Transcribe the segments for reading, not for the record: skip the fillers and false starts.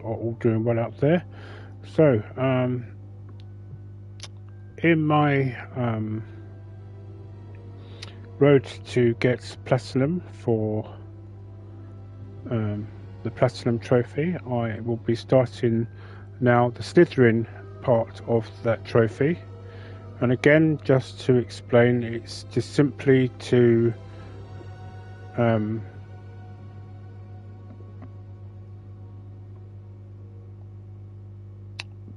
all doing well out there. So, in my road to get platinum for the platinum trophy, I will be starting now the Slytherin part of that trophy. And again, just to explain, it's just simply to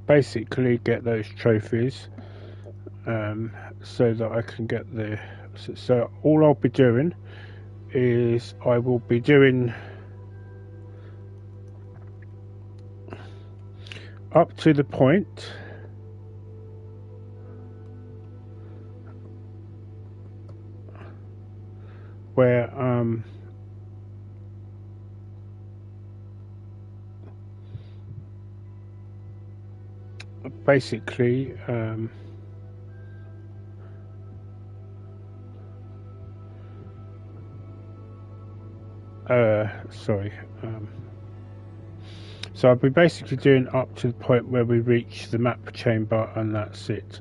basically get those trophies so that I can get the... So all I'll be doing is I will be doing up to the point where basically so I'll be basically doing up to the point where we reach the map chamber, and that's it.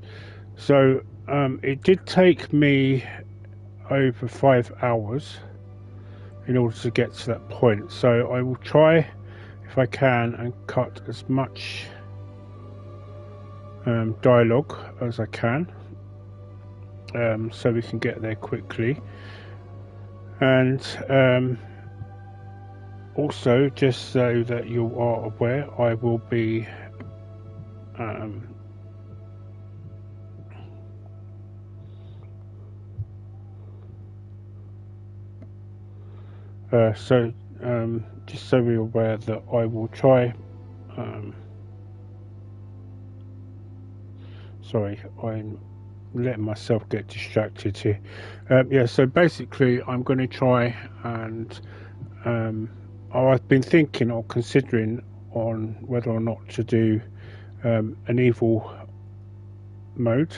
So it did take me over 5 hours in order to get to that point, so I will try, if I can, and cut as much dialogue as I can, so we can get there quickly. And also, just so that you are aware, I will be just so we're aware that I will try sorry, I'm letting myself get distracted here. Yeah, so basically I'm going to try and I've been thinking or considering on whether or not to do an evil mode.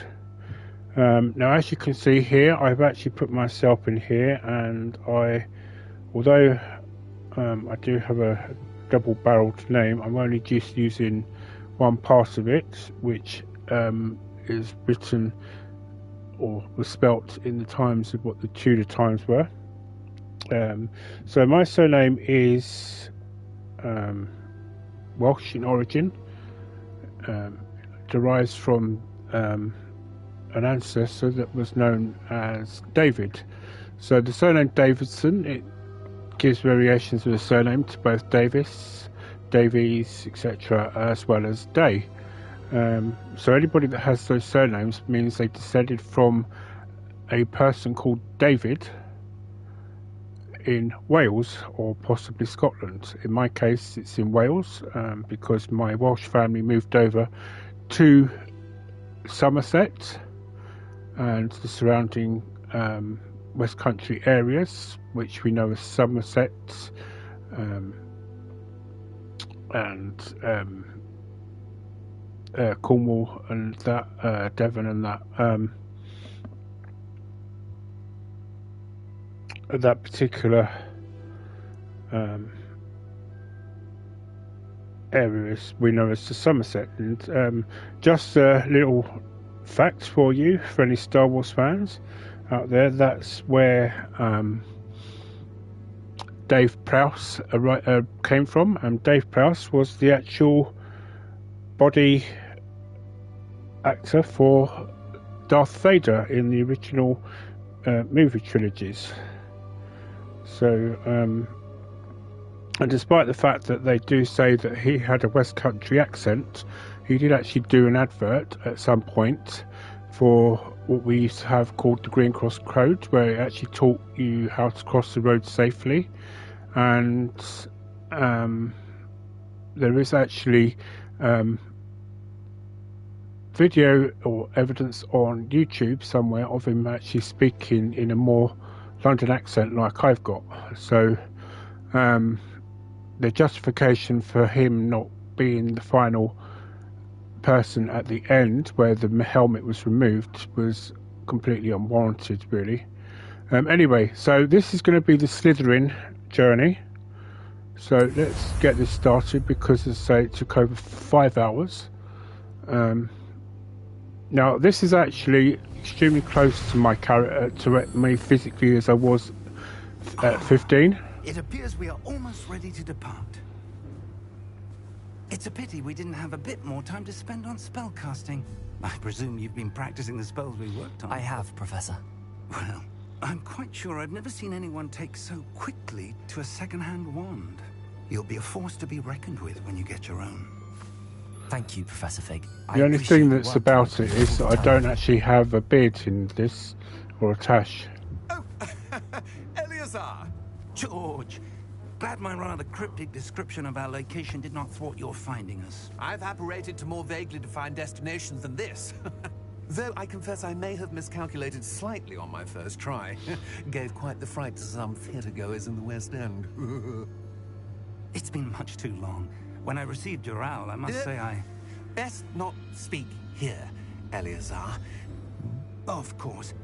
Now, as you can see here, I've actually put myself in here, and although I do have a double-barreled name, I'm only just using one part of it, which is written or was spelt in the times of what the Tudor times were. So my surname is Welsh in origin, derives from an ancestor that was known as David. So the surname Davidson, it gives variations of the surname to both Davis, Davies, etc., as well as Day. So anybody that has those surnames means they descended from a person called David in Wales or possibly Scotland. In my case, it's in Wales, because my Welsh family moved over to Somerset and the surrounding West Country areas, which we know as Somerset and Cornwall and that, Devon and that particular areas we know as the Somerset. And just a little fact for you, for any Star Wars fans out there, that's where Dave Prowse came from, and Dave Prowse was the actual body actor for Darth Vader in the original movie trilogies. So and despite the fact that they do say that he had a West Country accent, he did actually do an advert at some point for what we used to have called the Green Cross Code, where it actually taught you how to cross the road safely. And there is actually video or evidence on YouTube somewhere of him actually speaking in a more London accent like I've got. So the justification for him not being the final person at the end where the helmet was removed was completely unwarranted, really. Anyway, so this is going to be the Slytherin journey. So let's get this started, because as I say, it took over 5 hours. Now this is actually extremely close to my character, to me physically, as I was at 15. It appears we are almost ready to depart. It's a pity we didn't have a bit more time to spend on spellcasting. I presume you've been practicing the spells we worked on. I have, Professor. Well, I'm quite sure I've never seen anyone take so quickly to a second-hand wand. You'll be a force to be reckoned with when you get your own. Thank you, Professor Fig. The only thing that's about it is that I don't actually have a beard in this, or a tash. Oh, Eleazar! George, glad my rather cryptic description of our location did not thwart your finding us. I've apparated to more vaguely defined destinations than this. Though I confess I may have miscalculated slightly on my first try. Gave quite the fright to some theatregoers in the West End. It's been much too long. When I received your owl, I must say I... Best not speak here, Eleazar. Of course.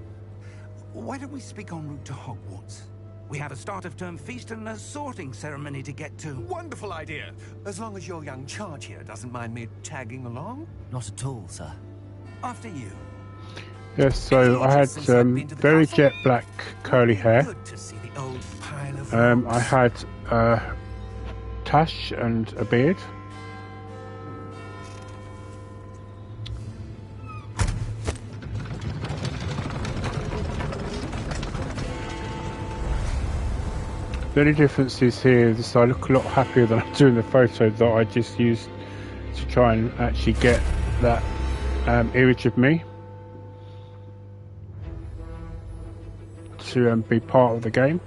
Why don't we speak en route to Hogwarts? We have a start-of-term feast and a sorting ceremony to get to. Wonderful idea! As long as your young charge here doesn't mind me tagging along. Not at all, sir. After you. Yes, so I had very jet black curly hair. Good to see the old pile of I had tash and a beard. The only difference is here is I look a lot happier than I do in the photo that I just used to try and actually get that image of me to be part of the game.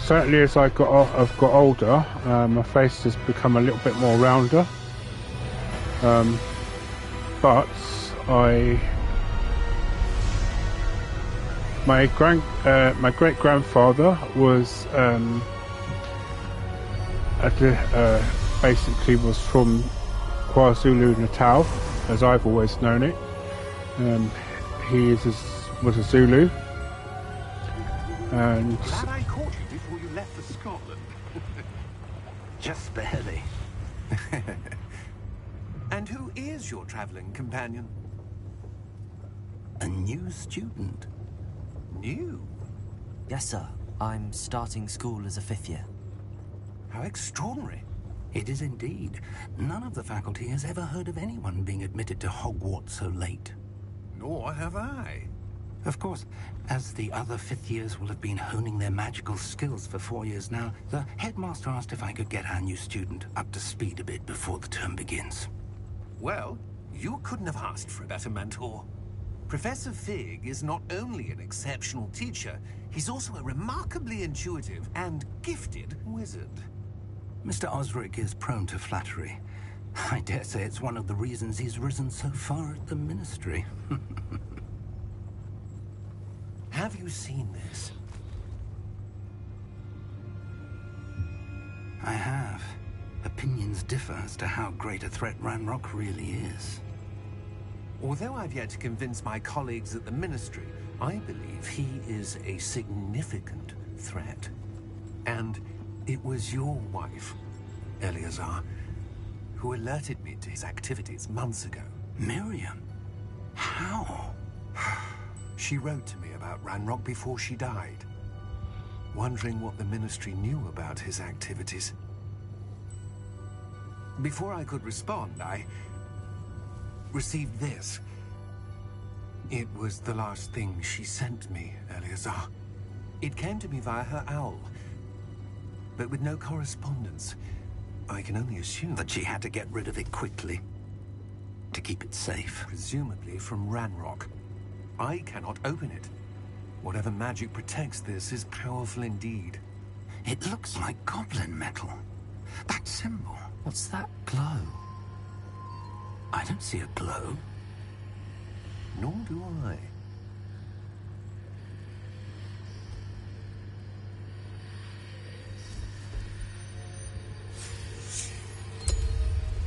Certainly, as I've got older, my face has become a little bit more rounder. But my great grandfather was basically was from KwaZulu Natal, as I've always known it. He was a Zulu, and glad I caught you before you left for Scotland. Just barely. And who is your traveling companion? A new student. New? Yes, sir. I'm starting school as a 5th year. How extraordinary. It is indeed. None of the faculty has ever heard of anyone being admitted to Hogwarts so late. Nor have I. Of course, as the other 5th years will have been honing their magical skills for 4 years now, the headmaster asked if I could get our new student up to speed a bit before the term begins. Well, you couldn't have asked for a better mentor. Professor Fig is not only an exceptional teacher, he's also a remarkably intuitive and gifted wizard. Mr. Osric is prone to flattery. I dare say it's one of the reasons he's risen so far at the Ministry. Have you seen this? I have. Opinions differ as to how great a threat Ranrock really is. Although I've yet to convince my colleagues at the Ministry, I believe he is a significant threat. And it was your wife, Eleazar, who alerted me to his activities months ago. Miriam? How? She wrote to me about Ranrock before she died, wondering what the Ministry knew about his activities. Before I could respond, I received this. It was the last thing she sent me, Eleazar. It came to me via her owl, but with no correspondence. I can only assume That she had to get rid of it quickly, to keep it safe. presumably from Ranrock. I cannot open it. Whatever magic protects this is powerful indeed. It looks like goblin metal. That symbol. What's that glow? I don't see a glow. Nor do I.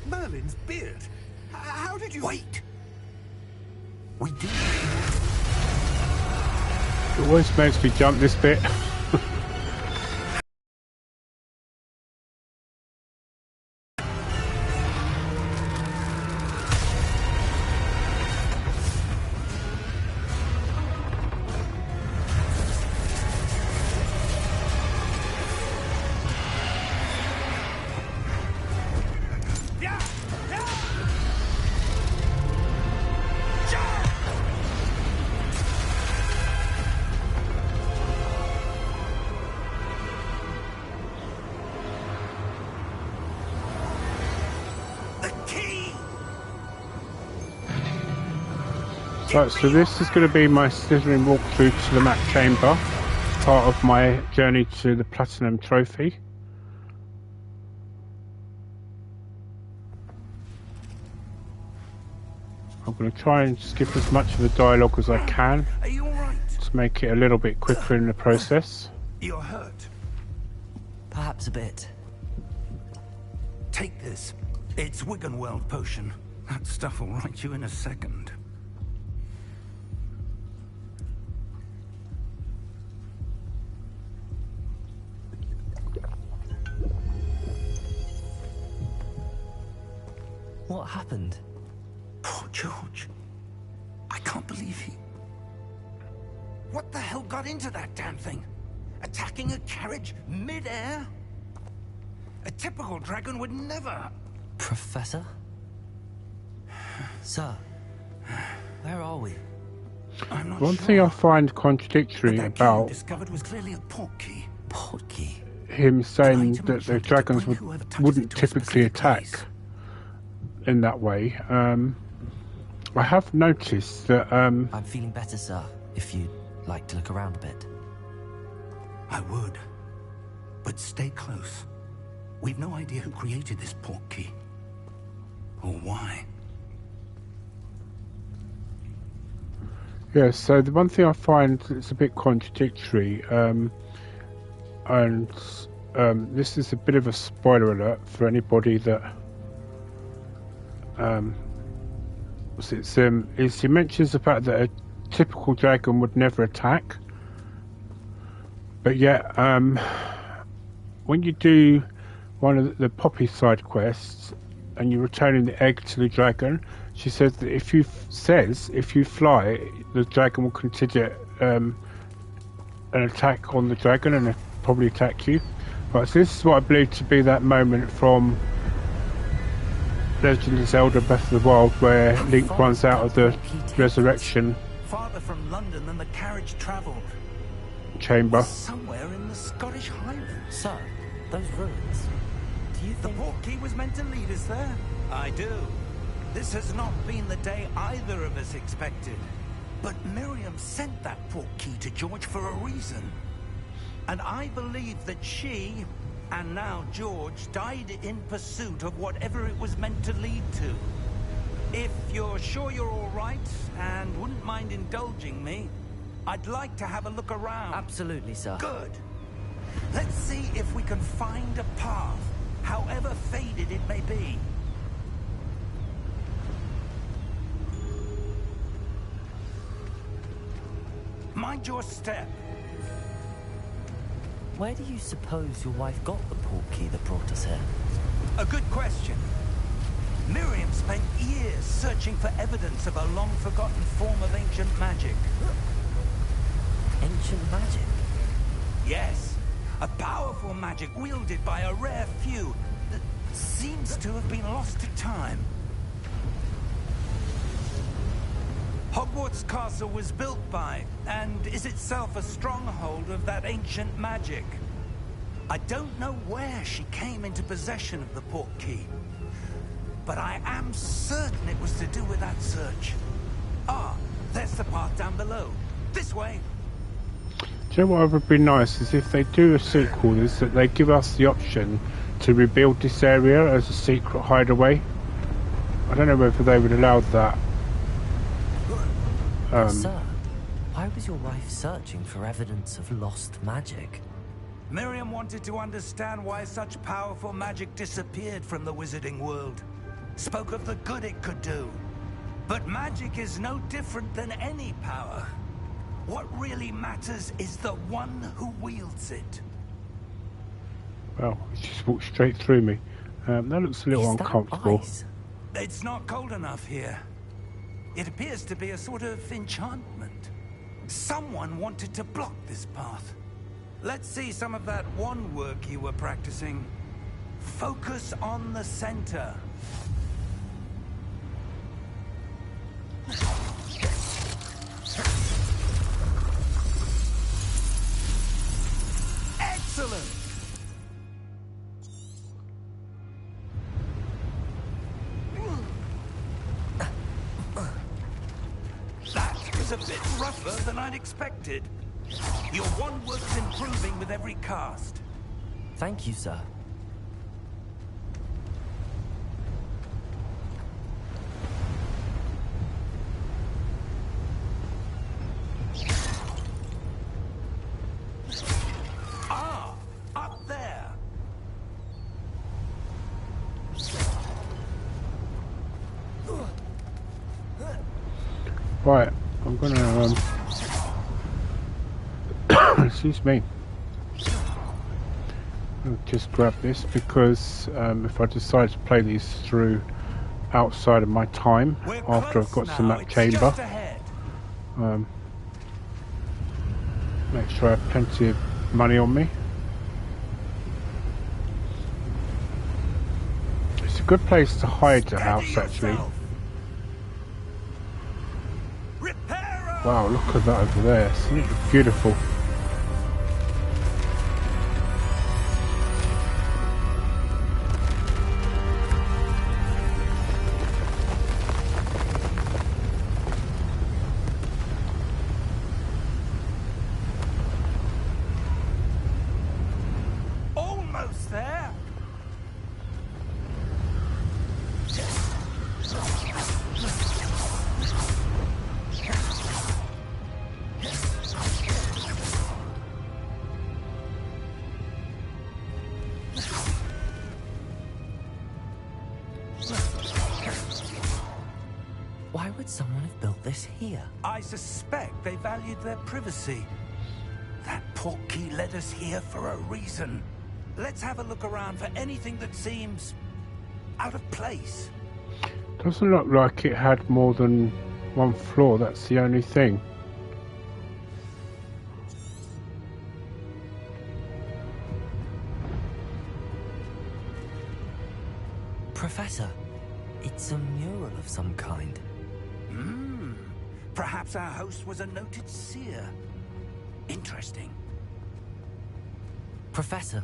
Merlin's beard. How did you... Wait! We do. It always makes me jump this bit. Right, so this is going to be my Slytherin walkthrough to the map chamber, part of my journey to the Platinum Trophy. I'm going to try and skip as much of the dialogue as I can. Are you all right? To make it a little bit quicker in the process. You're hurt. Perhaps a bit. Take this. It's Wiggenweld potion. That stuff will right you in a second. What happened? Poor George. I can't believe he... What the hell got into that damn thing? Attacking a carriage mid-air? A typical dragon would never... Professor? Sir, where are we? I'm not One sure. thing I find contradictory But that key about you discovered was clearly a portkey. Portkey? him saying Item that the attracted to dragons bring whoever touches wouldn't it to a typically specific attack place. in that way. I have noticed that I'm feeling better, sir, if you'd like to look around a bit. I would. But stay close. We've no idea who created this portkey. Or why. yeah, so the one thing I find that's a bit contradictory, and this is a bit of a spoiler alert for anybody that is he mentions the fact that a typical dragon would never attack, but yet when you do one of the Poppy side quests and you're returning the egg to the dragon, she says that if you fly, the dragon will consider an attack on the dragon and probably attack you. Right, so this is what I believe to be that moment from Legend of Zelda Breath of the Wild where Link runs out of the resurrection Farther from London than the carriage travelled. chamber. Somewhere in the Scottish Highlands. Sir, those ruins. Do you The think... portkey was meant to lead us there. I do. This has not been the day either of us expected. But Miriam sent that portkey to George for a reason. And I believe that she, and now George, died in pursuit of whatever it was meant to lead to. If you're sure you're all right, and wouldn't mind indulging me, I'd like to have a look around. Absolutely, sir. Good. Let's see if we can find a path, however faded it may be. Mind your step. Where do you suppose your wife got the portkey that brought us here? A good question. Miriam spent years searching for evidence of a long-forgotten form of ancient magic. Ancient magic? Yes, a powerful magic wielded by a rare few that seems to have been lost to time. Hogwarts Castle was built by, and is itself a stronghold of that ancient magic. I don't know where she came into possession of the portkey, but I am certain it was to do with that search. Ah, there's the path down below. This way. Do you know what would be nice is if they do a sequel, is that they give us the option to rebuild this area as a secret hideaway. I don't know whether they would allow that. Sir, why was your wife searching for evidence of lost magic? Miriam wanted to understand why such powerful magic disappeared from the wizarding world. Spoke of the good it could do. But magic is no different than any power. What really matters is the one who wields it. Well, it just walked straight through me. That looks a little uncomfortable. It's not cold enough here. It appears to be a sort of enchantment. Someone wanted to block this path. Let's see some of that wand work you were practicing. Focus on the center. Excellent! That was a bit rougher than I'd expected. Your wand work's improving with every cast. Thank you, sir. Ah, up there. Right, I'm gonna excuse me. I'll just grab this because if I decide to play these through outside of my time after I've got some that chamber, make sure I have plenty of money on me. It's a good place to hide the house, actually. Wow, look at that over there. It's beautiful. Almost there. Why would someone have built this here? I suspect they valued their privacy. That portkey led us here for a reason. Let's have a look around for anything that seems out of place. Doesn't look like it had more than one floor, that's the only thing. Professor, it's a mural of some kind. Perhaps our host was a noted seer. Interesting. Professor,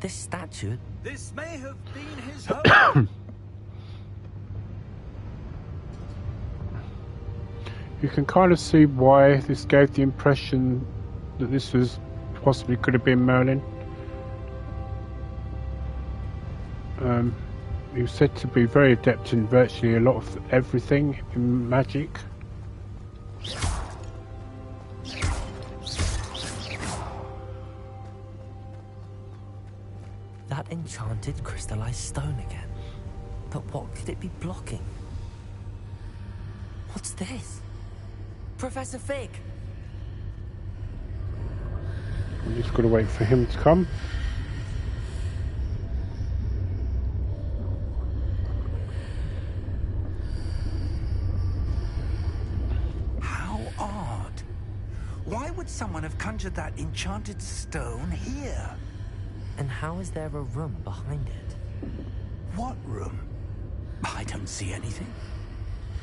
this statue... This may have been his home. You can kind of see why this gave the impression that this was possibly could have been Merlin. He was said to be very adept in virtually a lot of everything in magic. That enchanted crystallized stone again. But what could it be blocking? What's this? Professor Fig! I'm just got to wait for him to come. How odd. Why would someone have conjured that enchanted stone here? And how is there a room behind it? What room? I don't see anything.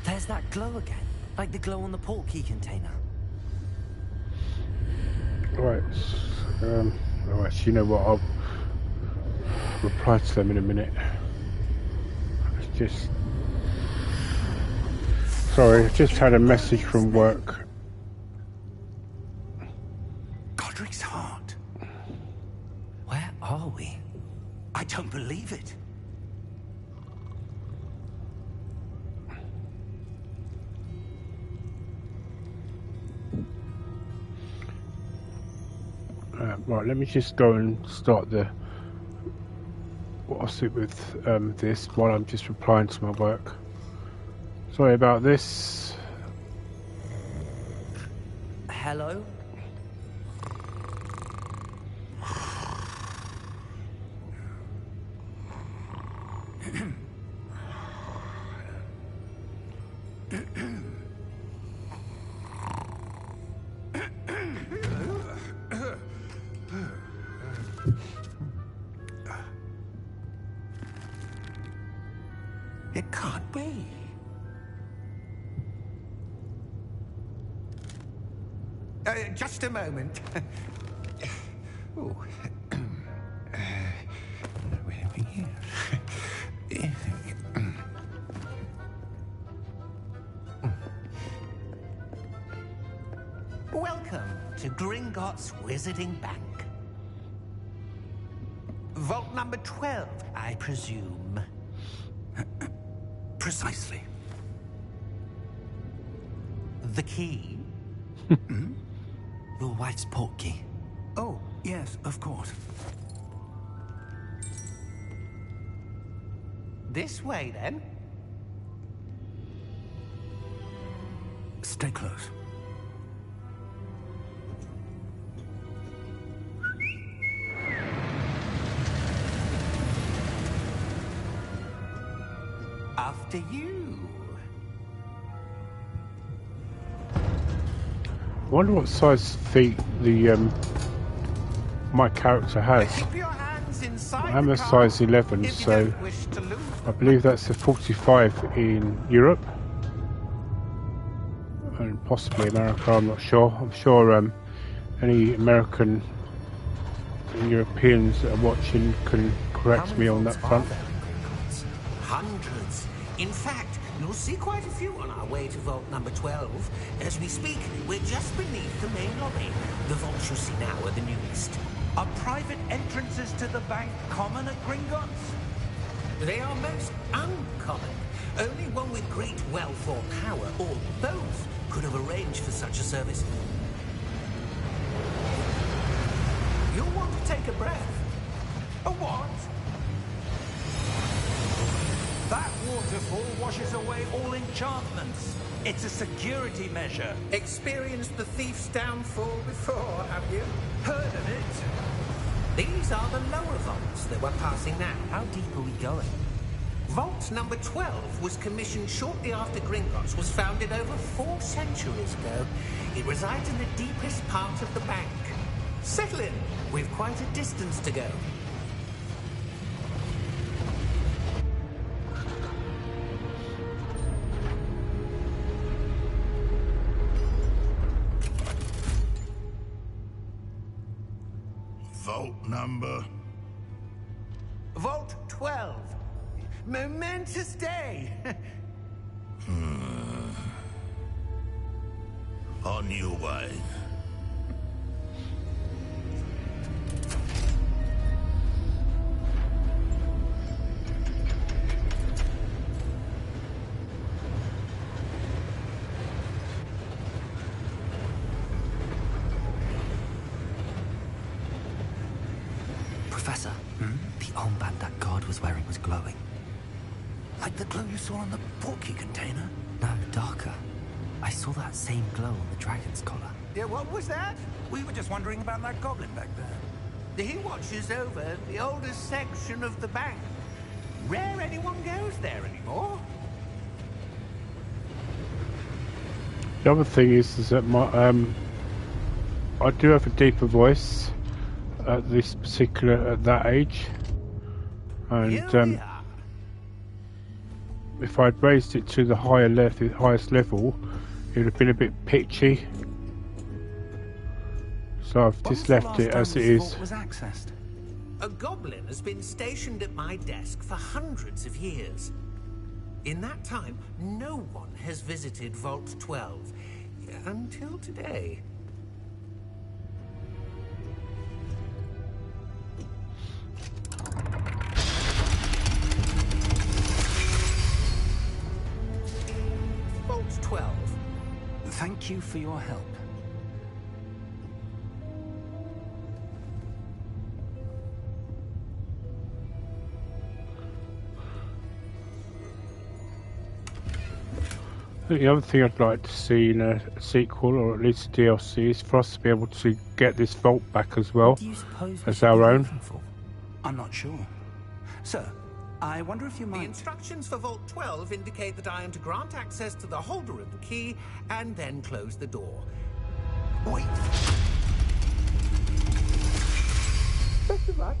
There's that glow again, like the glow on the portkey container. Right. Oh, actually, you know what? I'll reply to them in a minute. It's just... Sorry, I just had a message from work. Godric's heart. Where are we? I don't believe it. Right, let me just go and start the... What I'll sit with this while I'm just replying to my work. Sorry about this. Hello? It can't be. Just a moment. Oh. Wait a minute. Welcome to Gringotts Wizarding Bank. Vault number 12, I presume. Precisely. The key? Your wife's portkey. Oh, yes, of course. This way, then. Stay close. After you. I wonder what size feet the my character has. Keep your hands inside I'm the a car size 11, if you so don't wish to lose I them. believe that's a 45 in Europe and possibly America. I'm not sure. I'm sure any American and Europeans that are watching can correct me on that front. Hundreds. In fact, you'll see quite a few on our way to vault number 12. As we speak, we're just beneath the main lobby. The vaults you see now are the newest. Are private entrances to the bank common at Gringotts? They are most uncommon. Only one with great wealth or power, or both, could have arranged for such a service. You'll want to take a breath. A what? That waterfall washes away all enchantments. It's a security measure. Experienced the thief's downfall before, have you? Heard of it? These are the lower vaults that we're passing now. How deep are we going? Vault number 12 was commissioned shortly after Gringotts was founded over 4 centuries ago. It resides in the deepest part of the bank. Settle in. We've quite a distance to go. Vault number? Vault 12. Momentous day. On your way. Professor, the armband that guard was wearing was glowing. Like the glow you saw on the portkey container? No, darker. I saw that same glow on the dragon's collar. Yeah, what was that? We were just wondering about that goblin back there. He watches over the oldest section of the bank. Rare anyone goes there anymore. The other thing is that my I do have a deeper voice at this particular at that age, and Here we are. if I'd raised it to the highest level, it would have been a bit pitchy. So I've just left it as it is. Was accessed? A goblin has been stationed at my desk for hundreds of years. In that time, no one has visited Vault 12 until today. Vault 12. Thank you for your help. The other thing I'd like to see in a sequel, or at least a DLC, is for us to be able to get this vault back as well What do you suppose we as should our be own. looking for? I'm not sure. Sir, I wonder if you The might... instructions for Vault 12 indicate that I am to grant access to the holder of the key and then close the door. Wait! Best of luck.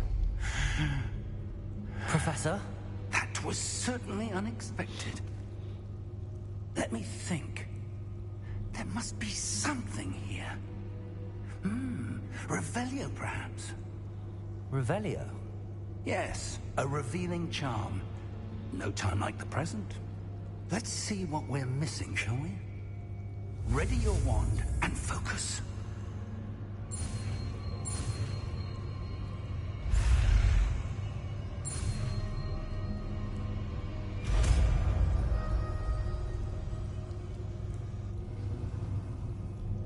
Professor? That was certainly unexpected. Let me think. There must be something here. Revelio, perhaps? Revelio? Yes, a revealing charm. No time like the present. Let's see what we're missing, shall we? Ready your wand and focus.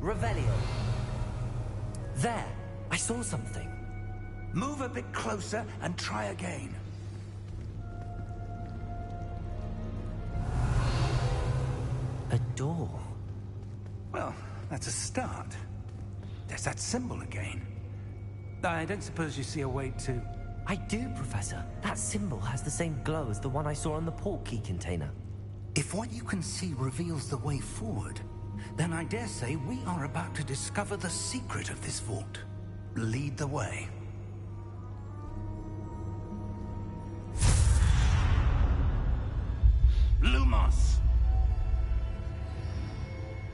Revelio. There! I saw something. Move a bit closer and try again. A door. Well, that's a start. There's that symbol again. I don't suppose you see a way to... I do, Professor. That symbol has the same glow as the one I saw on the portkey container. If what you can see reveals the way forward, then I dare say we are about to discover the secret of this vault. Lead the way. Lumos!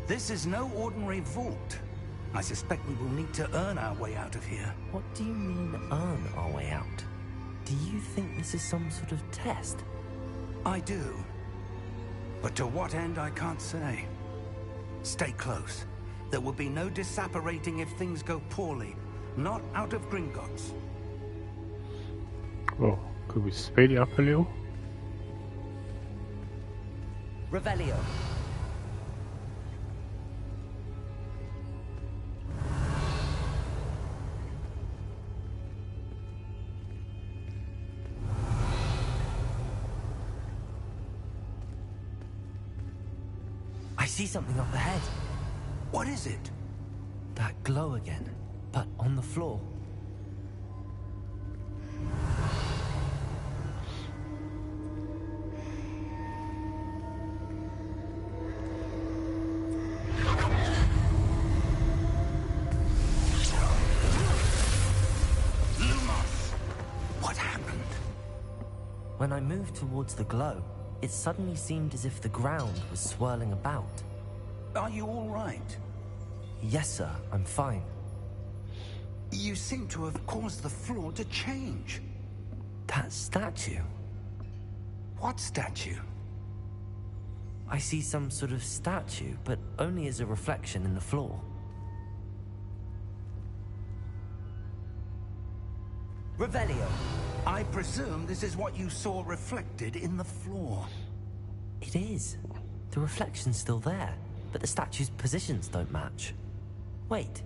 This is no ordinary vault. I suspect we will need to earn our way out of here. What do you mean, earn our way out? Do you think this is some sort of test? I do. But to what end, I can't say. Stay close. There will be no disapparating if things go poorly. Not out of Gringotts. Oh, could we speed it up a little? Revelio. I see something up ahead. What is it? That glow again, but on the floor. Lumos! What happened? When I moved towards the glow, it suddenly seemed as if the ground was swirling about. Are you all right? Yes, sir, I'm fine. You seem to have caused the floor to change. That statue. What statue? I see some sort of statue, but only as a reflection in the floor. Revelio. I presume this is what you saw reflected in the floor. It is. The reflection's still there, but the statue's positions don't match. Wait.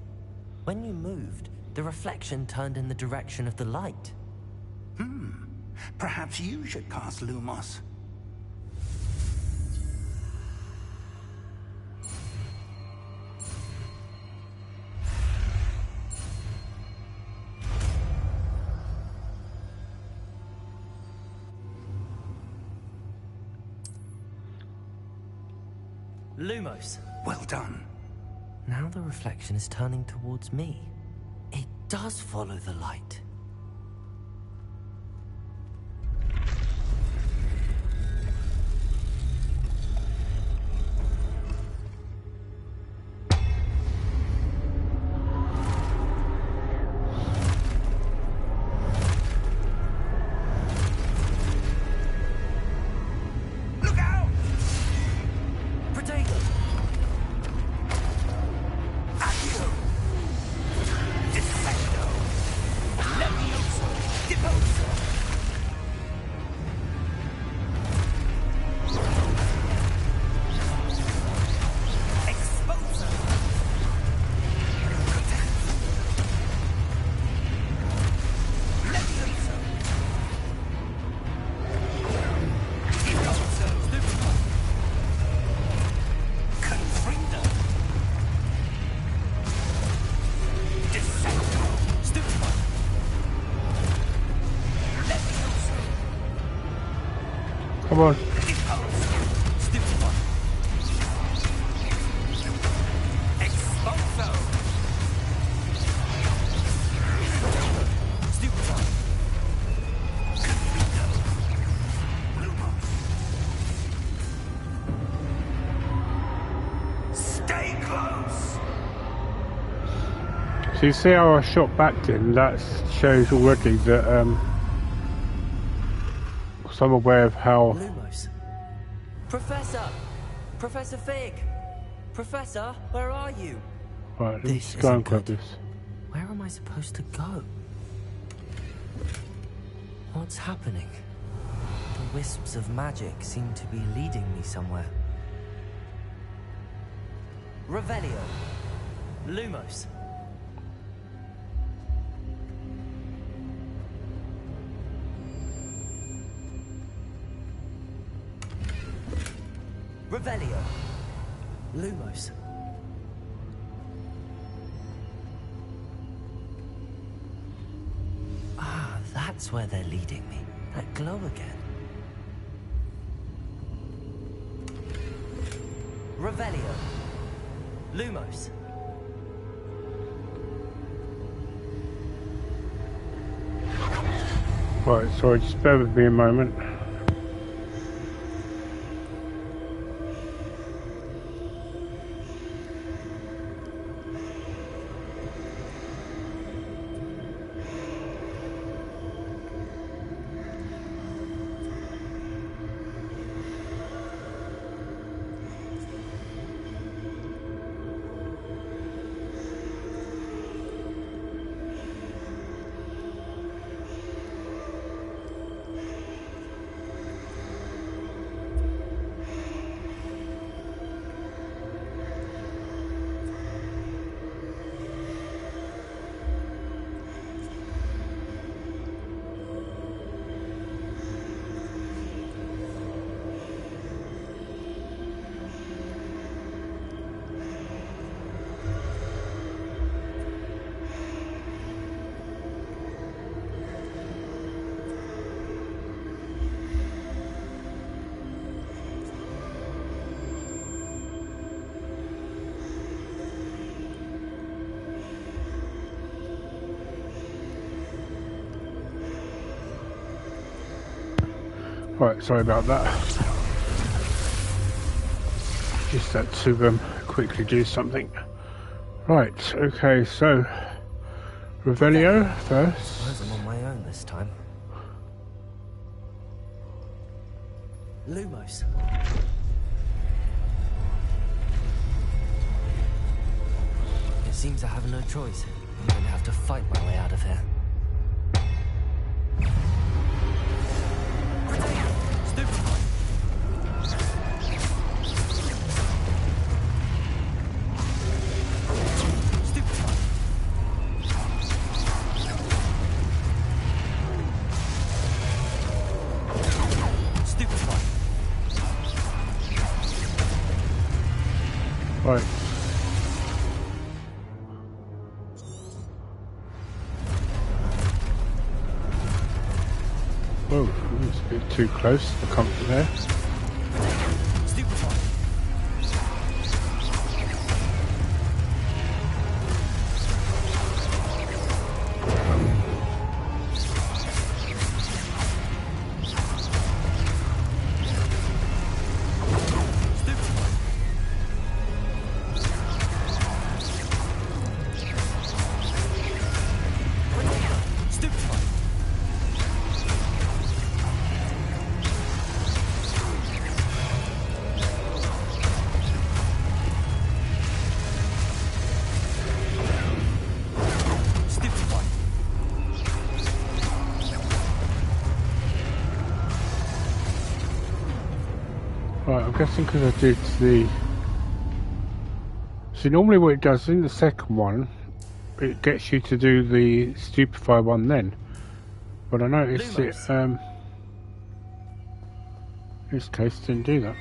When you moved, the reflection turned in the direction of the light. Perhaps you should cast Lumos. Lumos. Well done. Now the reflection is turning towards me. It does follow the light. Look out! Protego! Accio! Defendo! on. Stupid one. Expulso. Stupid one. Stay close. So you see how I shot back then? That shows already that so I'm aware of how. Lumos. Professor! Professor Fig! Professor, where are you? Right, let me This just go and isn't grab good. this. Where am I supposed to go? What's happening? The wisps of magic seem to be leading me somewhere. Revelio. Lumos. Revelio. Lumos. Ah, that's where they're leading me. That glow again. Revelio. Lumos. Right, sorry, just bear with me a moment. Right, sorry about that. Just had to quickly do something. Right, okay, so Revelio first. Suppose I'm on my own this time. Lumos. It seems I have no choice. I'm going to have to fight my way out of here. Right. Whoa, it's a bit too close to the comfort there. Right, I'm guessing because I did the... See, normally what it does in the second one, it gets you to do the stupefy one then. But I noticed it, this case didn't do that.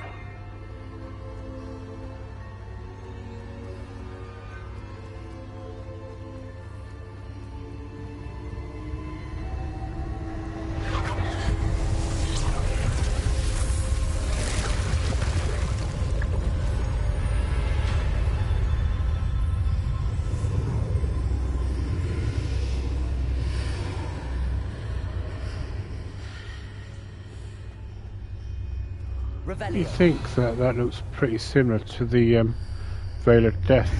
You think that that looks pretty similar to the Veil of Death.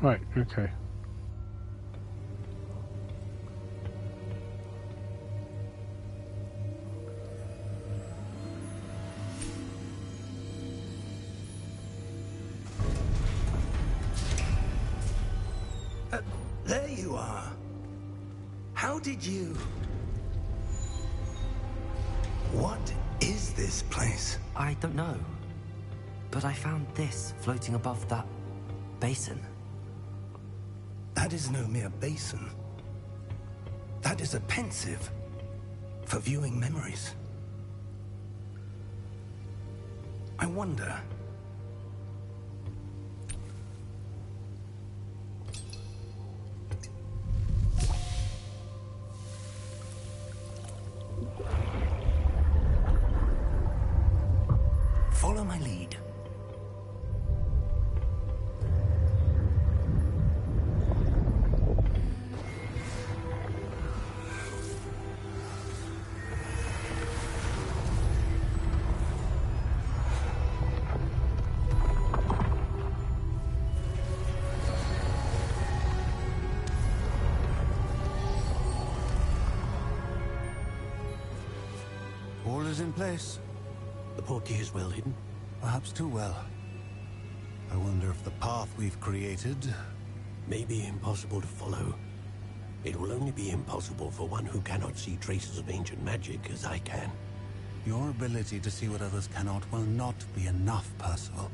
Right, okay. There you are. How did you... What is this place? I don't know. But I found this floating above that basin. That is no mere basin. That is a pensive for viewing memories. I wonder... Follow my lead. All is in place. The portkey is well hidden. Perhaps too well. I wonder if the path we've created... May be impossible to follow. It will only be impossible for one who cannot see traces of ancient magic as I can. Your ability to see what others cannot will not be enough, Percival.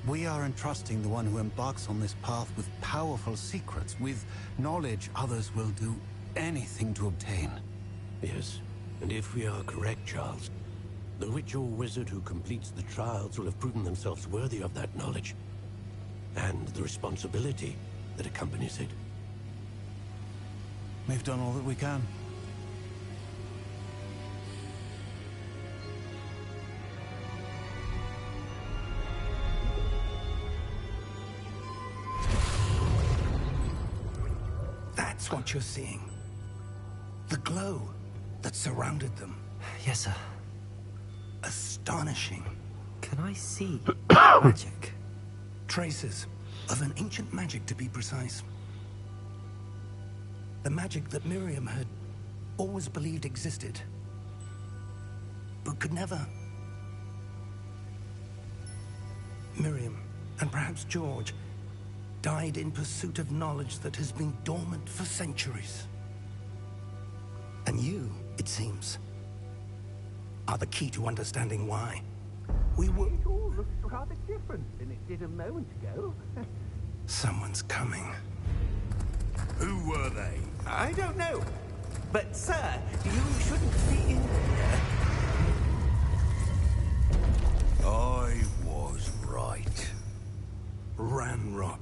We are entrusting the one who embarks on this path with powerful secrets, with knowledge others will do anything to obtain. Yes, and if we are correct, Charles, the witch or wizard who completes the trials will have proven themselves worthy of that knowledge, and the responsibility that accompanies it. We've done all that we can. That's what you're seeing. The glow that surrounded them. Yes, sir. Astonishing. Can I see magic? Traces of an ancient magic, to be precise. The magic that Miriam had always believed existed, but could never. Miriam, and perhaps George, died in pursuit of knowledge that has been dormant for centuries. And you, it seems, are the key to understanding why. We were... It all looks rather different than it did a moment ago. Someone's coming. Who were they? I don't know. But, sir, you shouldn't be in here. I was right. Ranrock.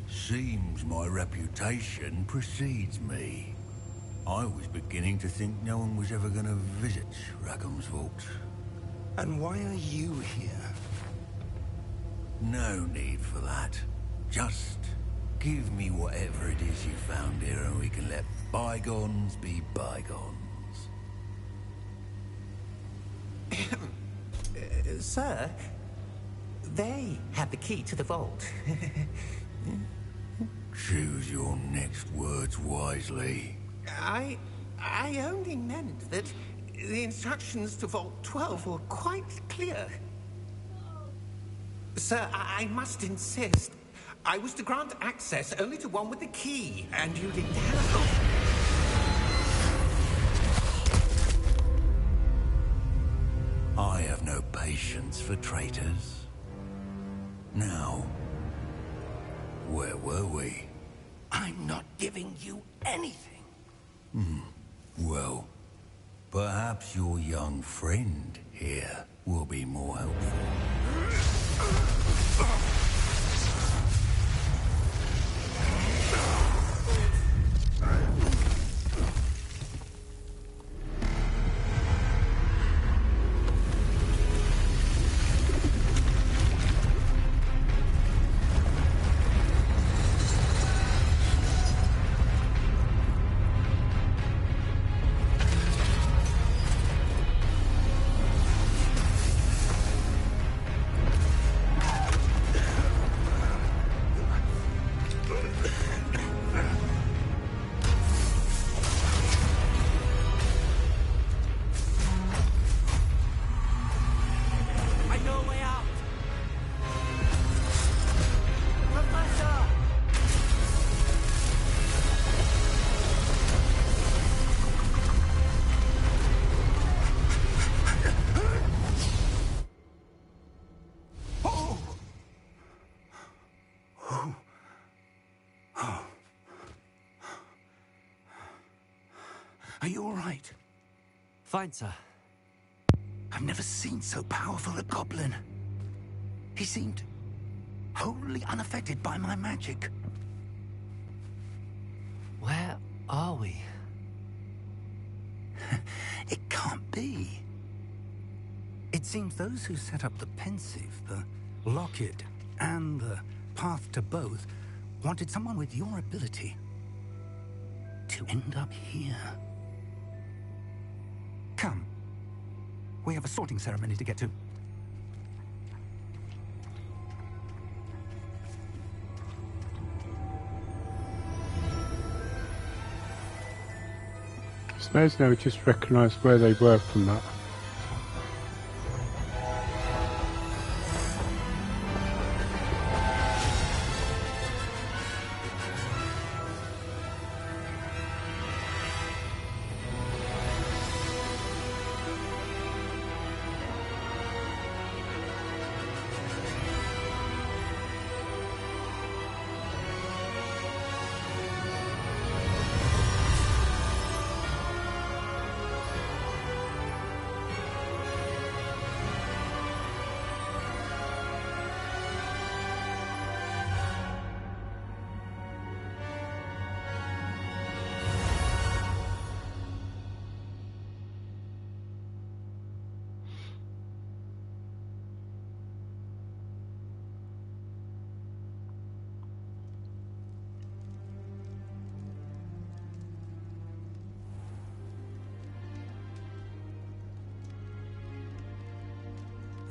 Seems my reputation precedes me. I was beginning to think no one was ever going to visit Rackham's vault. And why are you here? No need for that. Just give me whatever it is you found here and we can let bygones be bygones. Sir, they have the key to the vault. Choose your next words wisely. I only meant that the instructions to Vault 12 were quite clear. Sir, I must insist. I was to grant access only to one with the key, and you didn't have... I have no patience for traitors. Now, where were we? I'm not giving you anything. Well, perhaps your young friend here will be more helpful. Are you all right? Fine, sir. I've never seen so powerful a goblin. He seemed wholly unaffected by my magic. Where are we? It can't be. It seems those who set up the pensive, the locket, and the path to both wanted someone with your ability to end up here. Come. We have a sorting ceremony to get to. I suppose they would just recognise where they were from that.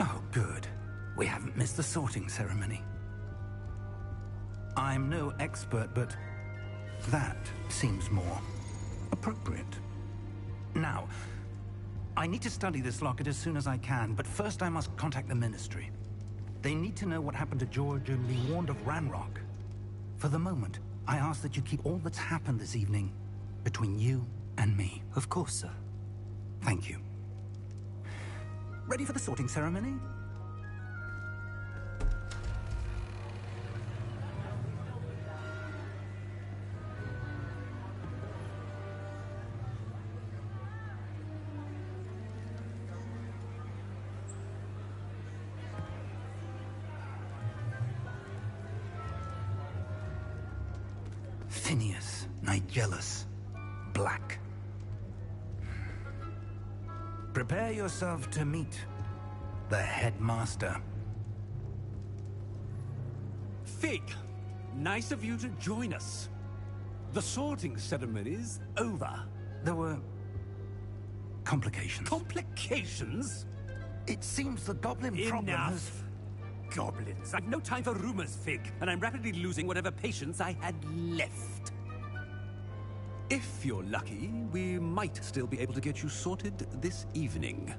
Oh, good. We haven't missed the sorting ceremony. I'm no expert, but that seems more appropriate. Now, I need to study this locket as soon as I can, but first I must contact the Ministry. They need to know what happened to George and be warned of Ranrock. For the moment, I ask that you keep all that's happened this evening between you and me. Of course, sir. Thank you. Ready for the sorting ceremony? Phineas, Nigellus, Black. Prepare yourself to meet the headmaster. Fig, nice of you to join us. The sorting ceremony's over. There were complications. Complications? It seems the goblin problem has... Enough. Goblins. I've no time for rumors, Fig, and I'm rapidly losing whatever patience I had left. If you're lucky, we might still be able to get you sorted this evening.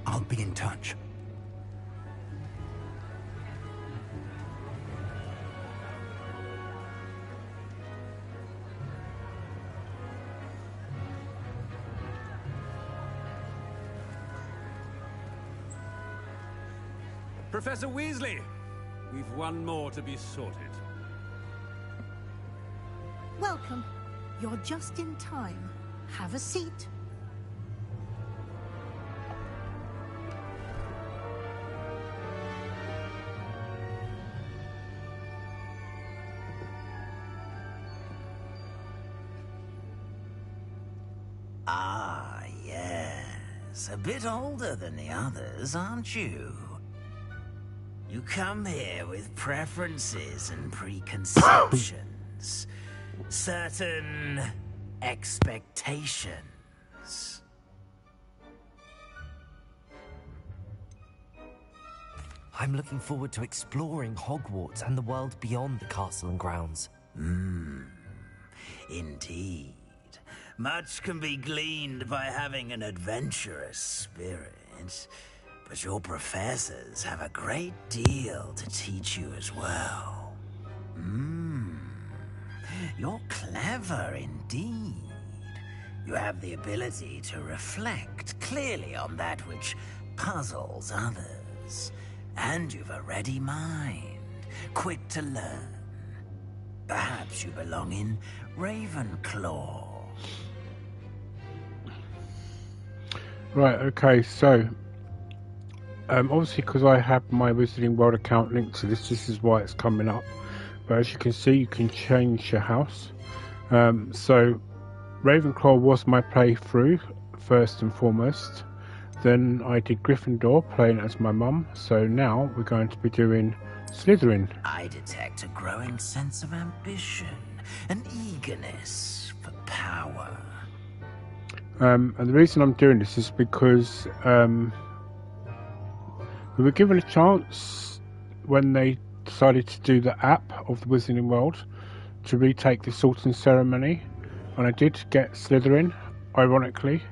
I'll be in touch. Professor Weasley, we've one more to be sorted. Welcome. You're just in time. Have a seat. Ah, yes. A bit older than the others, aren't you? You come here with preferences and preconceptions. Certain expectations. I'm looking forward to exploring Hogwarts and the world beyond the castle and grounds. Indeed. Much can be gleaned by having an adventurous spirit, but your professors have a great deal to teach you as well. You're clever indeed. You have the ability to reflect clearly on that which puzzles others. And you've a ready mind, quick to learn. Perhaps you belong in Ravenclaw. Right, okay, so obviously because I have my Wizarding World account linked to this is why it's coming up. But as you can see, you can change your house. So Ravenclaw was my playthrough first and foremost. Then I did Gryffindor, playing as my mum. So now we're going to be doing Slytherin. I detect a growing sense of ambition, an eagerness for power. And the reason I'm doing this is because we were given a chance when they decided to do the app of the Wizarding World to retake the sorting ceremony, and I did get Slytherin, ironically,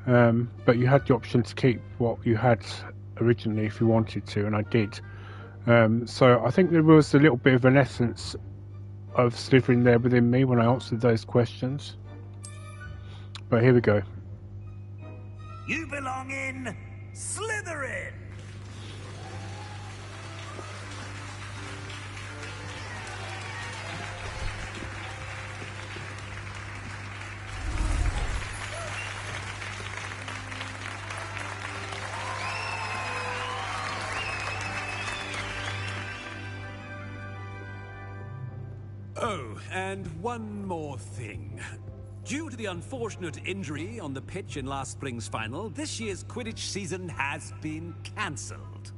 but you had the option to keep what you had originally if you wanted to, and I did. So I think there was a little bit of an essence of Slytherin there within me when I answered those questions. But here we go. You belong in Slytherin! Oh, and one more thing. Due to the unfortunate injury on the pitch in last spring's final, this year's Quidditch season has been cancelled.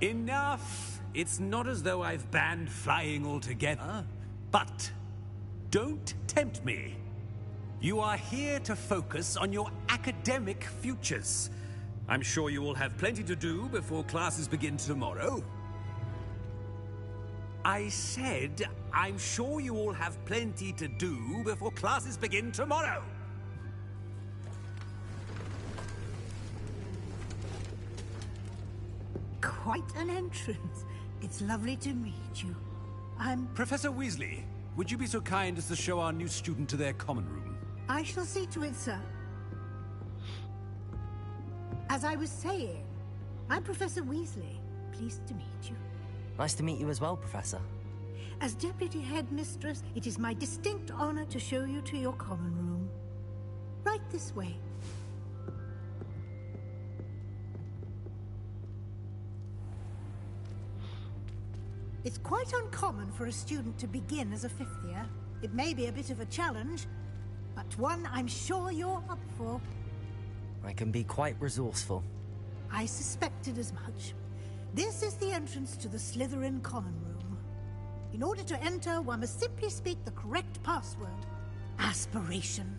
Enough! It's not as though I've banned flying altogether, but don't tempt me. You are here to focus on your academic futures. I'm sure you all have plenty to do before classes begin tomorrow. I said, I'm sure you all have plenty to do before classes begin tomorrow. Quite an entrance. It's lovely to meet you. I'm... Professor Weasley, would you be so kind as to show our new student to their common room? I shall see to it, sir. As I was saying, I'm Professor Weasley. Pleased to meet you. Nice to meet you as well, Professor. As Deputy Headmistress, it is my distinct honor to show you to your common room. Right this way. It's quite uncommon for a student to begin as a fifth year. It may be a bit of a challenge, but one I'm sure you're up for. I can be quite resourceful. I suspected as much. This is the entrance to the Slytherin common room. In order to enter, one must simply speak the correct password. Aspiration.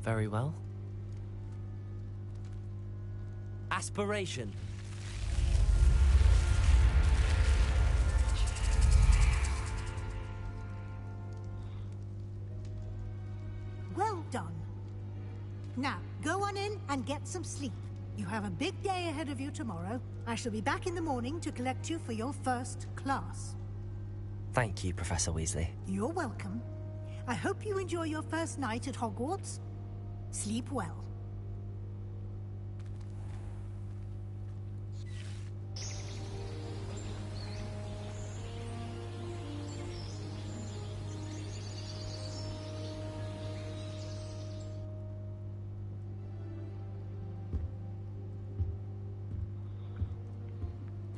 Very well. Aspiration. Well done. Now, go on in and get some sleep. You have a big day ahead of you tomorrow. I shall be back in the morning to collect you for your first class. Thank you, Professor Weasley. You're welcome. I hope you enjoy your first night at Hogwarts. Sleep well.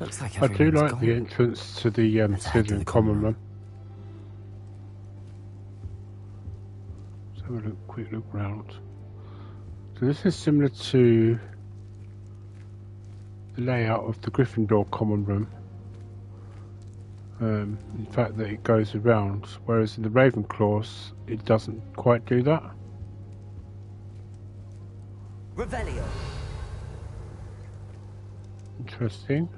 Looks like I do like gone. the entrance to the Slytherin common room. Let's have a quick look round. So this is similar to the layout of the Gryffindor common room. In fact that it goes around, whereas in the Ravenclaws it doesn't quite do that. Revelio. Interesting.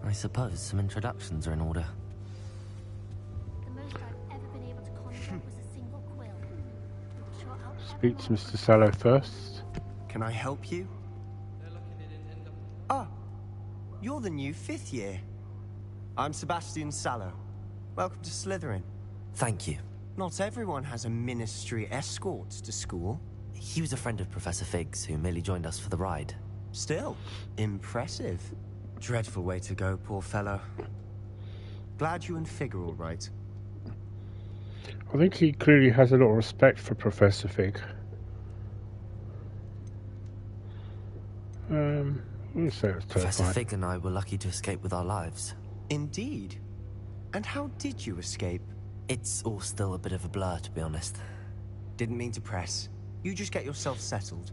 I suppose some introductions are in order. The most I've ever been able to conjure up was a single quill. speak to Mr. Sallow first. Can I help you? Ah, you're the new 5th year. I'm Sebastian Sallow. Welcome to Slytherin. Thank you. Not everyone has a ministry escort to school. He was a friend of Professor Fig's who merely joined us for the ride. Still, impressive. Dreadful way to go, poor fellow. Glad you and Fig are all right. I think he clearly has a lot of respect for Professor Fig. I'm gonna say it was Professor terrifying. Fig and I were lucky to escape with our lives. Indeed. And how did you escape? It's all still a bit of a blur, to be honest. Didn't mean to press. You just get yourself settled.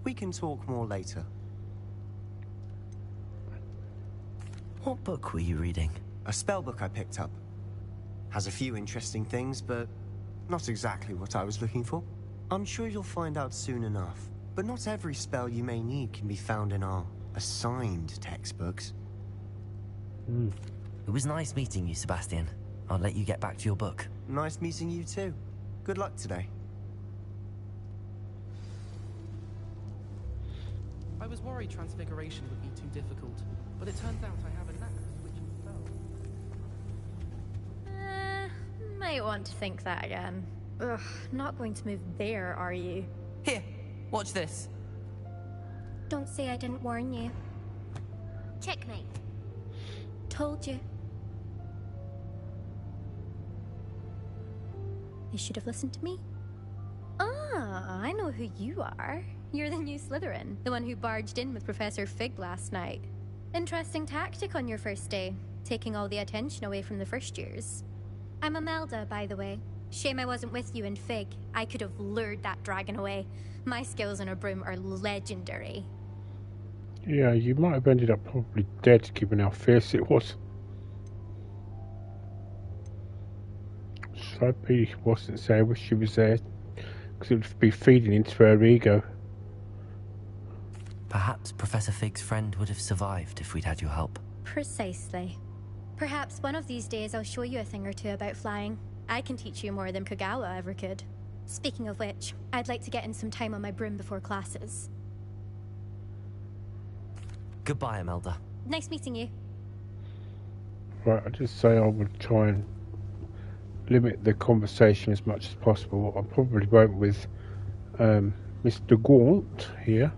We can talk more later. What book were you reading? A spell book I picked up. Has a few interesting things, but not exactly what I was looking for. I'm sure you'll find out soon enough. But not every spell you may need can be found in our assigned textbooks. It was nice meeting you, Sebastian. I'll let you get back to your book. Nice meeting you too. Good luck today. I was worried transfiguration would be too difficult, but it turns out I have a knack for switching spells. Might want to think that again. Ugh, not going to move there, are you? Here, watch this. Don't say I didn't warn you. Checkmate. Told you. You should have listened to me. Ah, I know who you are. You're the new Slytherin, the one who barged in with Professor Fig last night. Interesting tactic on your first day, taking all the attention away from the first years. I'm Imelda, by the way. Shame I wasn't with you in Fig. I could have lured that dragon away. My skills on a broom are legendary. Yeah, you might have ended up probably dead given how fierce it was. So he wasn't there, I wish she was there, because it would be feeding into her ego. Perhaps Professor Fig's friend would have survived if we'd had your help. Precisely. Perhaps one of these days I'll show you a thing or two about flying. I can teach you more than Kagawa ever could. Speaking of which, I'd like to get in some time on my broom before classes. Goodbye, Imelda. Nice meeting you. Right, I'd just say I would try and limit the conversation as much as possible. I probably won't with Mr. Gaunt here.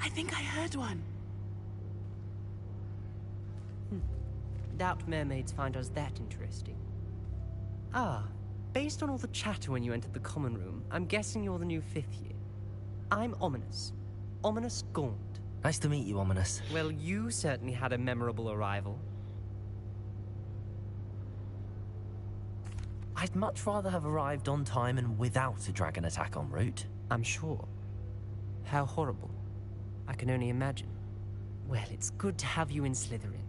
I think I heard one. Doubt mermaids find us that interesting. Ah, based on all the chatter when you entered the common room, I'm guessing you're the new 5th year. I'm Ominous. Ominous Gaunt. Nice to meet you, Ominous. Well, you certainly had a memorable arrival. I'd much rather have arrived on time and without a dragon attack en route. I'm sure. How horrible. I can only imagine. Well, it's good to have you in Slytherin.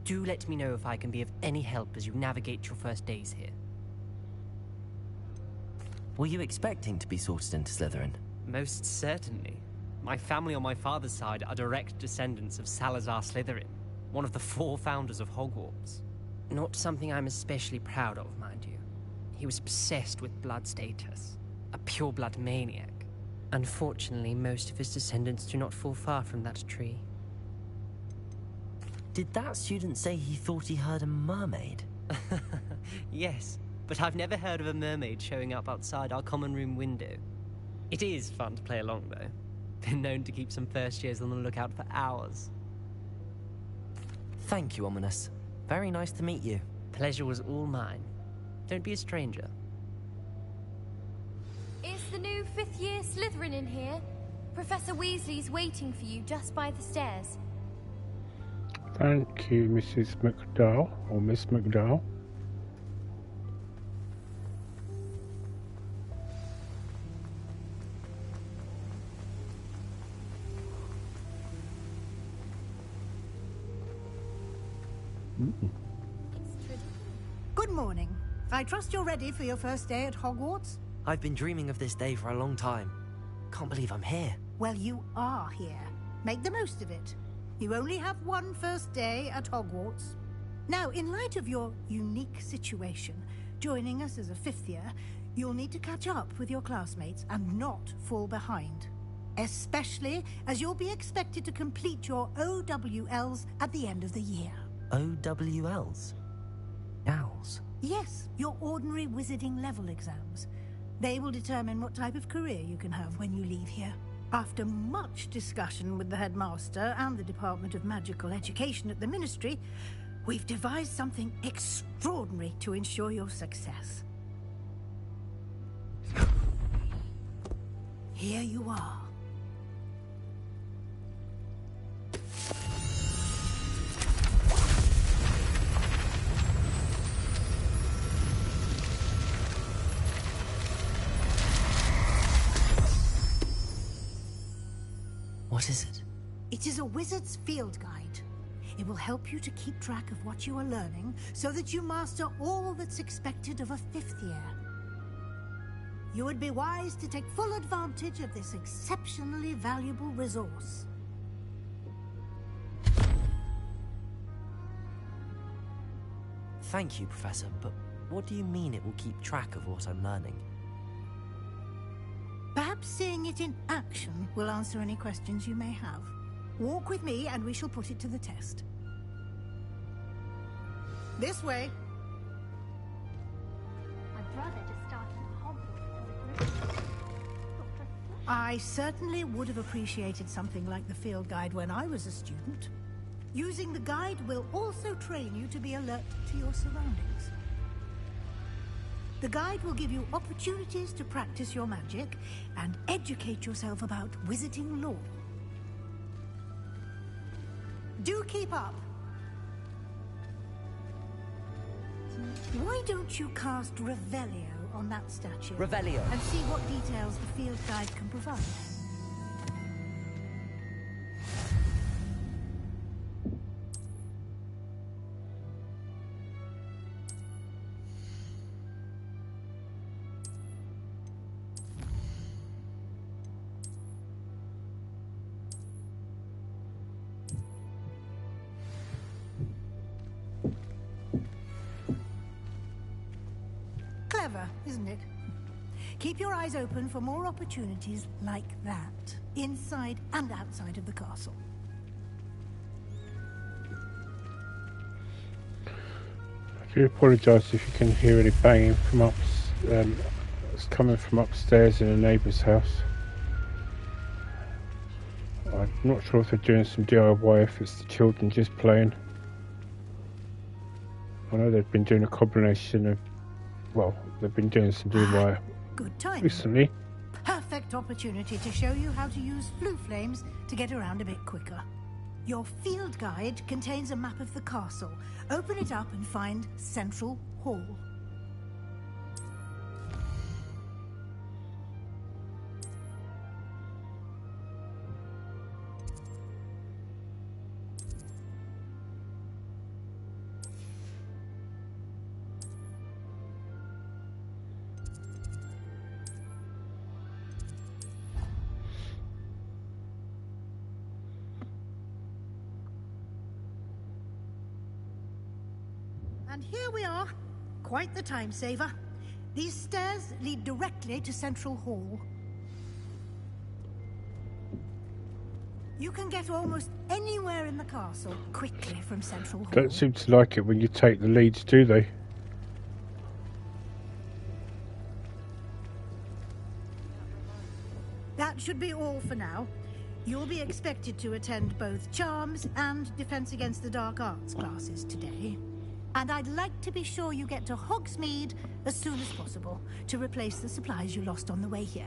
Do let me know if I can be of any help as you navigate your first days here. Were you expecting to be sorted into Slytherin? Most certainly. My family on my father's side are direct descendants of Salazar Slytherin, one of the 4 founders of Hogwarts. Not something I'm especially proud of, mind you. He was obsessed with blood status, a pure-blood maniac. Unfortunately, most of his descendants do not fall far from that tree. Did that student say he thought he heard a mermaid? Yes, but I've never heard of a mermaid showing up outside our common room window. It is fun to play along, though. Been known to keep some first years on the lookout for hours. Thank you, Ominous. Very nice to meet you. Pleasure was all mine. Don't be a stranger. Is the new 5th year Slytherin in here? Professor Weasley's waiting for you just by the stairs. Thank you, Mrs. McDowell, or Miss McDowell. Good morning. I trust you're ready for your first day at Hogwarts? I've been dreaming of this day for a long time. Can't believe I'm here. Well, you are here. Make the most of it. You only have one first day at Hogwarts. Now, in light of your unique situation, joining us as a 5th year, You'll need to catch up with your classmates and not fall behind. Especially as you'll be expected to complete your OWLs at the end of the year. OWLs? Owls? Yes, your ordinary wizarding level exams. They will determine what type of career you can have when you leave here. After much discussion with the headmaster and the Department of Magical Education at the Ministry, we've devised something extraordinary to ensure your success. Here you are. What is it? It is a wizard's field guide. It will help you to keep track of what you are learning so that you master all that's expected of a 5th year. You would be wise to take full advantage of this exceptionally valuable resource. Thank you, Professor, but what do you mean it will keep track of what I'm learning? Perhaps seeing it in action will answer any questions you may have. Walk with me and we shall put it to the test. This way. My brother just started at Hogwarts. I certainly would have appreciated something like the field guide when I was a student. Using the guide will also train you to be alert to your surroundings. The guide will give you opportunities to practice your magic and educate yourself about wizarding lore. Do keep up. Why don't you cast Revelio on that statue? Revelio. And see what details the field guide can provide. Clever, isn't it? Keep your eyes open for more opportunities like that, inside and outside of the castle. I do apologise if you can hear any banging from it's coming from upstairs in a neighbour's house. I'm not sure if they're doing some DIY, if it's the children just playing. I know they've been doing a combination of, well, they've been doing some DIY Good time. recently. Perfect opportunity to show you how to use flue flames to get around a bit quicker. Your field guide contains a map of the castle. Open it up and find Central Hall. And here we are. Quite the time saver. These stairs lead directly to Central Hall. You can get almost anywhere in the castle quickly from Central Hall. Don't seem to like it when you take the leads, do they? That should be all for now. You'll be expected to attend both Charms and Defense Against the Dark Arts classes today. And I'd like to be sure you get to Hogsmeade as soon as possible to replace the supplies you lost on the way here.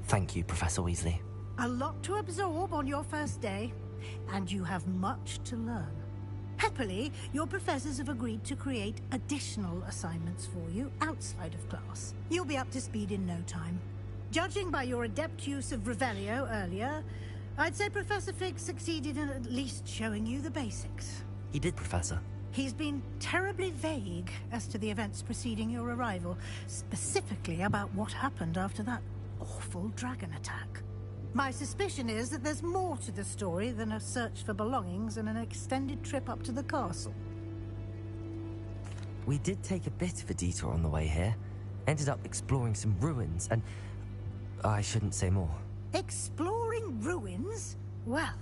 Thank you, Professor Weasley. A lot to absorb on your first day, and you have much to learn. Happily, your professors have agreed to create additional assignments for you outside of class. You'll be up to speed in no time. Judging by your adept use of Revelio earlier, I'd say Professor Fig succeeded in at least showing you the basics. He did, Professor. He's been terribly vague as to the events preceding your arrival, specifically about what happened after that awful dragon attack. My suspicion is that there's more to the story than a search for belongings and an extended trip up to the castle. We did take a bit of a detour on the way here. Ended up exploring some ruins and... I shouldn't say more. Exploring ruins? Well,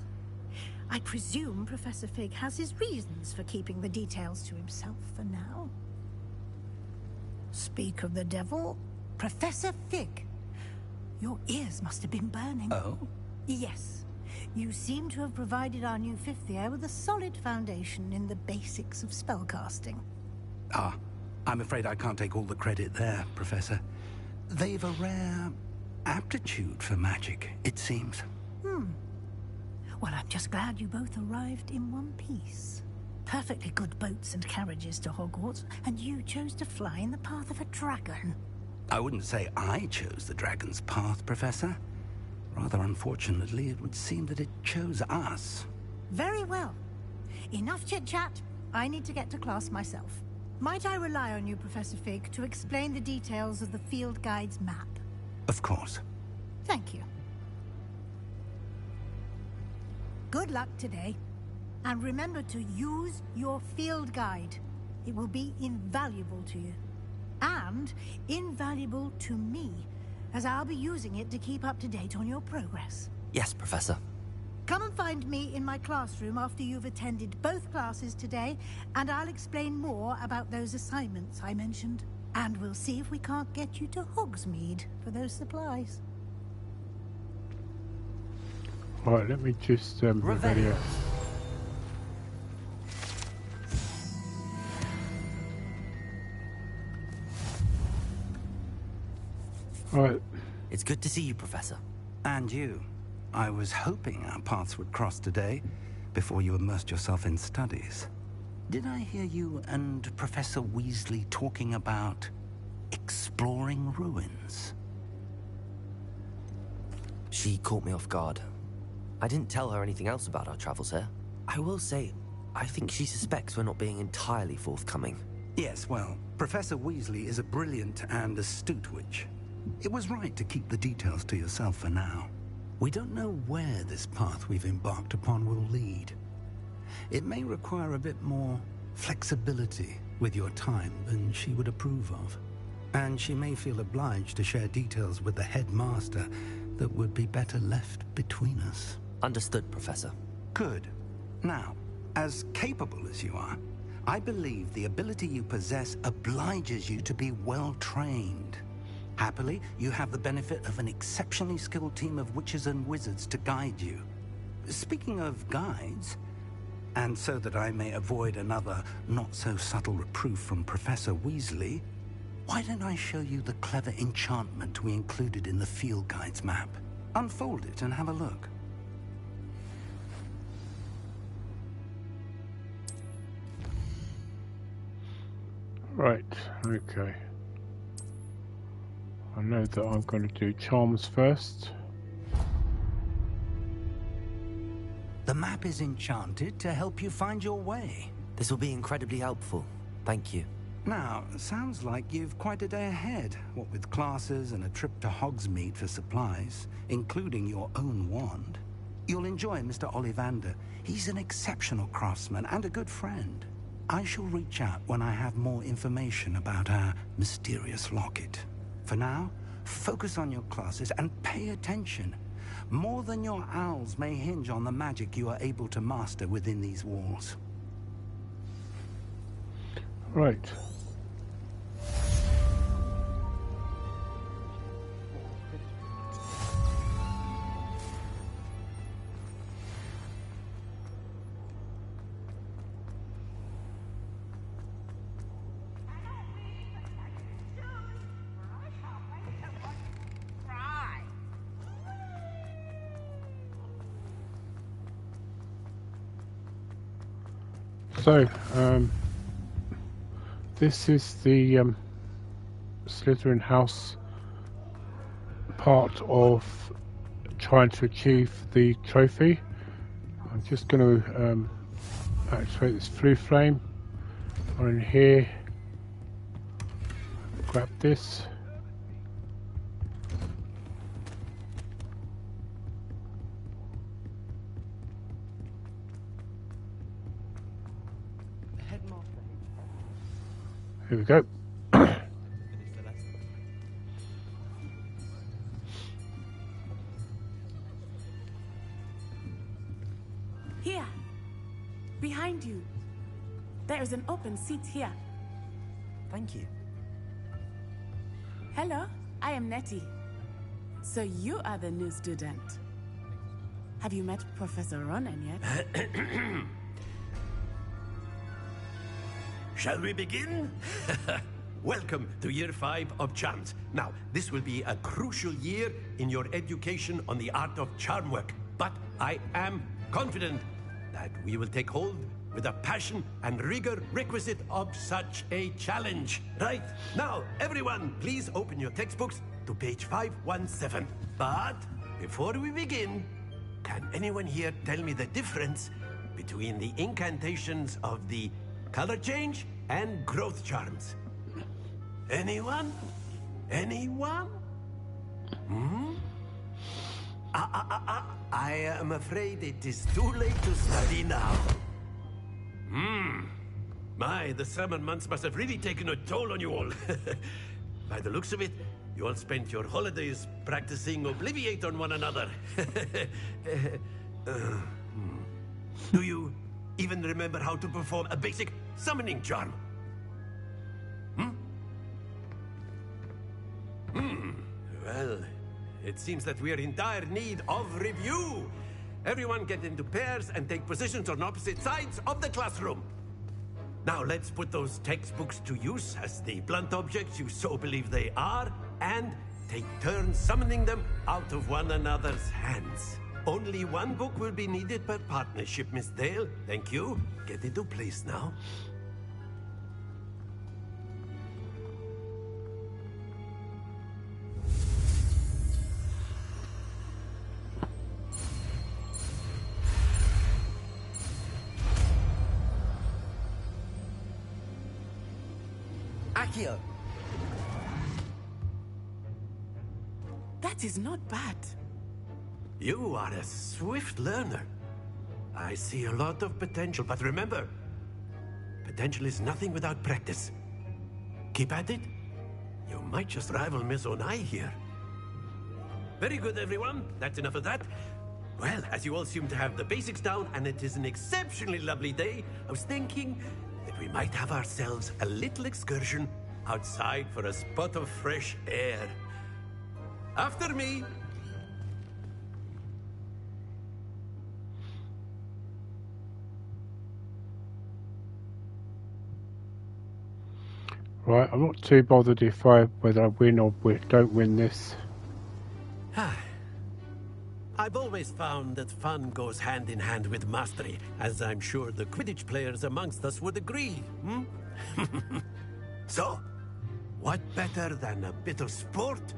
I presume Professor Fig has his reasons for keeping the details to himself for now. Speak of the devil, Professor Fig. Your ears must have been burning. Oh? Yes. You seem to have provided our new fifth year with a solid foundation in the basics of spellcasting. Ah, I'm afraid I can't take all the credit there, Professor. They've a rare aptitude for magic, it seems. Well, I'm just glad you both arrived in one piece. Perfectly good boats and carriages to Hogwarts, and you chose to fly in the path of a dragon. I wouldn't say I chose the dragon's path, Professor. Rather unfortunately, it would seem that it chose us. Very well. Enough chit-chat. I need to get to class myself. Might I rely on you, Professor Fig, to explain the details of the field guide's map? Of course. Thank you. Good luck today. And remember to use your field guide. It will be invaluable to you. And invaluable to me, as I'll be using it to keep up to date on your progress. Yes, Professor. Come and find me in my classroom after you've attended both classes today, and I'll explain more about those assignments I mentioned. And we'll see if we can't get you to Hogsmeade for those supplies. Right, let me just Revelio. Right. It's good to see you, Professor. And you. I was hoping our paths would cross today, before you immersed yourself in studies. Did I hear you and Professor Weasley talking about exploring ruins? She caught me off guard. I didn't tell her anything else about our travels here. I will say, I think she suspects we're not being entirely forthcoming. Yes, well, Professor Weasley is a brilliant and astute witch. It was right to keep the details to yourself for now. We don't know where this path we've embarked upon will lead. It may require a bit more flexibility with your time than she would approve of. And she may feel obliged to share details with the headmaster that would be better left between us. Understood, Professor. Good. Now, as capable as you are, I believe the ability you possess obliges you to be well trained. Happily, you have the benefit of an exceptionally skilled team of witches and wizards to guide you. Speaking of guides, and so that I may avoid another not-so-subtle reproof from Professor Weasley, why don't I show you the clever enchantment we included in the field guide's map? Unfold it and have a look. Right, okay. I know that I'm going to do charms first. The map is enchanted to help you find your way. This will be incredibly helpful. Thank you. Now, sounds like you've quite a day ahead, what with classes and a trip to Hogsmeade for supplies, including your own wand. You'll enjoy Mr. Ollivander. He's an exceptional craftsman and a good friend. I shall reach out when I have more information about our mysterious locket. For now, focus on your classes and pay attention. More than your owls may hinge on the magic you are able to master within these walls. Right. So, this is the Slytherin house part of trying to achieve the trophy. I'm just going to activate this blue flame on in here, grab this. Here we go. Here. Behind you. There is an open seat here. Thank you. Hello, I am Nettie. So you are the new student. Have you met Professor Ronan yet? Shall we begin? Welcome to Year 5 of Charms. Now, this will be a crucial year in your education on the art of charm work. But I am confident that we will take hold with the passion and rigor requisite of such a challenge. Right, now, everyone, please open your textbooks to page 517. But before we begin, can anyone here tell me the difference between the incantations of the color change and growth charms? Anyone? Anyone? Hmm? I am afraid it is too late to study now. My, the summer months must have really taken a toll on you all. By the looks of it, you all spent your holidays practicing Obliviate on one another. Do you even remember how to perform a basic summoning charm? Well, it seems that we are in dire need of review. Everyone get into pairs and take positions on opposite sides of the classroom. Now let's put those textbooks to use as the blunt objects you so believe they are, and take turns summoning them out of one another's hands. Only one book will be needed per partnership, Miss Dale. Thank you. Get into place now. Accio! That is not bad. You are a swift learner. I see a lot of potential, but remember, potential is nothing without practice. Keep at it. You might just rival Miss Onai here. Very good, everyone. That's enough of that. Well, as you all seem to have the basics down, and it is an exceptionally lovely day, I was thinking that we might have ourselves a little excursion outside for a spot of fresh air. After me. Right, I'm not too bothered whether I win or don't win this. I've always found that fun goes hand in hand with mastery, as I'm sure the Quidditch players amongst us would agree. So, what better than a bit of sport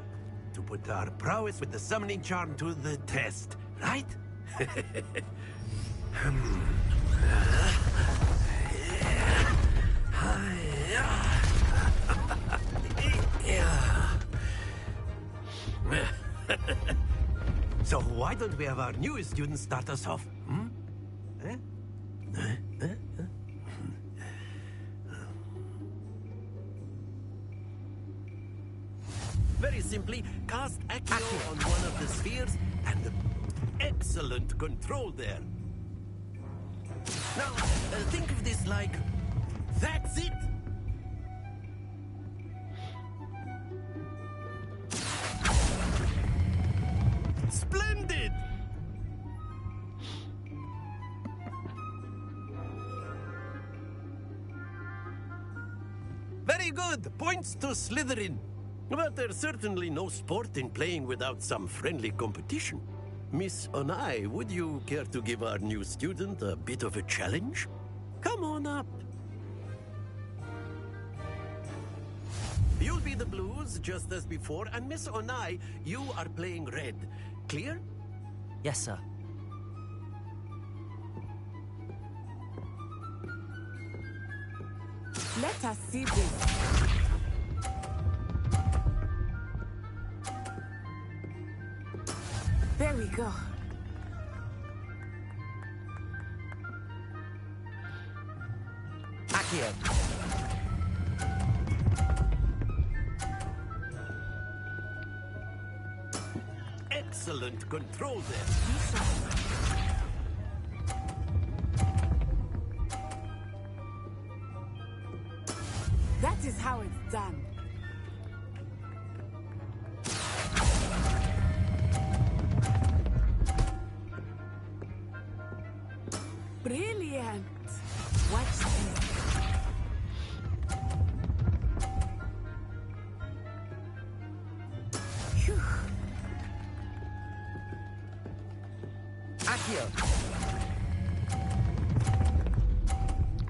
to put our prowess with the summoning charm to the test, right? So why don't we have our newest student start us off? Very simply, cast Accio on one of the spheres, and excellent control there. Now, think of this like, that's it! Splendid! Very good! Points to Slytherin. But there's certainly no sport in playing without some friendly competition. Miss Onai, would you care to give our new student a bit of a challenge? Come on up. You'll be the blues, just as before, and Miss Onai, you are playing red. Clear? Yes, sir. Let us see this. There we go. Accio! excellent control there. That is how it's done. Brilliant. Watch this. Phew. Accio.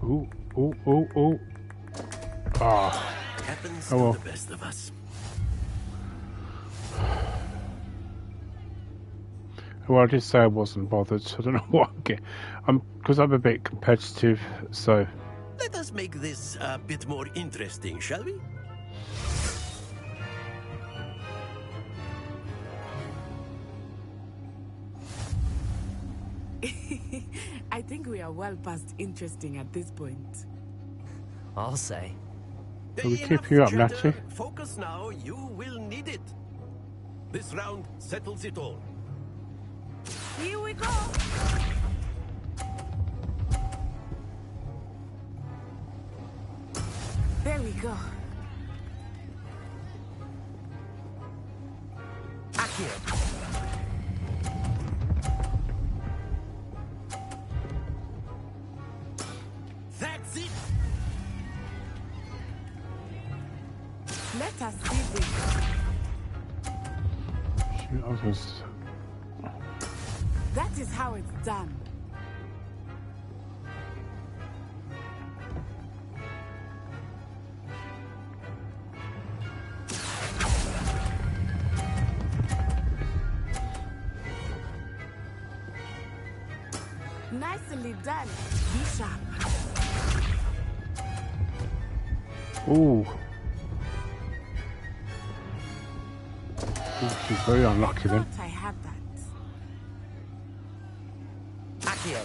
Ooh, ooh, ooh, ooh. Ah. Happens Oh well. to the best of us. Well, I did say I wasn't bothered, so I don't know what I'm getting. Because I'm a bit competitive, so. Let us make this a bit more interesting, shall we? I think we are well past interesting at this point. I'll say. Are we keeping you up, Natty? Focus now, you will need it. This round settles it all. Here we go. There we go. Accio. That's it. Let us see this. Shoot, I was. That is how it's done. Nicely done, Bishop. Ooh. She's very unlucky then. I had that. Accio.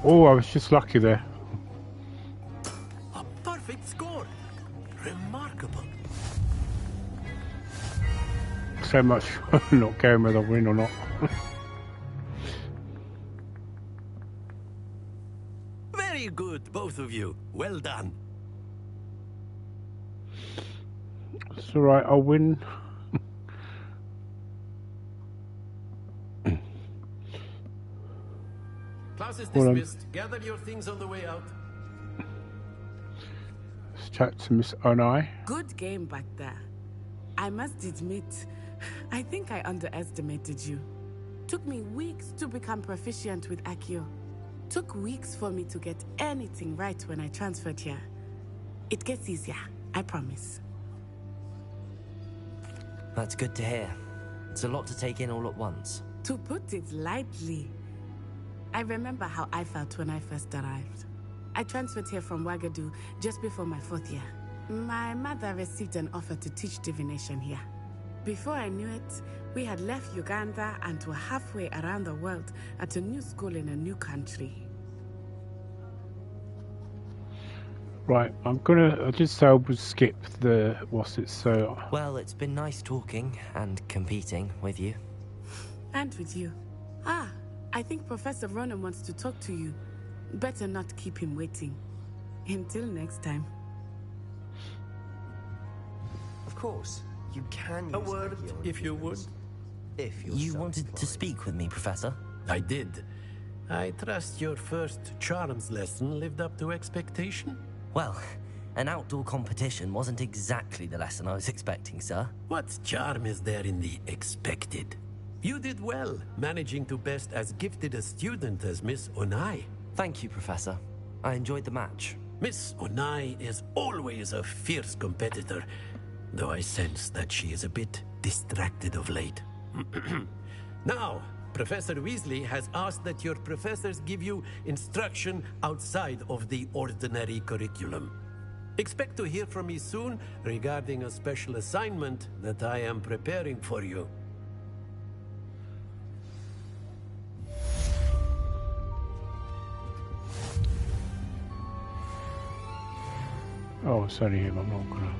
Oh, I was just lucky there. A perfect score. Remarkable. So much for not caring whether I win or not. Very good, both of you. Well done. It's alright, I'll win. Class is Hold on. dismissed. Gather your things on the way out. Let's chat to Miss Onai. Good game back there. I must admit, I think I underestimated you. Took me weeks to become proficient with Accio. Took weeks for me to get anything right when I transferred here. It gets easier, I promise. That's good to hear. It's a lot to take in all at once. To put it lightly, I remember how I felt when I first arrived. I transferred here from Wagadu just before my 4th year. My mother received an offer to teach divination here. Before I knew it, we had left Uganda and were halfway around the world at a new school in a new country. Right, I did say I would skip the, what's it, so. Well, it's been nice talking and competing with you. And with you. Ah, I think Professor Ronan wants to talk to you. Better not keep him waiting. Until next time. Of course, you can use A word, if you would. If you're You wanted to speak with me, Professor? I did. I trust your first charms lesson lived up to expectation? Well, an outdoor competition wasn't exactly the lesson I was expecting, sir. What charm is there in the expected? You did well, managing to best as gifted a student as Miss Onai. Thank you, Professor. I enjoyed the match. Miss Onai is always a fierce competitor, though I sense that she is a bit distracted of late. Now, Professor Weasley has asked that your professors give you instruction outside of the ordinary curriculum. Expect to hear from me soon regarding a special assignment that I am preparing for you. Oh, it's only him, I'm not gonna.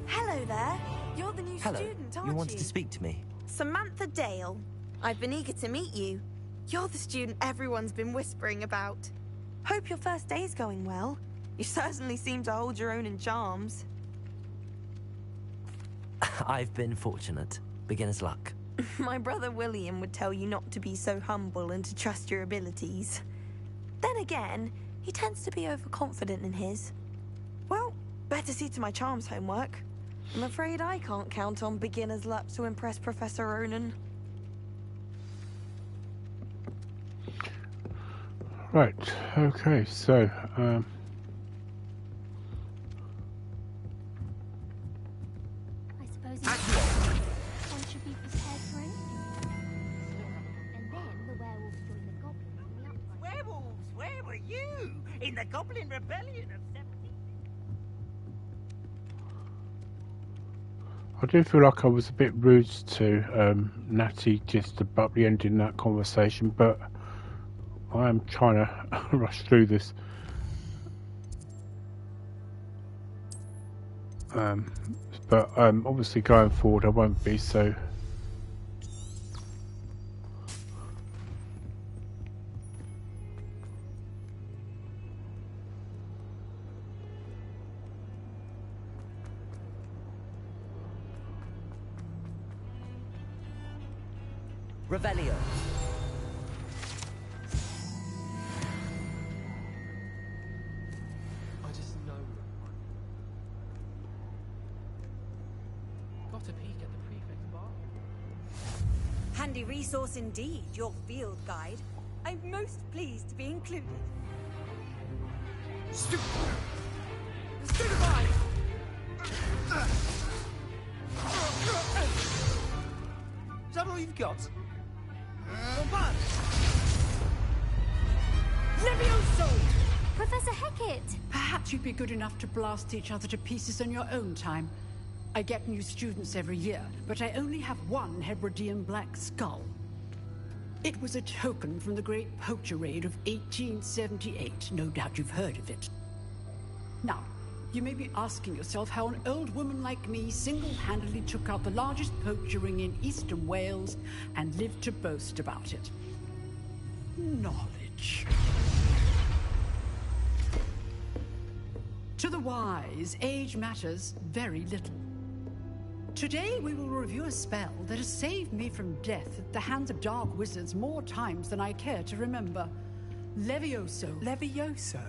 Hello there. You're the new Hello. student, aren't You wanted to speak to me? Samantha Dale. I've been eager to meet you. You're the student everyone's been whispering about. Hope your first day's going well. You certainly seem to hold your own in charms. I've been fortunate. Beginner's luck. My brother William would tell you not to be so humble and to trust your abilities. Then again, he tends to be overconfident in his. Well, better see to my charms homework. I'm afraid I can't count on beginner's luck to impress Professor Ronan. Right, okay, so, One should be prepared for anything. And then the werewolves join the goblins on the upside. Werewolves, where were you? In the Goblin Rebellion of 17... I do feel like I was a bit rude to Natty just abruptly ending that conversation, but I am trying to rush through this. But obviously going forward I won't be so. Revelio. I just know. Got a peek at the prefect's bar. Handy resource indeed, your field guide. I'm most pleased to be included. Stupefy! Is that all you've got? Levioso! Professor Hecat! Perhaps you'd be good enough to blast each other to pieces on your own time. I get new students every year, but I only have one Hebridean black skull. It was a token from the Great Poacher Raid of 1878. No doubt you've heard of it. Now, you may be asking yourself how an old woman like me single-handedly took out the largest poacher ring in eastern Wales and lived to boast about it. Knowledge. To the wise, age matters very little. Today we will review a spell that has saved me from death at the hands of dark wizards more times than I care to remember. Levioso. Levioso?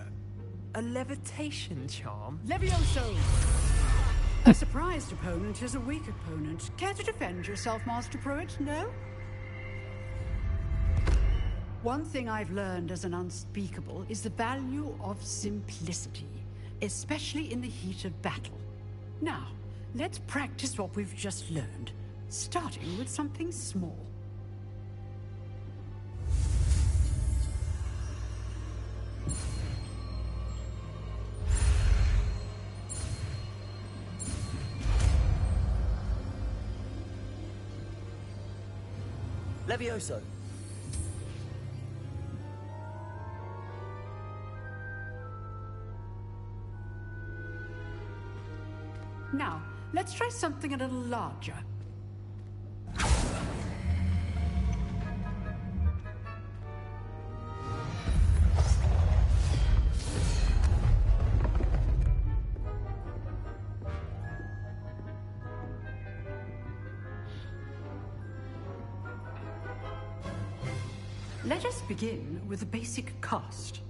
A levitation charm? Levioso! A surprised opponent is a weak opponent. Care to defend yourself, Master Pruitt? No? One thing I've learned as an unspeakable is the value of simplicity, especially in the heat of battle. Now, let's practice what we've just learned, starting with something small. Levioso. Now, let's try something a little larger. Let us begin with a basic cast.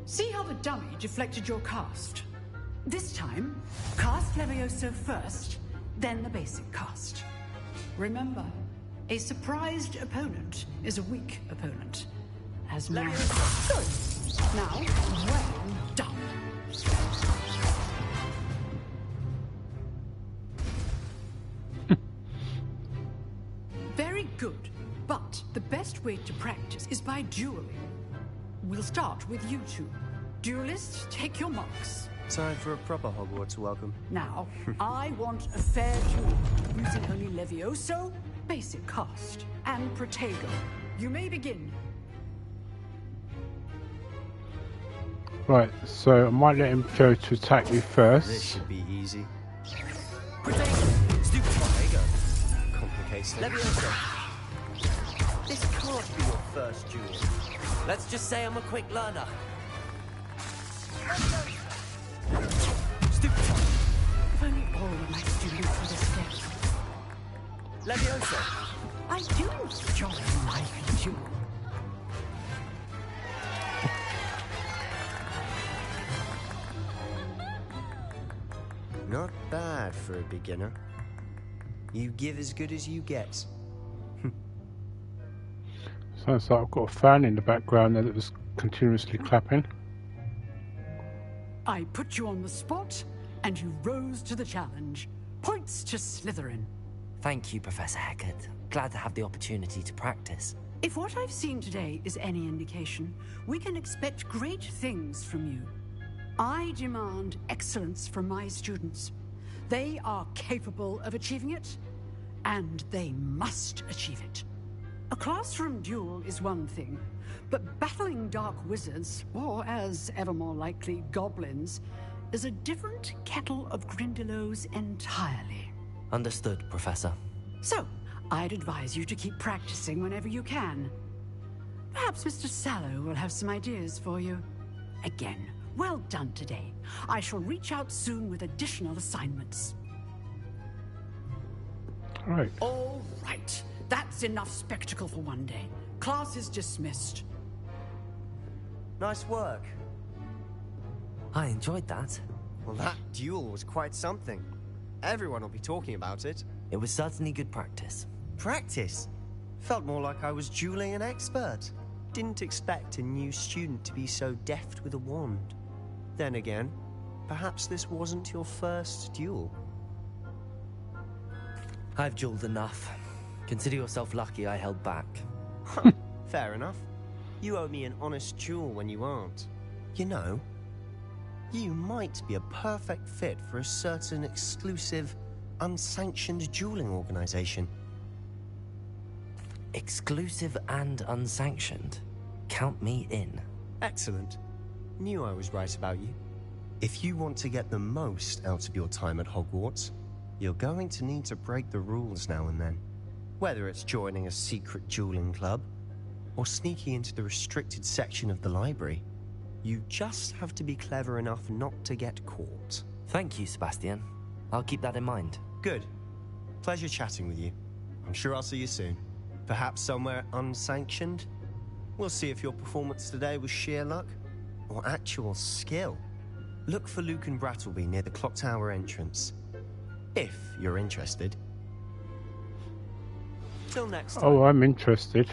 See how the dummy deflected your cast? This time, cast Levioso first, then the basic cast. Remember, a surprised opponent is a weak opponent. As now, good. Now, well done. Very good, but the best way to practice is by dueling. We'll start with you two. Duelists, take your marks. Time for a proper Hogwarts welcome. Now, I want a fair duel, using only Levioso, basic cast, and Protego. You may begin. Right, so I might let him go to attack you first. This should be easy. Complicated. Leviosa. This can't be your first duel. Let's just say I'm a quick learner. If only all of my students would have stepped. Leviosa. I do enjoy life in duel. Not bad for a beginner. You give as good as you get. Sounds like I've got a fan in the background there that was continuously clapping. I put you on the spot, and you rose to the challenge. Points to Slytherin. Thank you, Professor Hecat. Glad to have the opportunity to practice. If what I've seen today is any indication, we can expect great things from you. I demand excellence from my students. They are capable of achieving it, and they must achieve it. A classroom duel is one thing, but battling dark wizards, or as ever more likely, goblins, is a different kettle of Grindylows entirely. Understood, Professor. So, I'd advise you to keep practicing whenever you can. Perhaps Mr. Sallow will have some ideas for you. Again, well done today. I shall reach out soon with additional assignments. Right. All right. That's enough spectacle for one day. Class is dismissed. Nice work. I enjoyed that. Well, that duel was quite something. Everyone will be talking about it. It was certainly good practice. Practice? Felt more like I was dueling an expert. Didn't expect a new student to be so deft with a wand. Then again, perhaps this wasn't your first duel. I've dueled enough. Consider yourself lucky I held back. Fair enough. You owe me an honest duel when you aren't. You know, you might be a perfect fit for a certain exclusive, unsanctioned dueling organization. Exclusive and unsanctioned? Count me in. Excellent. Knew I was right about you. If you want to get the most out of your time at Hogwarts, you're going to need to break the rules now and then. Whether it's joining a secret dueling club, or sneaking into the restricted section of the library, you just have to be clever enough not to get caught. Thank you, Sebastian. I'll keep that in mind. Good. Pleasure chatting with you. I'm sure I'll see you soon. Perhaps somewhere unsanctioned? We'll see if your performance today was sheer luck, or actual skill. Look for Luke and Brattleby near the clock tower entrance. If you're interested. Till next time. Oh, I'm interested.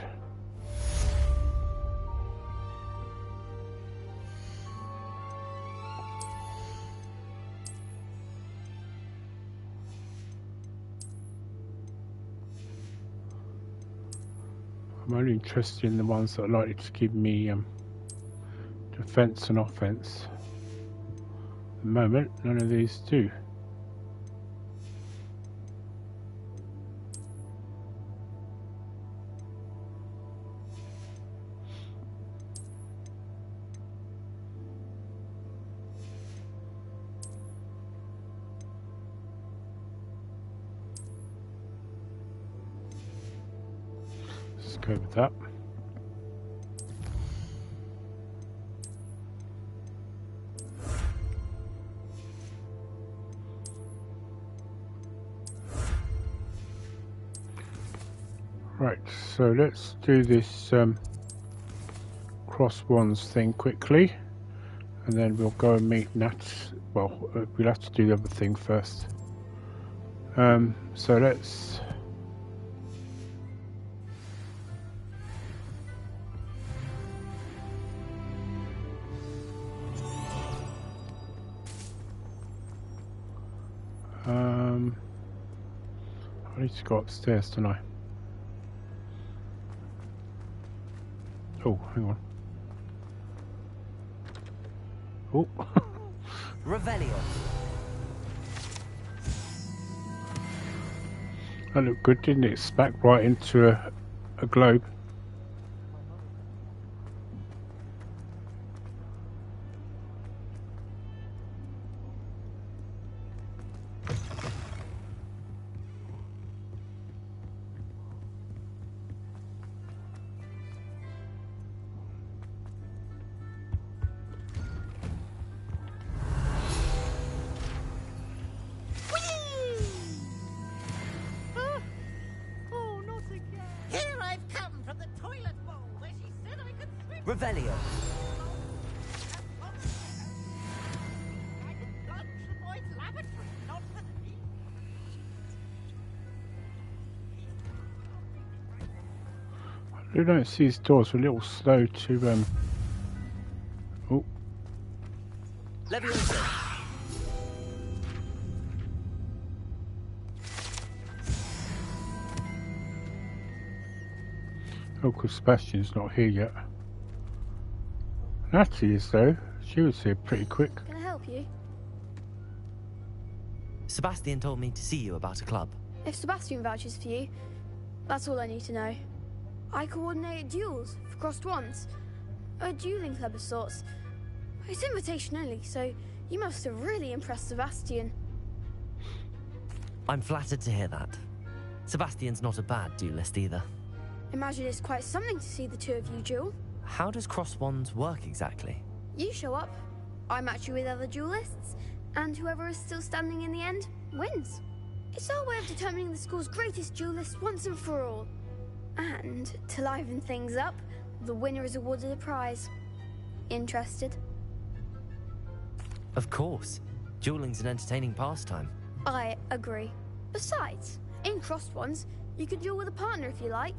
I'm only interested in the ones that are likely to give me defense and offense. At the moment, none of these do. Go with that. Right, so let's do this cross wands thing quickly, and then we'll go and meet Nat. Well, we'll have to do the other thing first. So let's. I need to go upstairs, don't I? Oh, hang on. Oh. Revelio. That looked good, didn't it? Smack right into a globe. Revelio. I don't see his doors. A little slow to Oh. Leviosa. Oh, because Sebastian's not here yet. Natty is though. She was here pretty quick. Can I help you? Sebastian told me to see you about a club. If Sebastian vouches for you, that's all I need to know. I coordinate duels for crossed wands. A dueling club of sorts. It's invitation only, so you must have really impressed Sebastian. I'm flattered to hear that. Sebastian's not a bad duelist either. Imagine it's quite something to see the two of you duel. How does cross wands work exactly? You show up, I match you with other duelists, and whoever is still standing in the end wins. It's our way of determining the school's greatest duelist once and for all. And to liven things up, the winner is awarded a prize. Interested? Of course. Dueling's an entertaining pastime. I agree. Besides, in crossed ones, you can duel with a partner if you like.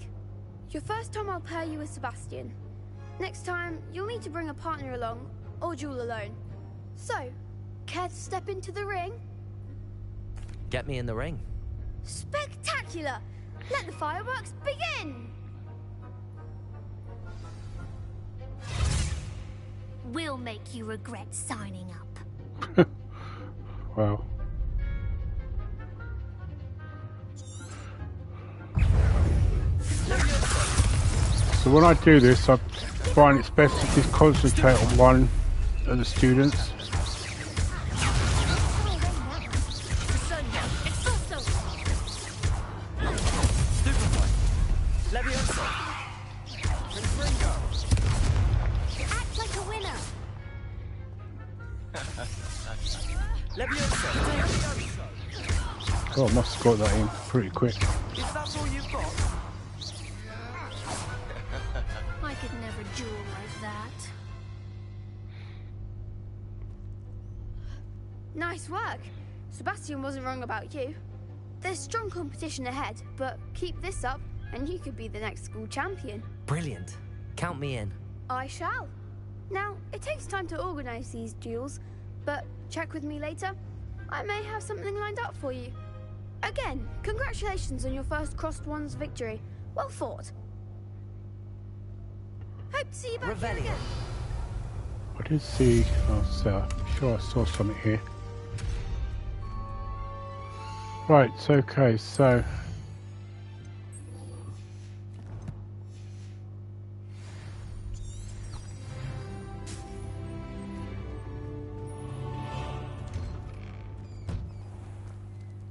Your first time I'll pair you with Sebastian. Next time, you'll need to bring a partner along, or duel alone. So, care to step into the ring? Get me in the ring. Spectacular! Let the fireworks begin! We'll make you regret signing up. Wow. So when I do this, I find it's best to just concentrate on one of the students. Act like a winner. Oh, I must have got that in pretty quick. Is that all you've got? I could never duel like that. Nice work. Sebastian wasn't wrong about you. There's strong competition ahead, but keep this up and you could be the next school champion. Brilliant. Count me in. I shall. Now, it takes time to organise these duels, but check with me later. I may have something lined up for you. Again, congratulations on your first crossed wands victory. Well fought. Hope to see you back here again. I did see, I'm sure I saw something here. Right, okay, so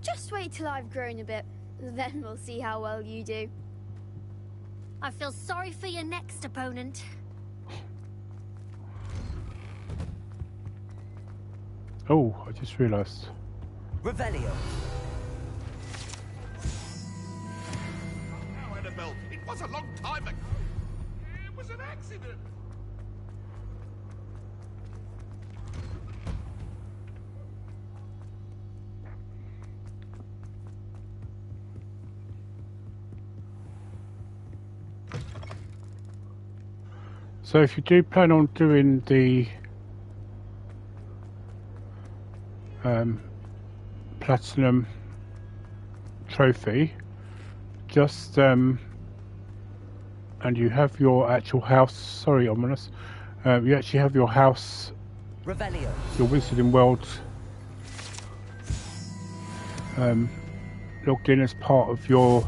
Just wait till I've grown a bit, then we'll see how well you do. I feel sorry for your next opponent. oh, I just realised. Revelio. Now, Annabelle, it was a long time ago. It was an accident. So if you do plan on doing the platinum trophy, just and you have your actual house, sorry Ominous, you actually have your house, Revelio. your Wizarding World logged in as part of your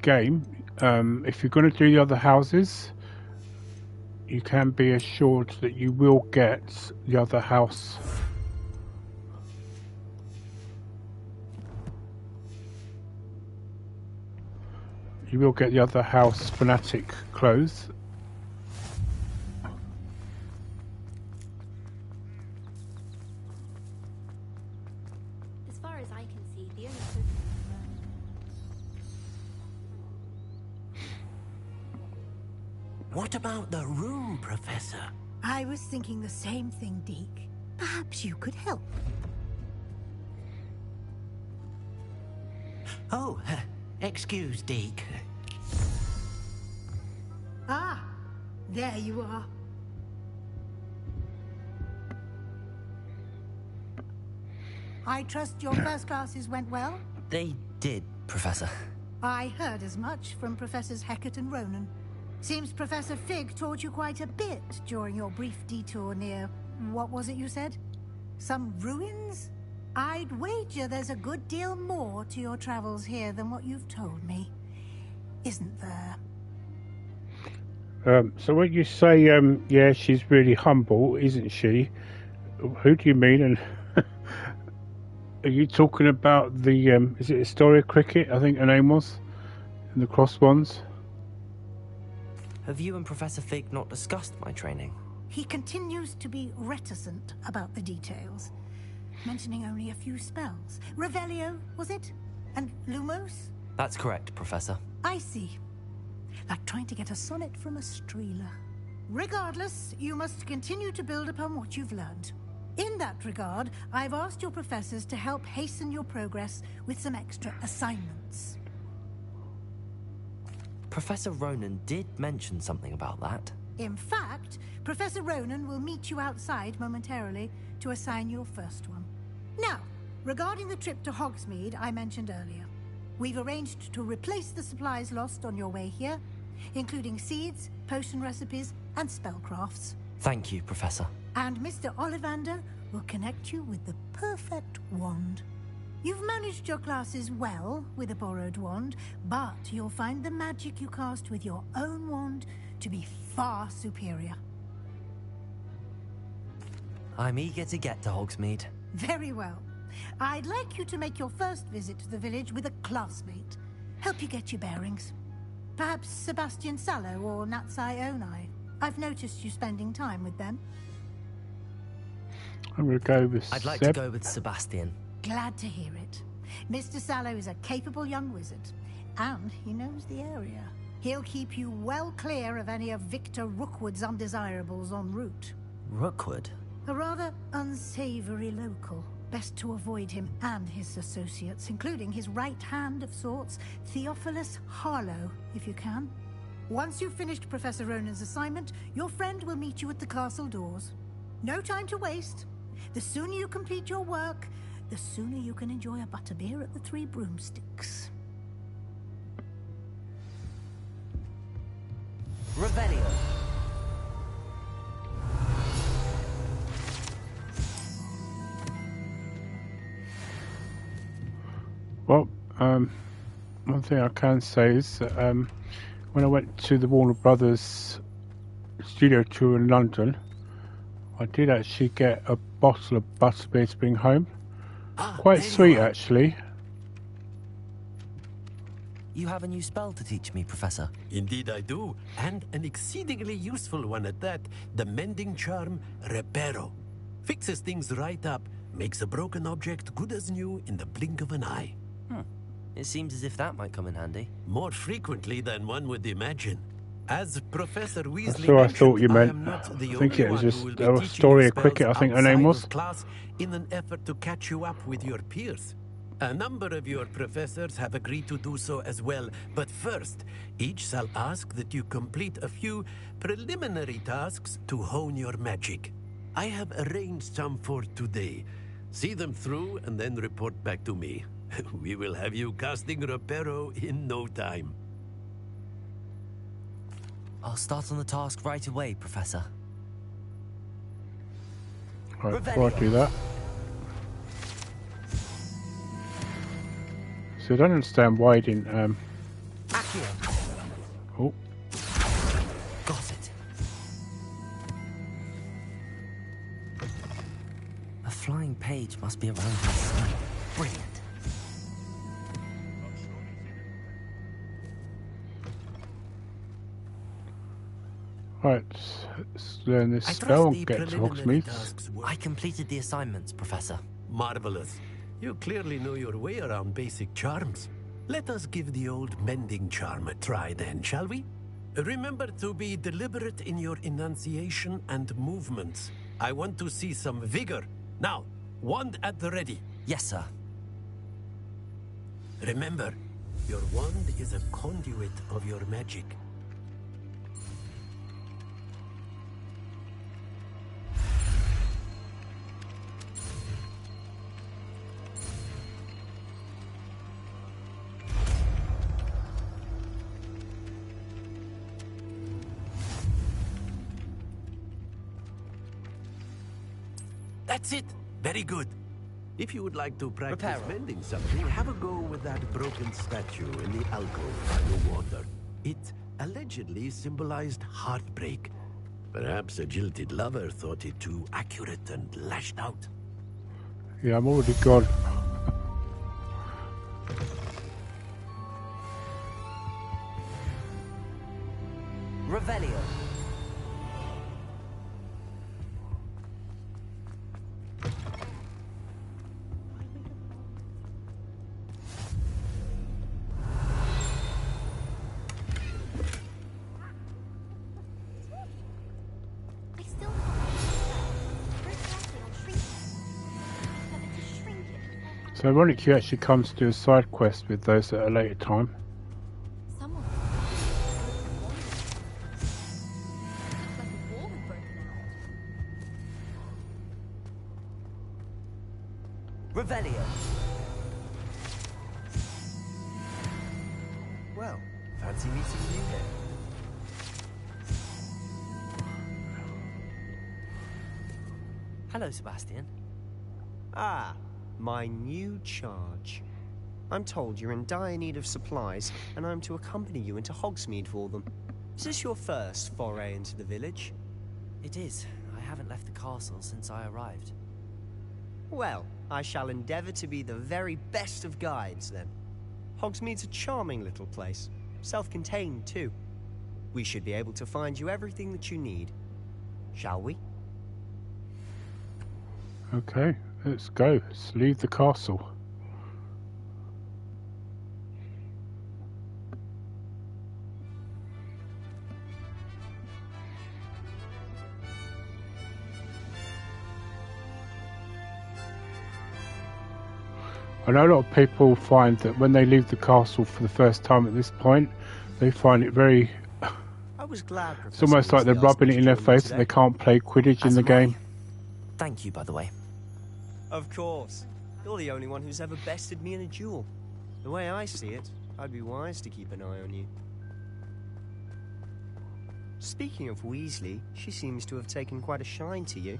game. If you're going to do the other houses, you can be assured that you will get the other house. You will get the other house fanatic clothes. As far as I can see, the only What about the room, Professor? I was thinking the same thing, Deke. Perhaps you could help. Oh, excuse, Deke. Ah, there you are. I trust your first classes went well? They did, Professor. I heard as much from Professors Hecat and Ronan. Seems Professor Fig taught you quite a bit during your brief detour near... what was it you said? Some ruins? I'd wager there's a good deal more to your travels here than what you've told me. Isn't there? So when you say, yeah, she's really humble, isn't she? Who do you mean? And are you talking about the, is it Astoria Cricket, I think her name was? In the cross ones? Have you and Professor Fig not discussed my training? He continues to be reticent about the details, mentioning only a few spells. Revelio, was it? And Lumos? That's correct, Professor. I see. Like trying to get a sonnet from a streeler. Regardless, you must continue to build upon what you've learned. In that regard, I've asked your professors to help hasten your progress with some extra assignments. Professor Ronan did mention something about that. In fact, Professor Ronan will meet you outside momentarily to assign your first one. Now, regarding the trip to Hogsmeade I mentioned earlier, we've arranged to replace the supplies lost on your way here, including seeds, potion recipes, and spellcrafts. Thank you, Professor. And Mr. Ollivander will connect you with the perfect wand. You've managed your classes well with a borrowed wand, but you'll find the magic you cast with your own wand to be far superior. I'm eager to get to Hogsmeade. Very well. I'd like you to make your first visit to the village with a classmate. Help you get your bearings. Perhaps Sebastian Sallow or Natsai Onai. I've noticed you spending time with them. I'm going to go with I'd like to go with Sebastian. Glad to hear it. Mr. Sallow is a capable young wizard, and he knows the area. He'll keep you well clear of any of Victor Rookwood's undesirables en route. Rookwood? A rather unsavory local. Best to avoid him and his associates, including his right hand of sorts, Theophilus Harlow, if you can. Once you've finished Professor Ronan's assignment, your friend will meet you at the castle doors. No time to waste. The sooner you complete your work, the sooner you can enjoy a butterbeer at the Three Broomsticks. Revelio. Well, one thing I can say is that when I went to the Warner Brothers studio tour in London, I did actually get a bottle of butterbeer to bring home. Quite sweet, actually. You have a new spell to teach me, Professor. Indeed I do, and an exceedingly useful one at that. The mending charm, Reparo. Fixes things right up, makes a broken object good as new in the blink of an eye. It seems as if that might come in handy. More frequently than one would imagine. As Professor Weasley That's what I thought you meant. am not the I think it was only just one who will be Astoria teaching Cricket, I spells think her name outside was. of class in an effort to catch you up with your peers. A number of your professors have agreed to do so as well, but first, each shall ask that you complete a few preliminary tasks to hone your magic. I have arranged some for today. See them through and then report back to me. We will have you casting Reparo in no time. I'll start on the task right away, Professor. Right, before I do that. So I don't understand why I didn't, Oh. Got it. A flying page must be around here. Brilliant. Right, let's learn this spell and get to Hogsmeade. I completed the assignments, Professor. Marvelous. You clearly know your way around basic charms. Let us give the old mending charm a try then, shall we? Remember to be deliberate in your enunciation and movements. I want to see some vigor. Now, wand at the ready. Yes, sir. Remember, your wand is a conduit of your magic. That's it. Very good. If you would like to practice mending something, have a go with that broken statue in the alcove by the water. It allegedly symbolized heartbreak. Perhaps a jilted lover thought it too accurate and lashed out. Yeah, I'm already gone. Revelio. So ironic, you actually comes to do a side quest with those at a later time. Revelio. Well, fancy meeting you here. Hello, Sebastian. Ah, my new charge. I'm told you're in dire need of supplies, and I'm to accompany you into Hogsmeade for them. Is this your first foray into the village? It is. I haven't left the castle since I arrived. Well, I shall endeavour to be the very best of guides, then. Hogsmeade's a charming little place. Self-contained, too. We should be able to find you everything that you need. Shall we? Okay, let's go. Let's leave the castle. I know a lot of people find that when they leave the castle for the first time at this point, they find it very... I was glad it's almost like they're rubbing it in their face that they can't play Quidditch in the game. Thank you, by the way. Of course. You're the only one who's ever bested me in a duel. The way I see it, I'd be wise to keep an eye on you. Speaking of Weasley, she seems to have taken quite a shine to you.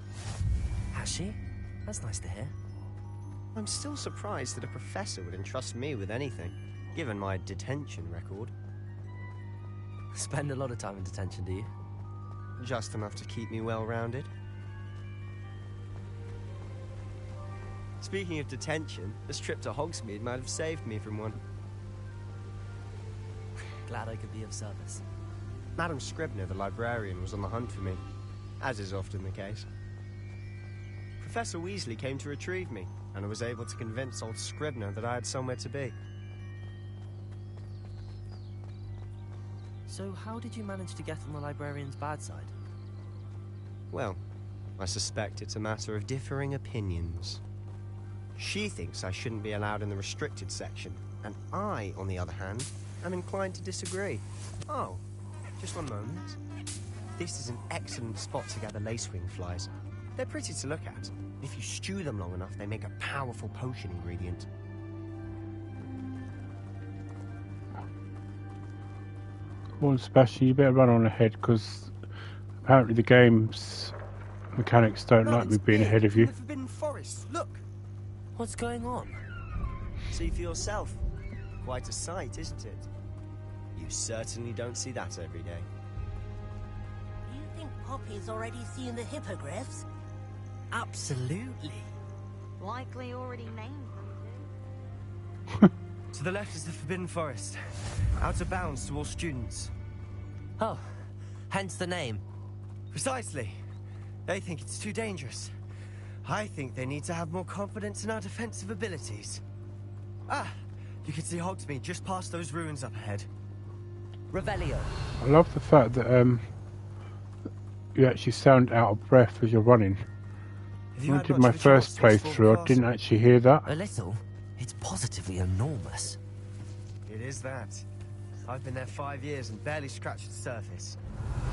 Has she? That's nice to hear. I'm still surprised that a professor would entrust me with anything, given my detention record. Spend a lot of time in detention, do you? Just enough to keep me well-rounded. Speaking of detention, this trip to Hogsmeade might have saved me from one. Glad I could be of service. Madam Scribner, the librarian, was on the hunt for me, as is often the case. Professor Weasley came to retrieve me, and I was able to convince old Scribner that I had somewhere to be. So how did you manage to get on the librarian's bad side? Well, I suspect it's a matter of differing opinions. She thinks I shouldn't be allowed in the restricted section, and I, on the other hand, am inclined to disagree. Oh, just one moment. This is an excellent spot to gather lacewing flies. They're pretty to look at. If you stew them long enough, they make a powerful potion ingredient. Come on, Sebastian, you better run on ahead, because apparently the game's mechanics don't like me being ahead of you. The Forbidden Forest, look! What's going on? See for yourself. Quite a sight, isn't it? You certainly don't see that every day. Do you think Poppy's already seen the hippogriffs? Absolutely. Likely already named To the left is the Forbidden Forest. Out of bounds to all students. Oh, hence the name. Precisely. They think it's too dangerous. I think they need to have more confidence in our defensive abilities. Ah, you can see Hogsmeade just past those ruins up ahead. Revelio. I love the fact that you actually sound out of breath as you're running. When I did my first playthrough, I didn't actually hear that. A little. It's positively enormous. It is that. I've been there 5 years and barely scratched the surface.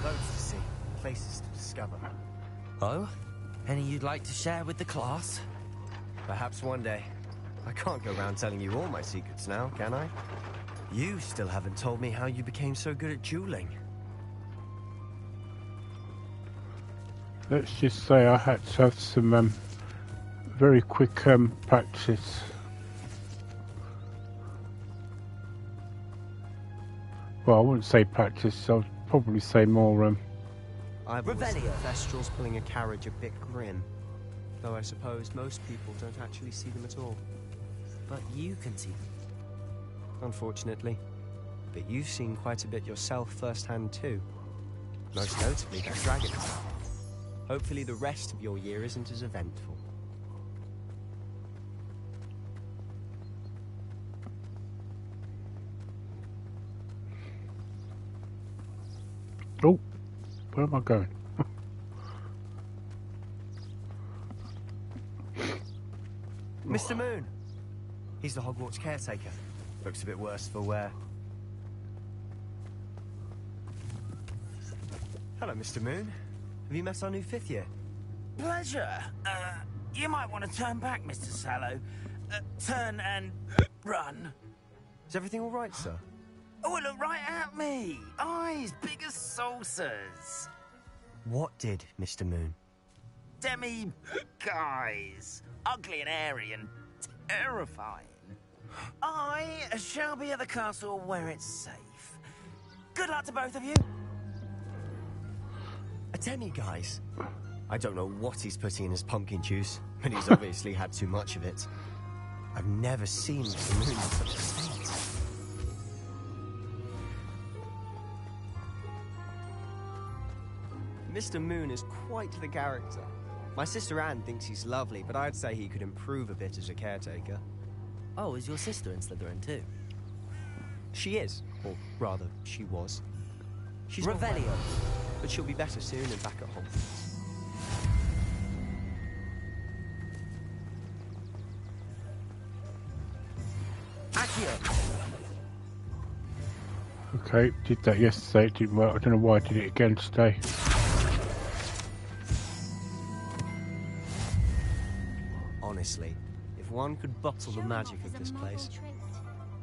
Loads to see, places to discover. Oh? Any you'd like to share with the class? Perhaps one day. I can't go around telling you all my secrets now, can I? You still haven't told me how you became so good at dueling. Let's just say I had to have some very quick practice. Well, I wouldn't say practice, I'll probably say more I've always seen Thestrals pulling a carriage a bit grim. Though I suppose most people don't actually see them at all. But you can see them. Unfortunately. But you've seen quite a bit yourself firsthand too. Most notably that dragon. Hopefully the rest of your year isn't as eventful. Oh, where am I going? Mr. Moon! He's the Hogwarts caretaker. Looks a bit worse for wear. Hello, Mr. Moon. Have you met our new 5th year? Pleasure. You might want to turn back, Mr. Sallow. Turn and run. Is everything all right, sir? Oh, look right at me. Eyes big as saucers. What did, Mr. Moon? Guys. Ugly and airy and terrifying. I shall be at the castle where it's safe. Good luck to both of you. A guys. I don't know what he's putting in his pumpkin juice, but he's obviously had too much of it. I've never seen Mr. Moon in such a state. Mr. Moon is quite the character. My sister Anne thinks he's lovely, but I'd say he could improve a bit as a caretaker. Oh, is your sister in Slytherin too? She is, or rather, she was. She's Revelio. But she'll be better soon and back at Hogwarts. Okay, did that yesterday, it didn't work. I don't know why I did it again today. Honestly, if one could bottle the magic of this place.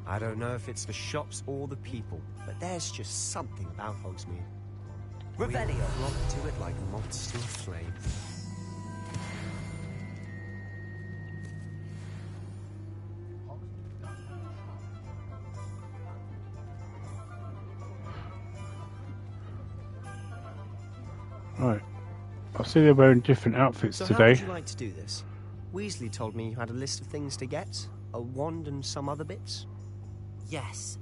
I don't know if it's the shops or the people, but there's just something about Hogsmeade. Revelio. We flock to it like moths to a flame. Right. I see they're wearing different outfits So today. how would you like to do this? Weasley told me you had a list of things to get, a wand and some other bits. Yes.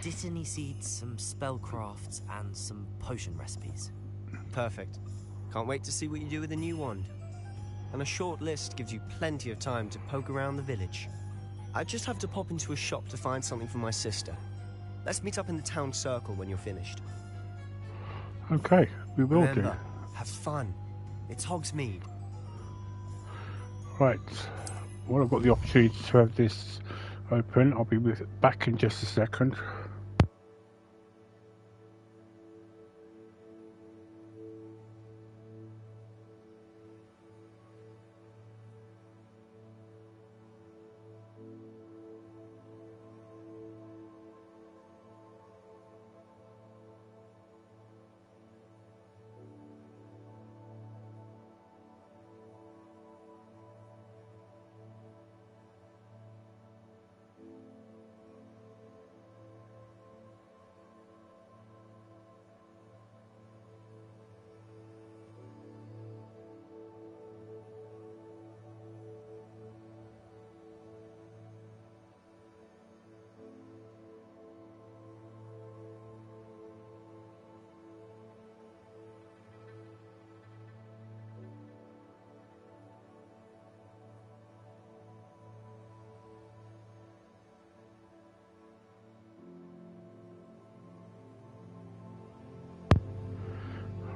Dittany seeds, some spellcrafts, and some potion recipes. Perfect. Can't wait to see what you do with the new wand. And a short list gives you plenty of time to poke around the village. I just have to pop into a shop to find something for my sister. Let's meet up in the town circle when you're finished. Okay, we will Remember, have fun. It's Hogsmeade. do. Right. Well, I've got the opportunity to have this open. I'll be back in just a second.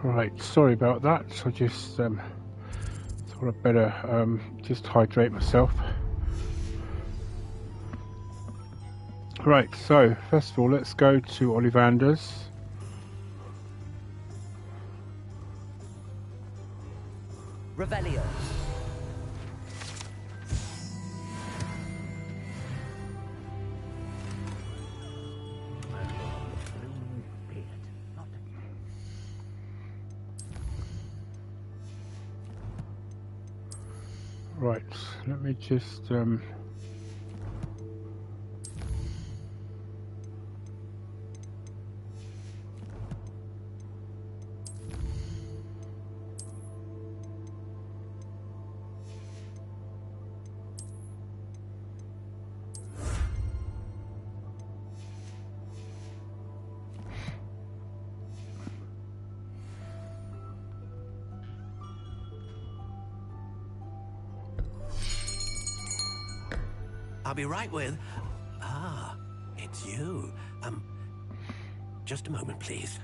Right, sorry about that. I just thought I'd better just hydrate myself. Right, so first of all, let's go to Ollivander's. Revelio. Right, let me just I'll be right with... Ah, it's you. Just a moment, please.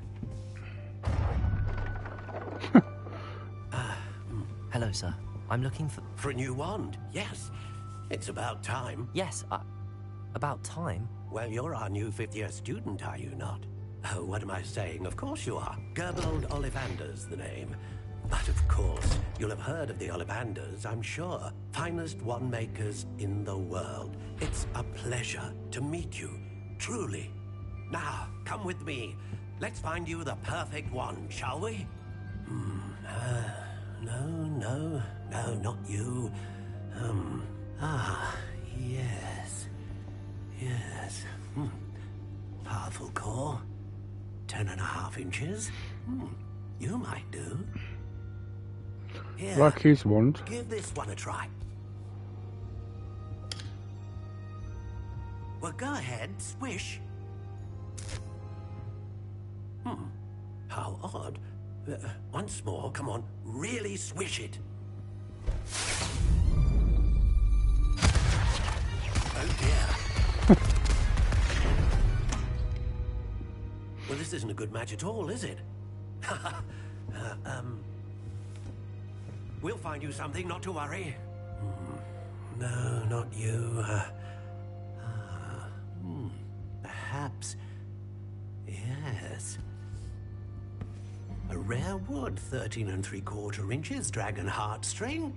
Hello, sir. I'm looking for... For a new wand, yes. It's about time. Yes, about time? Well, you're our new fifth-year student, are you not? Oh, what am I saying? Of course you are. Gerbold Ollivander's the name. But of course, you'll have heard of the Ollivanders, I'm sure. Finest wand makers in the world. It's a pleasure to meet you, truly. Now, come with me. Let's find you the perfect wand, shall we? No, not you. Yes. Powerful core. 10.5 inches. You might do. Here, like his wand. give this one a try. Well, go ahead, swish. How odd. Once more, come on, really swish it. Oh dear. Well, this isn't a good match at all, is it? We'll find you something, not to worry. No, not you. Perhaps. Yes. A rare wood, 13 3/4 inches, dragon heartstring.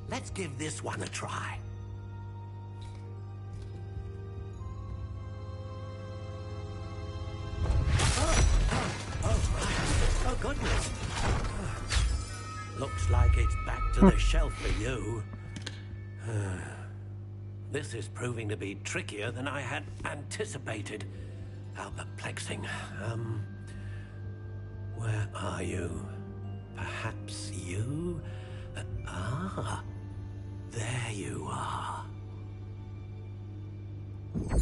Let's give this one a try. Oh, goodness. Looks like it's back to the shelf for you. This is proving to be trickier than I had anticipated. How perplexing. Where are you? Perhaps you? There you are. You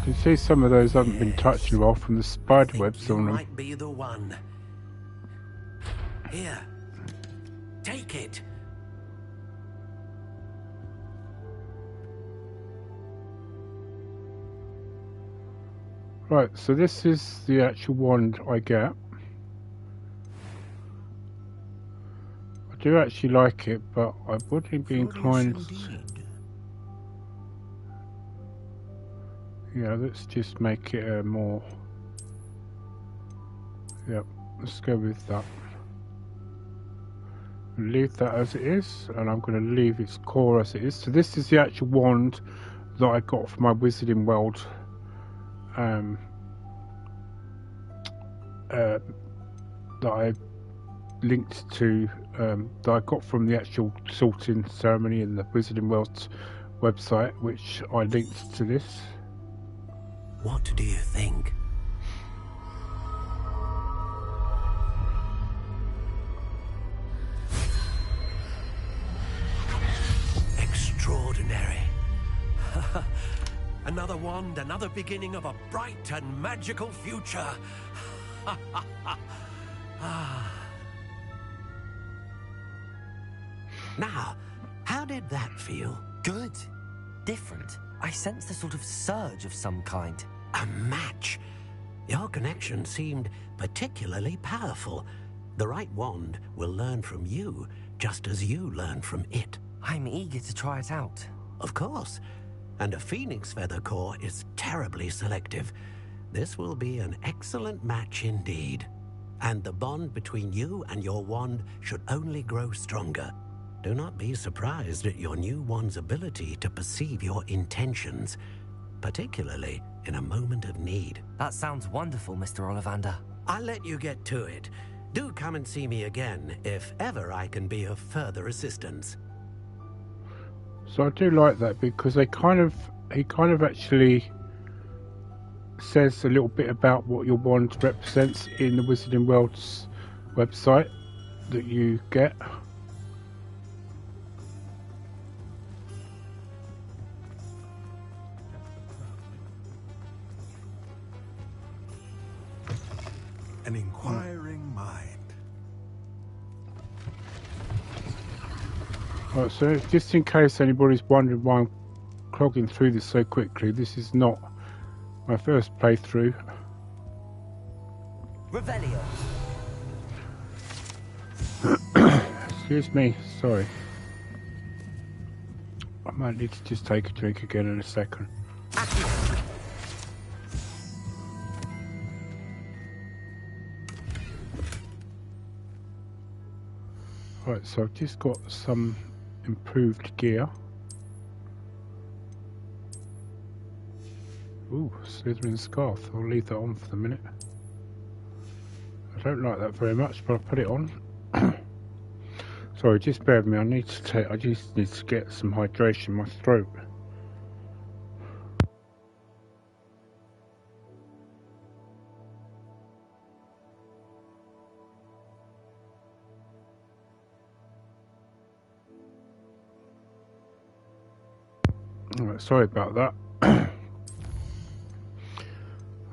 can see some of those haven't been touched in a while from the spider webs on them. Might be the one. Here, take it. Right, so this is the actual wand I get. I do actually like it, but I wouldn't be inclined. Yeah, let's just make it more. Yep, let's go with that. Leave that as it is, and I'm going to leave its core as it is. So this is the actual wand that I got from my Wizarding World that I linked to, that I got from the actual sorting ceremony in the Wizarding World website, which I linked to this. What do you think? Extraordinary. Another wand, another beginning of a bright and magical future. Now, how did that feel? Good. Different. I sensed a sort of surge of some kind. A match. Your connection seemed particularly powerful. The right wand will learn from you, just as you learn from it. I'm eager to try it out. Of course. And a phoenix feather core is terribly selective. This will be an excellent match indeed. And the bond between you and your wand should only grow stronger. Do not be surprised at your new wand's ability to perceive your intentions, particularly in a moment of need. That sounds wonderful, Mr. Ollivander. I'll let you get to it. Do come and see me again if ever I can be of further assistance. So I do like that because he kind of actually says a little bit about what your wand represents in the Wizarding World's website that you get. An inquiring mind. Right, so just in case anybody's wondering why I'm clogging through this so quickly, this is not my first playthrough. Revelio. Excuse me, sorry. I might need to just take a drink again in a second. Right, so I've just got some improved gear. Ooh, Slytherin scarf. I'll leave that on for the minute. I don't like that very much, but I'll put it on. Sorry, just bear with me. I just need to get some hydration in my throat. Alright, sorry about that. I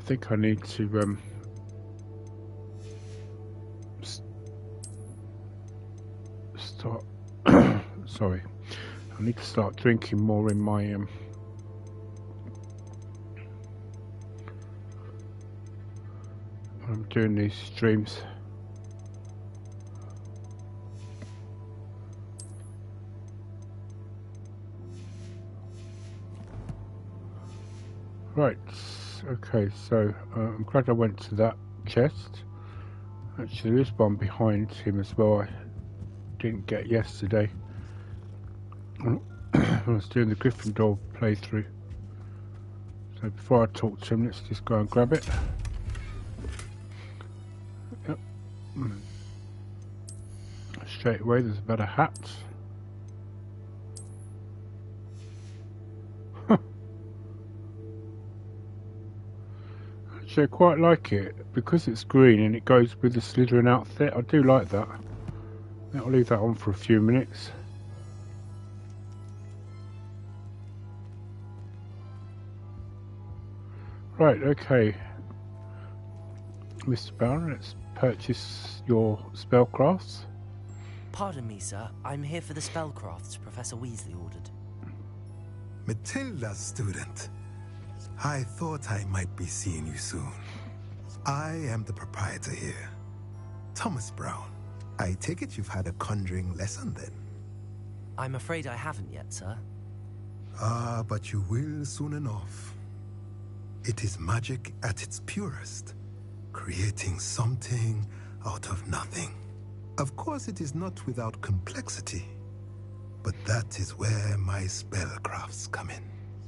think I need to start sorry, I need to start drinking more in my when I'm doing these streams. Right, okay, so I'm glad I went to that chest. Actually, there's one behind him as well I didn't get yesterday when I was doing the Gryffindor playthrough. So before I talk to him, let's just go and grab it. Yep. Straight away, there's about a hat. Actually, I quite like it because it's green and it goes with the Slytherin outfit. I do like that. I'll leave that on for a few minutes. Right, okay. Mr. Brown, let's purchase your spellcrafts. Pardon me, sir. I'm here for the spellcrafts Professor Weasley ordered. Matilda's student. I thought I might be seeing you soon. I am the proprietor here, Thomas Brown. I take it you've had a conjuring lesson then? I'm afraid I haven't yet, sir. Ah, but you will soon enough. It is magic at its purest, creating something out of nothing. Of course, it is not without complexity, but that is where my spellcrafts come in.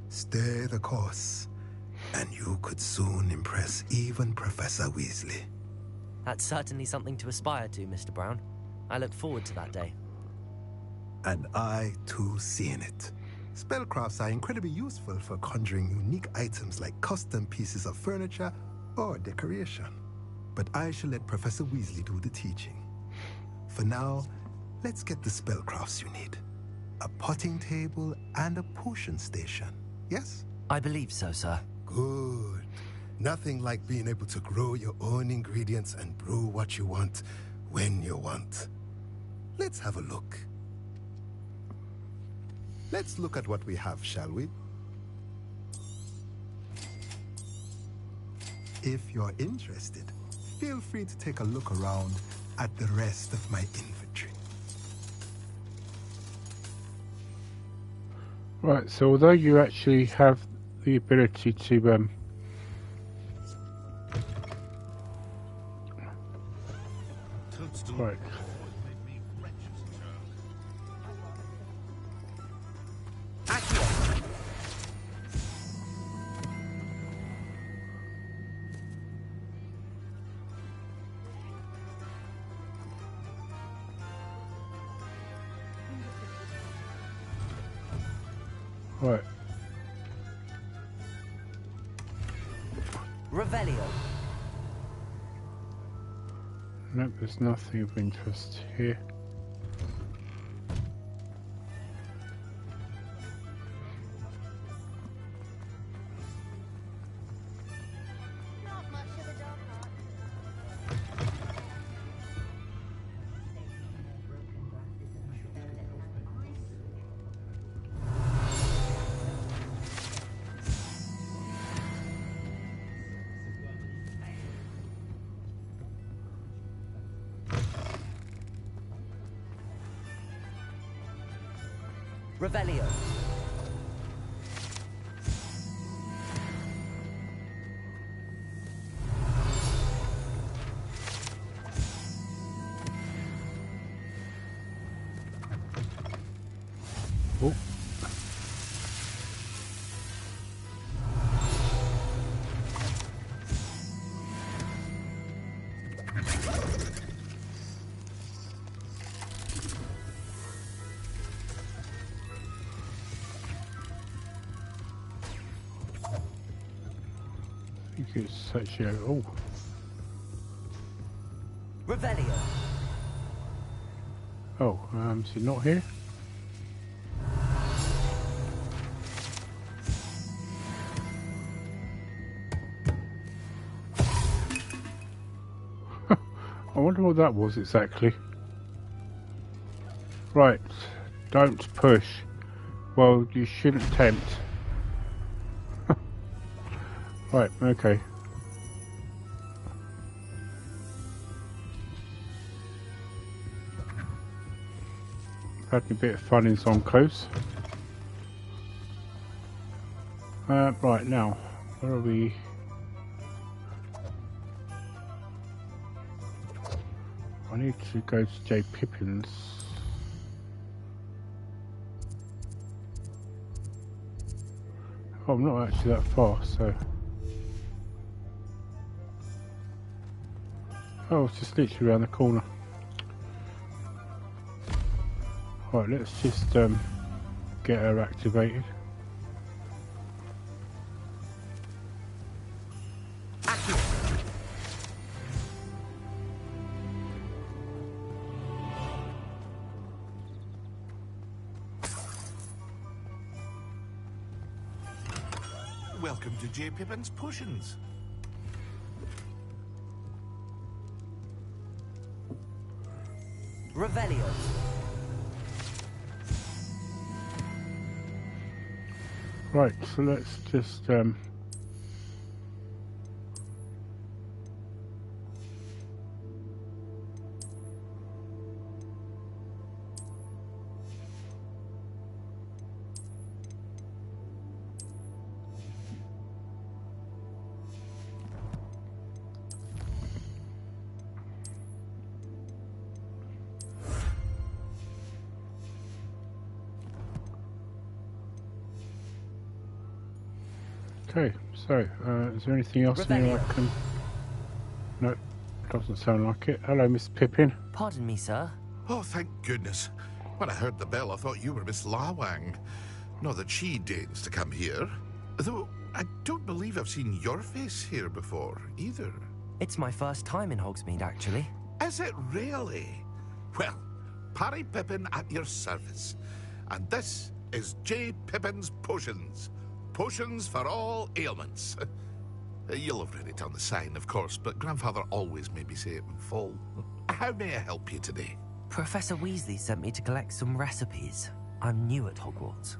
Stay the course, and you could soon impress even Professor Weasley. That's certainly something to aspire to, Mr. Brown. I look forward to that day. And I, too, see in it. Spellcrafts are incredibly useful for conjuring unique items like custom pieces of furniture or decoration. But I shall let Professor Weasley do the teaching. For now, let's get the spellcrafts you need. A potting table and a potion station, yes? I believe so, sir. Good. Nothing like being able to grow your own ingredients and brew what you want when you want. Let's have a look. Let's look at what we have, shall we? If you're interested, feel free to take a look around at the rest of my inventory. Right, so although you actually have the ability to right. Right. Revelio. Nope, there's nothing of interest here. Revelio. Oh. I think it's actually oh. Revelio. Oh, is it not here? I wonder what that was exactly. Right, don't push. Well, you shouldn't tempt. Right, okay. Had a bit of fun in Zonkos. Right, now, where are we? I need to go to J. Pippin's. Oh, I'm not actually that far, so... Oh, it's just literally around the corner. Right, let's just get her activated. Welcome to J. Pippin's Potions. Revelio. Right, so let's just okay, so, is there anything else in here I can... No, doesn't sound like it. Hello, Miss Pippin. Pardon me, sir. Oh, thank goodness. When I heard the bell, I thought you were Miss Lawang. Not that she deigns to come here. Though, I don't believe I've seen your face here before, either. It's my first time in Hogsmeade, actually. Is it really? Well, Parry Pippin at your service. And this is J. Pippin's Potions. Potions for all ailments. You'll have read it on the sign, of course, but Grandfather always made me say it in full. How may I help you today? Professor Weasley sent me to collect some recipes. I'm new at Hogwarts.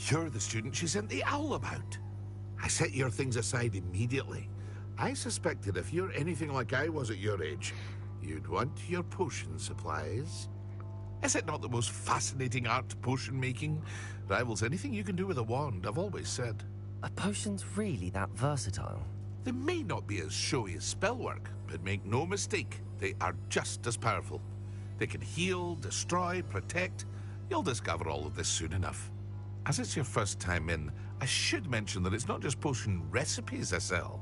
You're the student she sent the owl about. I set your things aside immediately. I suspected if you're anything like I was at your age, you'd want your potion supplies. Is it not the most fascinating art, potion making? Rivals anything you can do with a wand, I've always said. Are potions really that versatile? They may not be as showy as spellwork, but make no mistake, they are just as powerful. They can heal, destroy, protect. You'll discover all of this soon enough. As it's your first time in, I should mention that it's not just potion recipes I sell.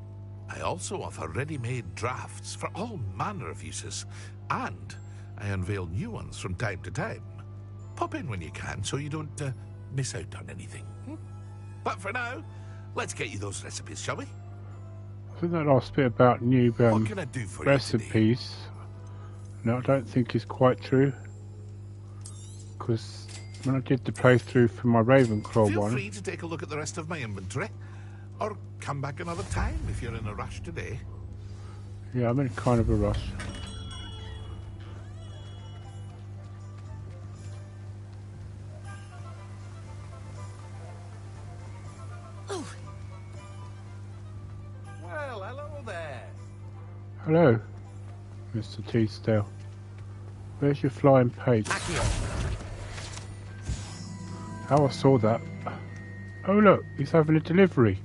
I also offer ready-made drafts for all manner of uses, and I unveil new ones from time to time. Pop in when you can so you don't miss out on anything. But for now, let's get you those recipes, shall we? I think that last bit about new What can I do for you recipes, no, I don't think is quite true. Because when I did the playthrough for my Ravenclaw Feel one... free to take a look at the rest of my inventory, or come back another time if you're in a rush today. Yeah, I'm in kind of a rush. Well, hello there. Hello, Mr. Teasdale. Where's your flying page? How I saw that. Oh look, he's having a delivery.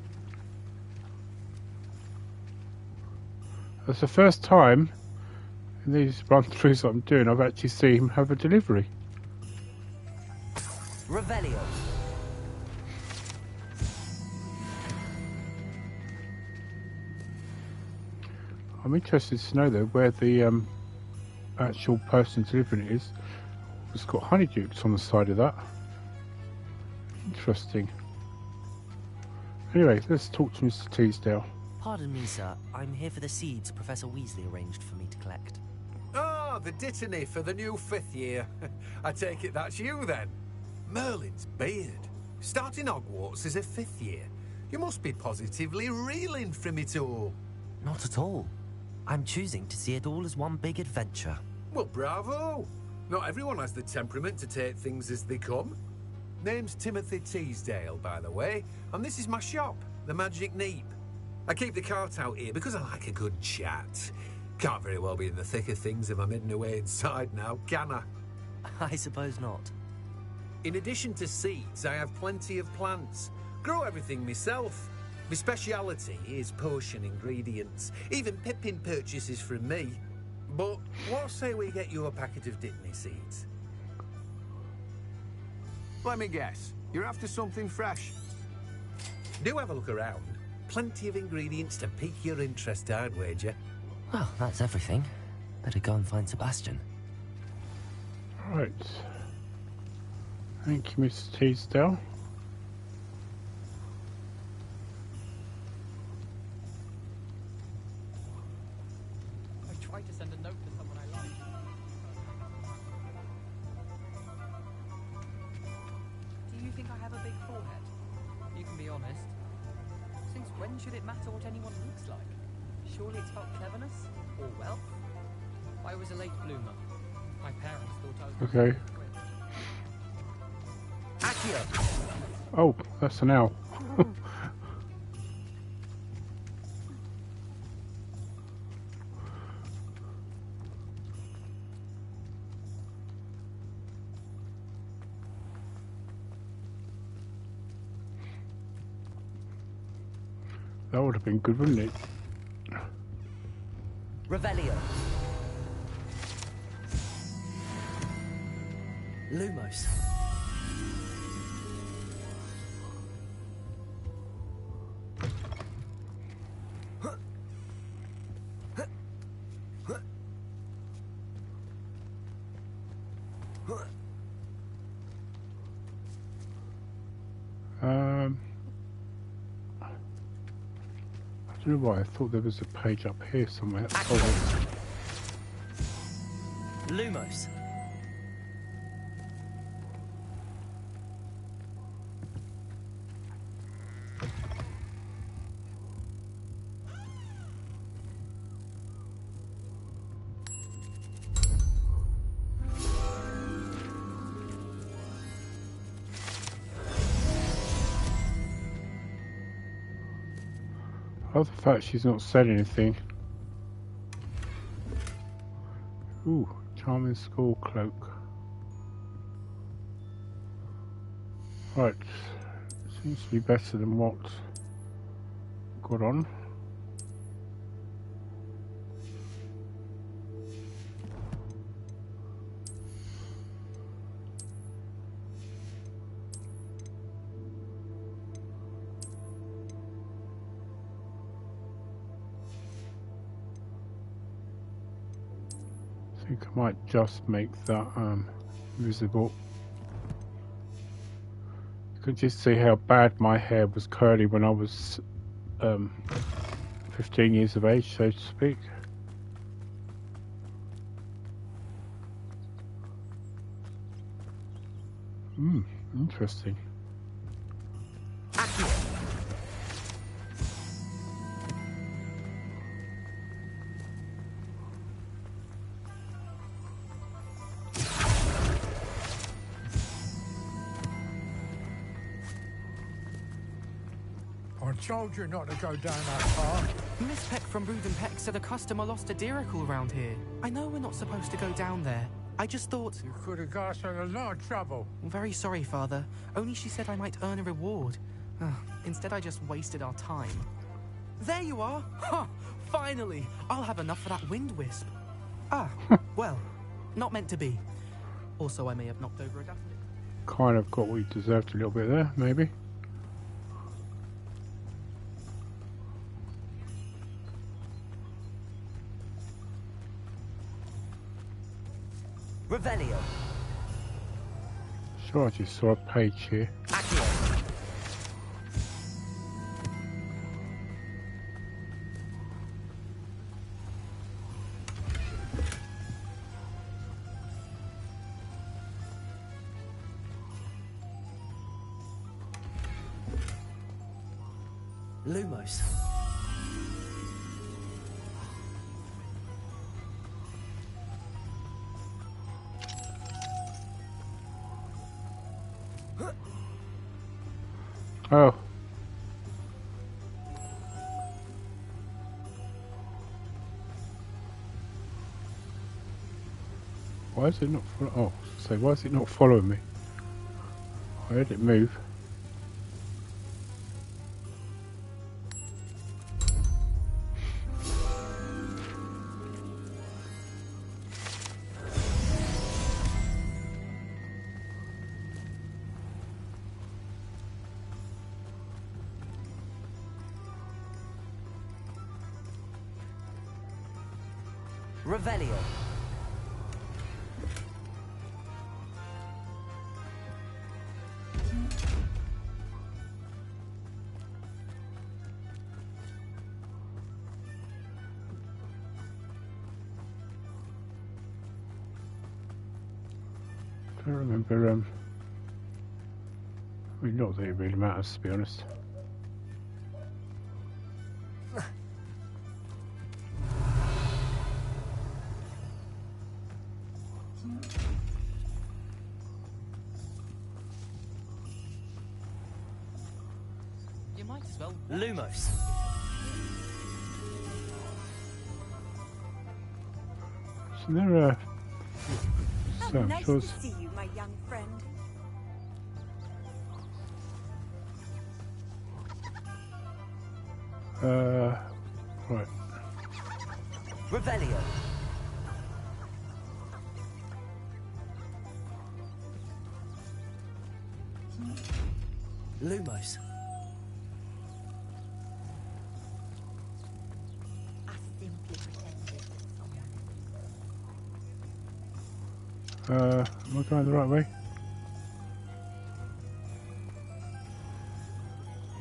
That's the first time in these run-throughs that I'm doing I've actually seen him have a delivery. Revelio. I'm interested to know though where the actual person delivering it is. It's got honeydukes on the side of that. Interesting. Anyway, let's talk to Mr. Teasdale. Pardon me, sir. I'm here for the seeds Professor Weasley arranged for me to collect. Ah, the dittany for the new 5th year. I take it that's you then. Merlin's beard. Starting Hogwarts as a 5th year. You must be positively reeling from it all. Not at all. I'm choosing to see it all as one big adventure. Well, bravo. Not everyone has the temperament to take things as they come. Name's Timothy Teasdale, by the way, and this is my shop, the Magic Neep. I keep the cart out here because I like a good chat. Can't very well be in the thick of things if I'm hidden away inside now, can I? I suppose not. In addition to seeds, I have plenty of plants. Grow everything myself. My speciality is potion ingredients. Even Pippin purchases from me. But what say we get you a packet of dittany seeds? Let me guess. You're after something fresh. Do have a look around. Plenty of ingredients to pique your interest, I'd wager. Well, that's everything. Better go and find Sebastian. Right. Thank you, Mr. Teasdale. I tried to send a note to someone I like. Do you think I have a big forehead? You can be honest. Since when should it matter what anyone looks like? Surely it's about cleverness or wealth? I was a late bloomer. My parents thought I was... Okay. Oh, that's an owl. That would have been good, wouldn't it? Revelio. Lumos. I don't know why I thought there was a page up here somewhere. Oh, Lumos. love the fact she's not said anything. Ooh, charming school cloak. Right, seems to be better than what got on. I think I might just make that visible. You can just see how bad my hair was curly when I was 15 years of age, so to speak. Interesting. I told you not to go down that far. Miss Peck from Brood and Peck said a customer lost a deeracle around here. I know we're not supposed to go down there. I just thought... You could have got us in a lot of trouble. I'm very sorry, Father. Only she said I might earn a reward. Instead, I just wasted our time. There you are! Ha! Finally! I'll have enough for that wind wisp. Ah, well, not meant to be. Also, I may have knocked over a daffodil. Kind of got what we deserved a little bit there, maybe. Revelio. Sure, I just saw a page here. Accio. Lumos. Oh. Why is it not oh, so why is it not following me? I heard it move. Revelio. I don't remember, I mean, not that it really matters, to be honest. You might as well... Lumos. Isn't there a... How nice to see you, my young friend. Right. Revelio. Lumos. Am I going the right way?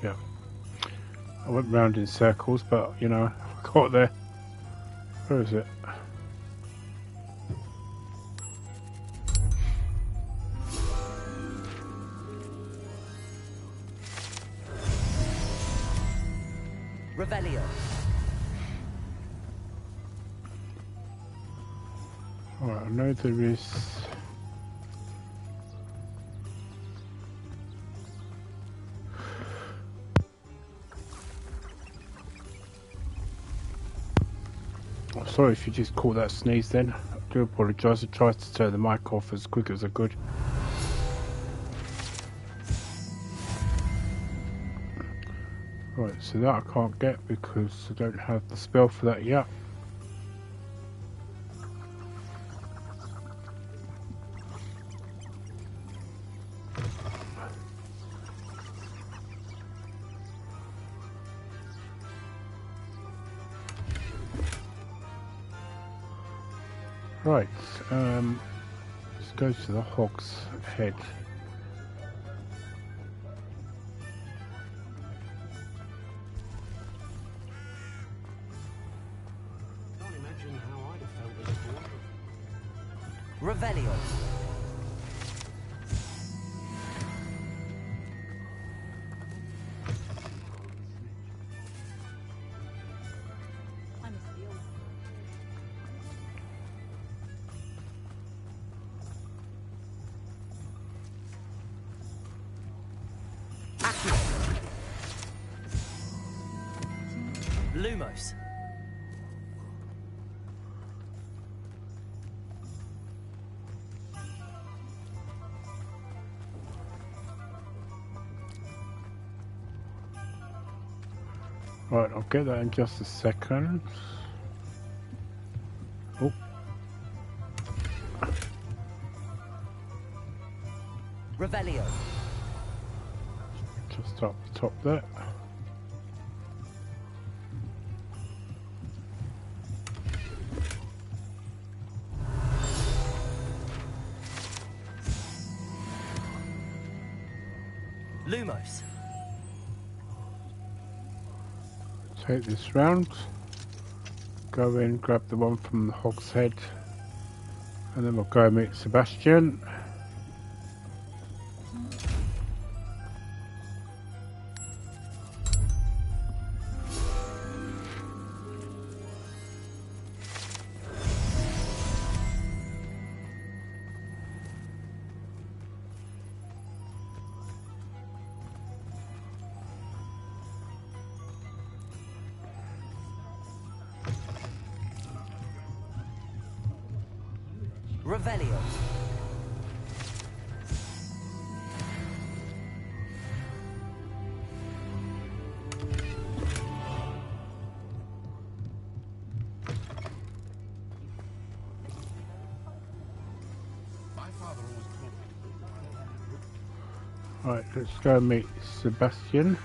Yeah. I went round in circles, but, you know, I got there. Where is it? Revelio. Alright, I know there is... sorry if you just caught that sneeze then. I do apologise. I tried to turn the mic off as quick as I could. Right, so that I can't get because I don't have the spell for that yet. Right, let's go to the Hog's Head. Can't imagine how I'd have felt this before. Revelio. Lumos. Right, I'll get that in just a second. Oh. Revelio. Just up the top there. Lumos. Take this round, go in, grab the one from the Hog's Head, and then we'll go and meet Sebastian. Revelio. Right, let's go and meet Sebastian.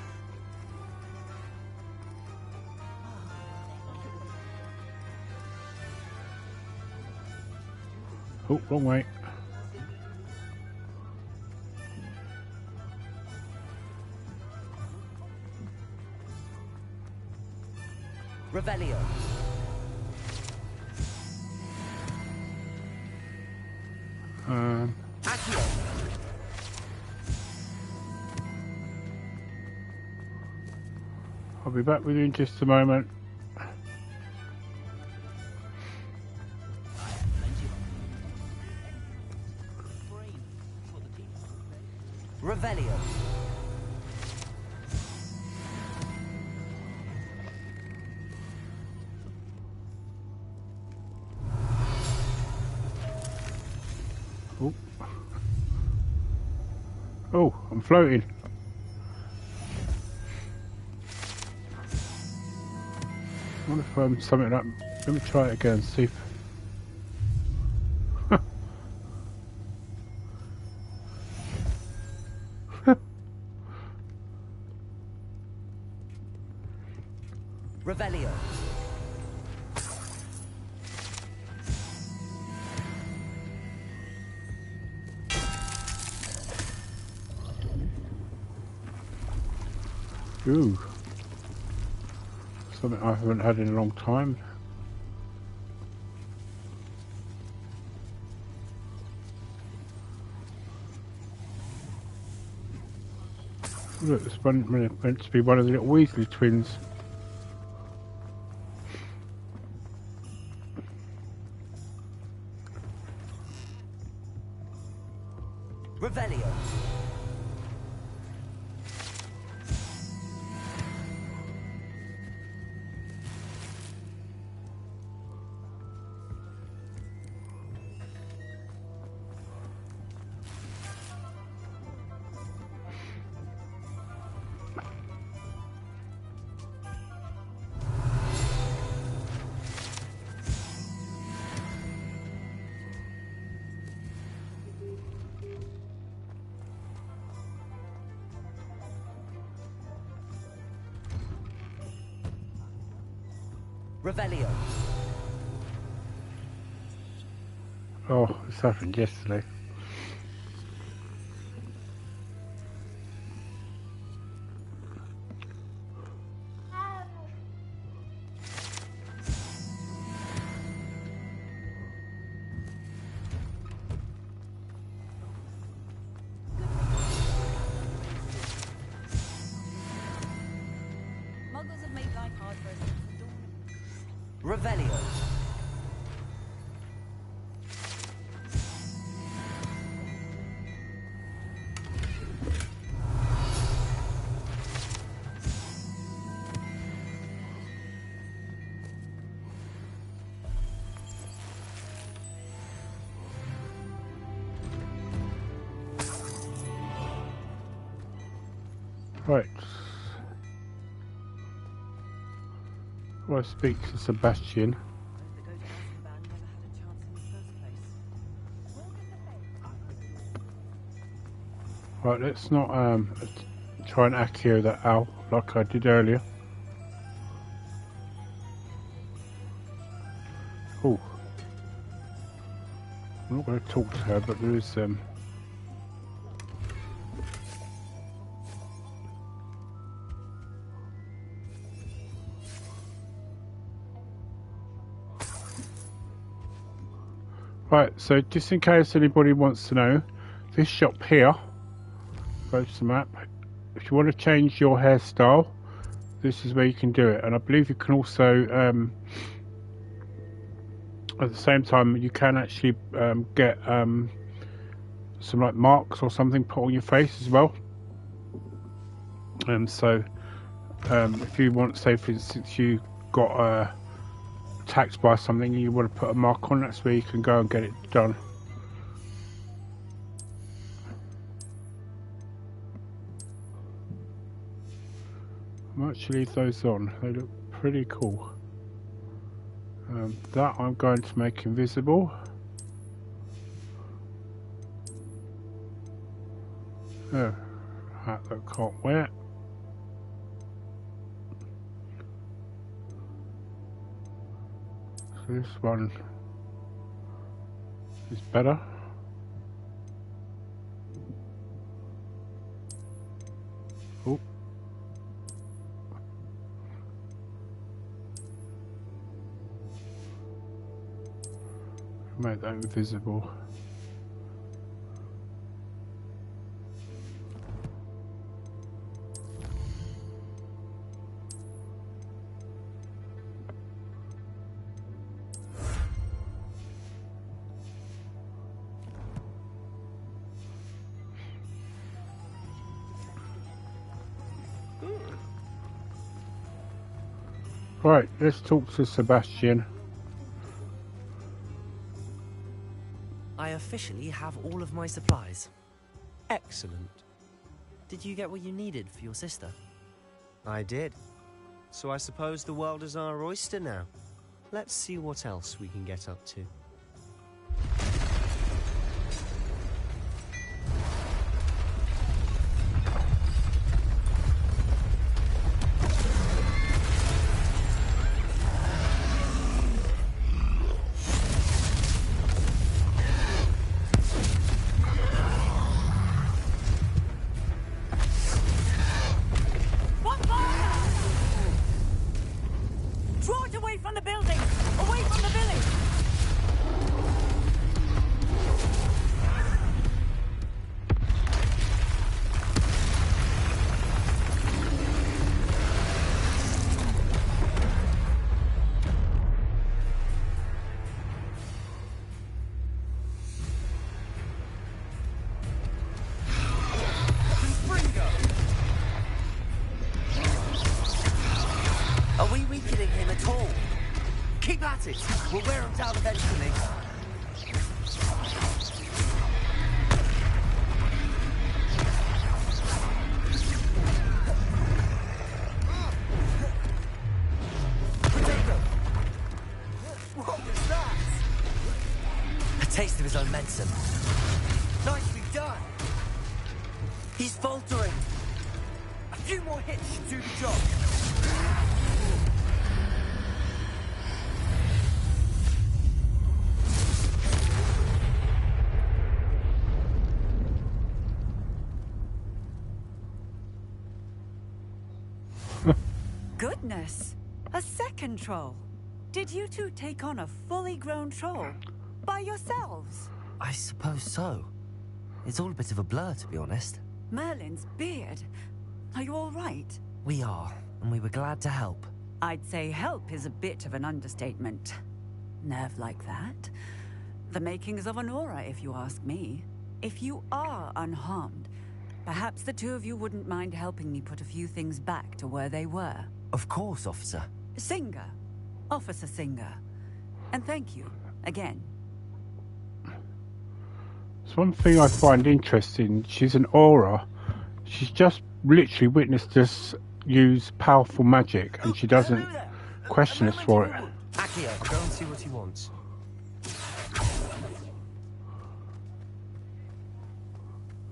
Oh, wrong way. Revelio. Accio. I'll be back with you in just a moment. Revelio. Oh. Oh, I'm floating. I wonder if I'm summing up. Let me try it again and see if. Revelio. Ooh. Something I haven't had in a long time. Look, it's meant to be one of the little Weasley twins. Revelio. Revelio. Oh, this happened yesterday. Muggles have made life hard for us since the dawn. Revelio. Right. Well, I speak to Sebastian. Right, let's not try and accio that owl like I did earlier. Oh, I'm not going to talk to her, but there is right, so just in case anybody wants to know, this shop here, go to the map, if you want to change your hairstyle, this is where you can do it. And I believe you can also, at the same time, you can actually get some like marks or something put on your face as well. So if you want, say for instance, you got attacked by something and you want to put a mark on, that's where you can go and get it done. I might actually leave those on, they look pretty cool. That I'm going to make invisible. Oh, hat that I can't wear. So this one is better. Oh. Make that invisible. Right, let's talk to Sebastian. I officially have all of my supplies. Excellent. Did you get what you needed for your sister? I did. So I suppose the world is our oyster now. Let's see what else we can get up to. We'll wear them down eventually. What was that? A taste of his own medicine. Nicely done. He's faltering. A few more hits should do the job. Goodness! A second troll. Did you two take on a fully grown troll? By yourselves? I suppose so. It's all a bit of a blur, to be honest. Merlin's beard. Are you all right? We are, and we were glad to help. I'd say help is a bit of an understatement. Nerve like that? The makings of an aura, if you ask me. If you are unharmed, perhaps the two of you wouldn't mind helping me put a few things back to where they were. Of course, officer. Singer. Officer Singer. And thank you, again. It's one thing I find interesting. She's an aura. She's just literally witnessed us use powerful magic, and she doesn't question us for it. Accio, go and see what he wants.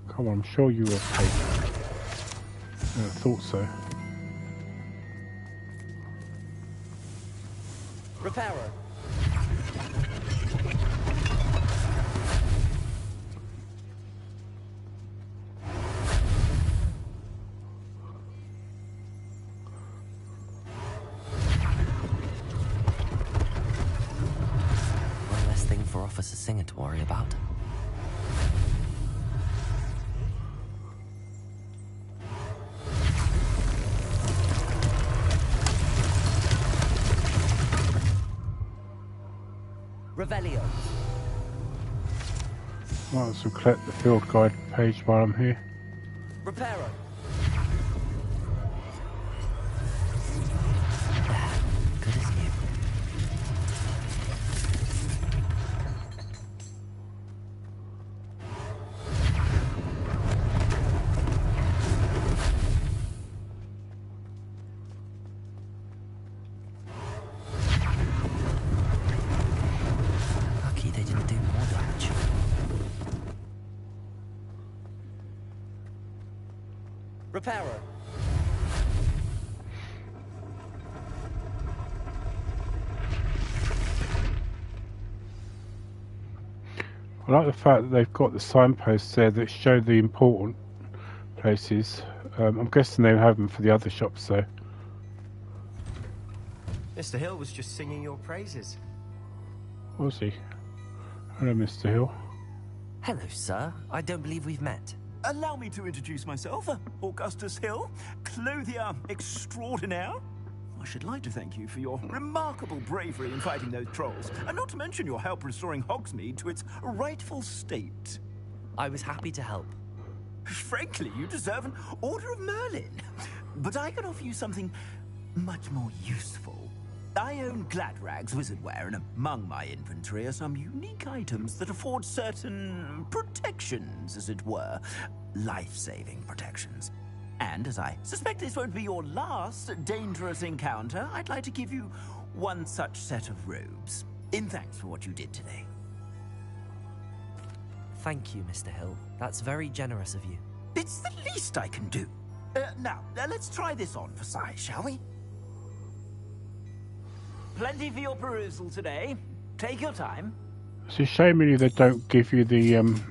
Come on, I'm sure you were paid. I thought so. Repairer. One less thing for Officer Singer to worry about. Revelio. Might as well collect the field guide page while I'm here. Reparo. Good as new. Lucky they didn't do more damage. Reparo. I like the fact that they've got the signposts there that show the important places. I'm guessing they have them for the other shops, though. Mr. Hill was just singing your praises. Was he? Hello, Mr. Hill. Hello, sir. I don't believe we've met. Allow me to introduce myself, Augustus Hill, clothier extraordinaire. I should like to thank you for your remarkable bravery in fighting those trolls, and not to mention your help restoring Hogsmeade to its rightful state. I was happy to help. Frankly, you deserve an Order of Merlin. But I can offer you something much more useful. I own Gladrag's wizardware, and among my inventory are some unique items that afford certain protections, as it were. Life-saving protections. And as I suspect this won't be your last dangerous encounter, I'd like to give you one such set of robes, in thanks for what you did today. Thank you, Mr. Hill. That's very generous of you. It's the least I can do. Now, let's try this on for size, shall we? Plenty for your perusal today. Take your time. It's a shame really they don't give you the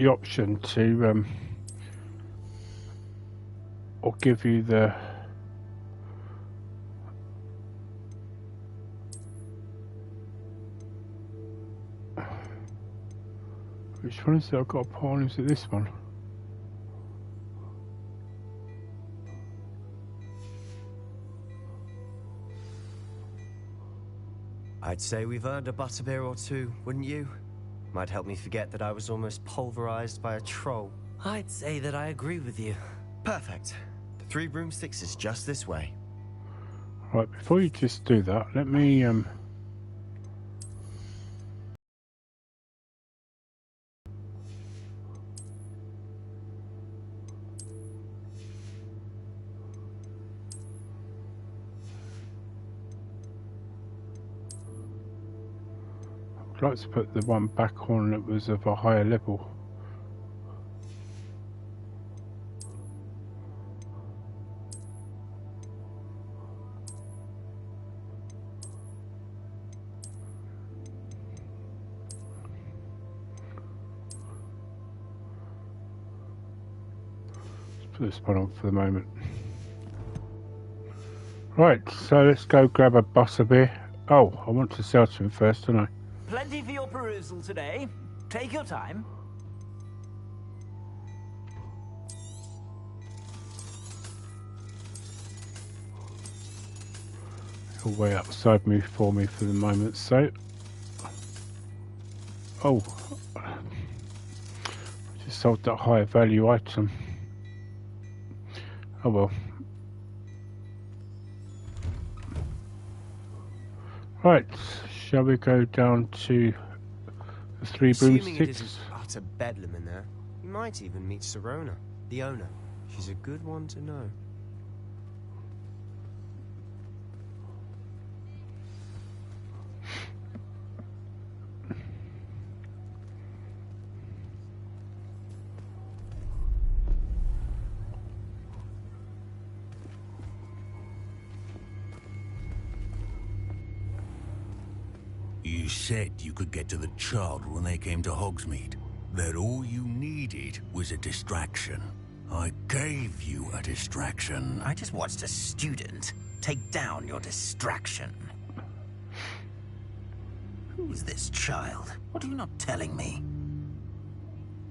option to or give you the which one is it I've got to put on? Is it this one? I'd say we've earned a butterbeer or two, wouldn't you? Might help me forget that I was almost pulverized by a troll. I'd say that I agree with you. Perfect. The 3 broomsticks is just this way. Right, before you just do that, let me I'd like to put the one back on that was of a higher level. Let's put this one on for the moment. Right, so let's go grab a bus of beer. Oh, I want to sell to him first, don't I? Plenty for your perusal today. Take your time. He'll wait outside me for the moment, so... Oh, I just sold that higher value item. Oh well. Right, shall we go down to the Three Assuming it isn't Broomsticks? utter bedlam in there, you might even meet Sirona, the owner. She's a good one to know. You said you could get to the child when they came to Hogsmeade. That all you needed was a distraction. I gave you a distraction. I just watched a student take down your distraction. Who is this child? What are you not telling me?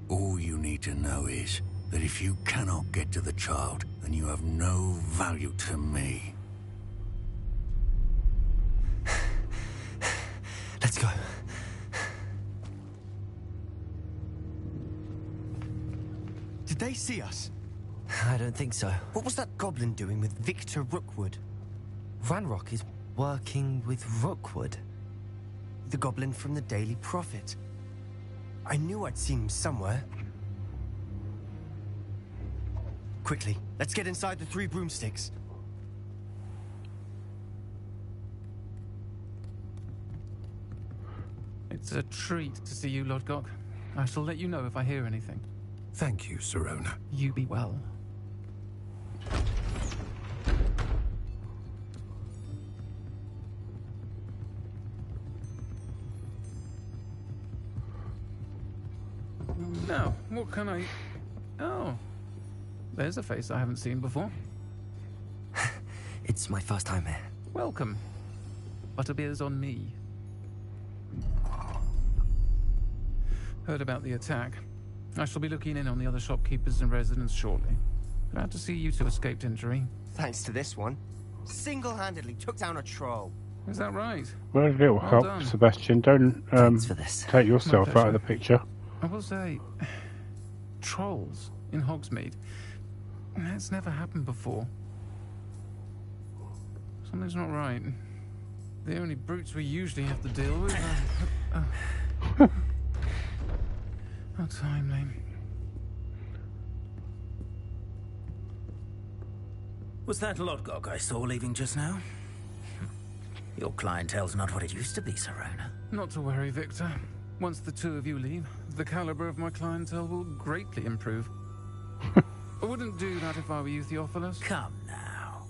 All you need to know is that if you cannot get to the child, then you have no value to me. Let's go. Did they see us? I don't think so. What was that goblin doing with Victor Rookwood? Ranrock is working with Rookwood. The goblin from the Daily Prophet. I knew I'd seen him somewhere. Quickly, let's get inside the Three Broomsticks. It's a treat to see you, Lodgok. I shall let you know if I hear anything. Thank you, Sirona. You be well. Now, what can I... Oh. There's a face I haven't seen before. It's my first time here. Welcome. Butterbeer's on me. Heard about the attack. I shall be looking in on the other shopkeepers and residents shortly. Glad to see you two escaped injury. Thanks to this one. Single-handedly took down a troll. Is that right? Well, it'll help, done. Sebastian. Don't take yourself out of the picture. I will say, trolls in Hogsmeade. That's never happened before. Something's not right. The only brutes we usually have to deal with are... How timely. Was that Lodgok I saw leaving just now? Your clientele's not what it used to be, Sirona. Not to worry, Victor. Once the two of you leave, the caliber of my clientele will greatly improve. I wouldn't do that if I were you, Theophilus. Come now.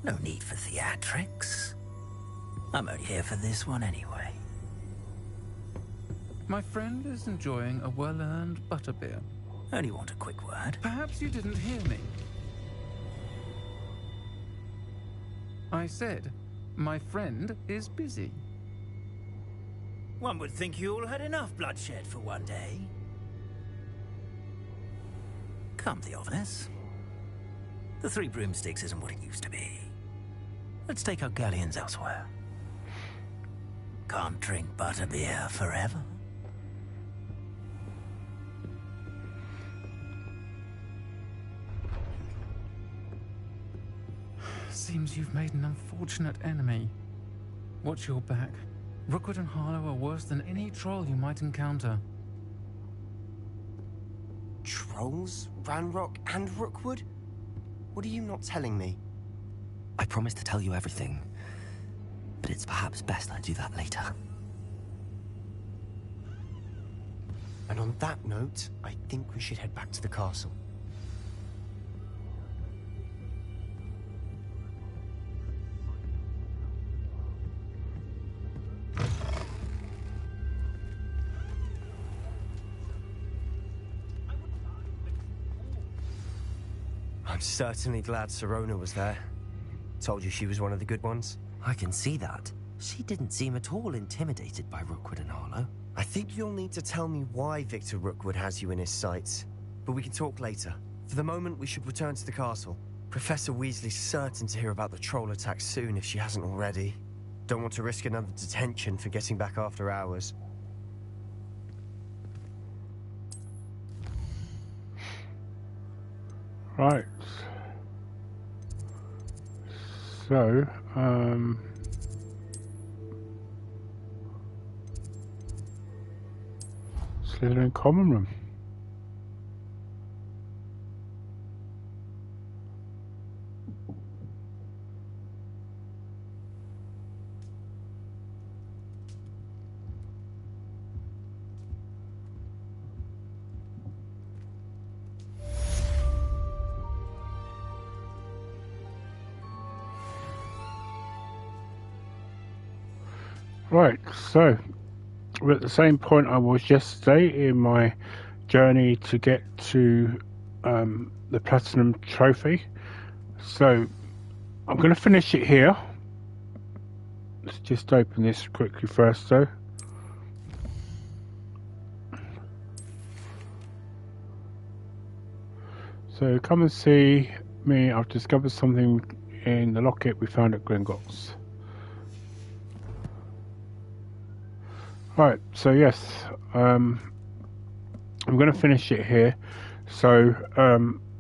No need for theatrics. I'm only here for this one anyway. My friend is enjoying a well-earned butterbeer. Only want a quick word. Perhaps you didn't hear me. I said, my friend is busy. One would think you all had enough bloodshed for one day. Come, Theophilus. The Three Broomsticks isn't what it used to be. Let's take our galleons elsewhere. Can't drink butterbeer forever. Seems you've made an unfortunate enemy. Watch your back. Rookwood and Harlow are worse than any troll you might encounter. Trolls? Ranrock and Rookwood? What are you not telling me? I promised to tell you everything, but it's perhaps best I do that later. And on that note, I think we should head back to the castle. I'm certainly glad Sirona was there. Told you she was one of the good ones. I can see that. She didn't seem at all intimidated by Rookwood and Harlow. I think you'll need to tell me why Victor Rookwood has you in his sights. But we can talk later. For the moment, we should return to the castle. Professor Weasley's certain to hear about the troll attack soon if she hasn't already. Don't want to risk another detention for getting back after hours. Right. So, Slytherin common room. Right, so we're at the same point I was yesterday in my journey to get to the Platinum Trophy. So I'm going to finish it here. Let's just open this quickly first though. So come and see me. I've discovered something in the locket we found at Gringotts. Right, so yes, I'm going to finish it here. So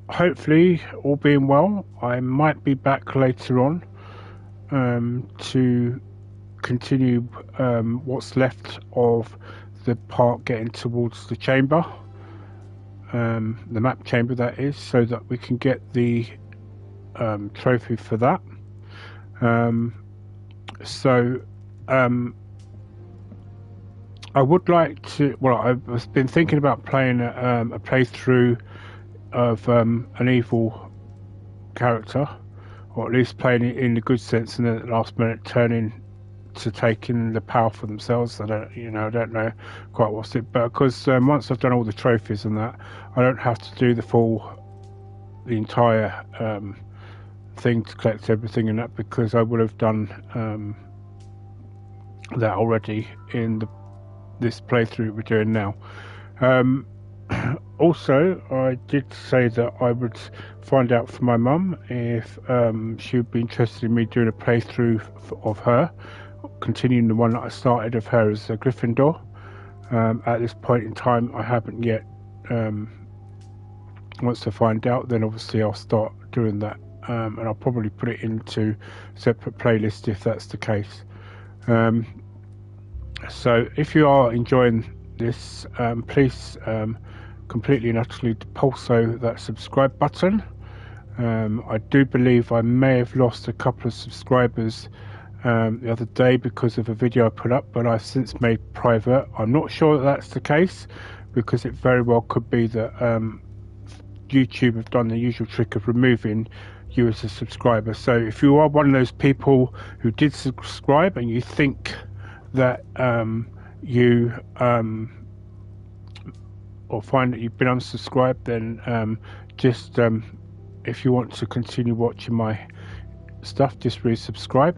hopefully, all being well, I might be back later on to continue what's left of the part getting towards the chamber, the map chamber that is, so that we can get the trophy for that. I would like to. Well, I've been thinking about playing a playthrough of an evil character, or at least playing it in the good sense, and then at the last minute turning to taking the power for themselves. I don't know quite what's it, but because once I've done all the trophies and that, I don't have to do the entire thing to collect everything in that, because I would have done that already in this playthrough we're doing now. Also, I did say that I would find out from my mum if she would be interested in me doing a playthrough of her, continuing the one that I started of her as a Gryffindor. At this point in time, I haven't yet. Once I find out, then obviously I'll start doing that, and I'll probably put it into a separate playlist if that's the case. So if you are enjoying this, please completely and utterly pulso that subscribe button. I do believe I may have lost a couple of subscribers the other day because of a video I put up, but I've since made private. I'm not sure that that's the case, because it very well could be that YouTube have done the usual trick of removing you as a subscriber. So if you are one of those people who did subscribe and you think that you or find that you've been unsubscribed, then just if you want to continue watching my stuff, just resubscribe.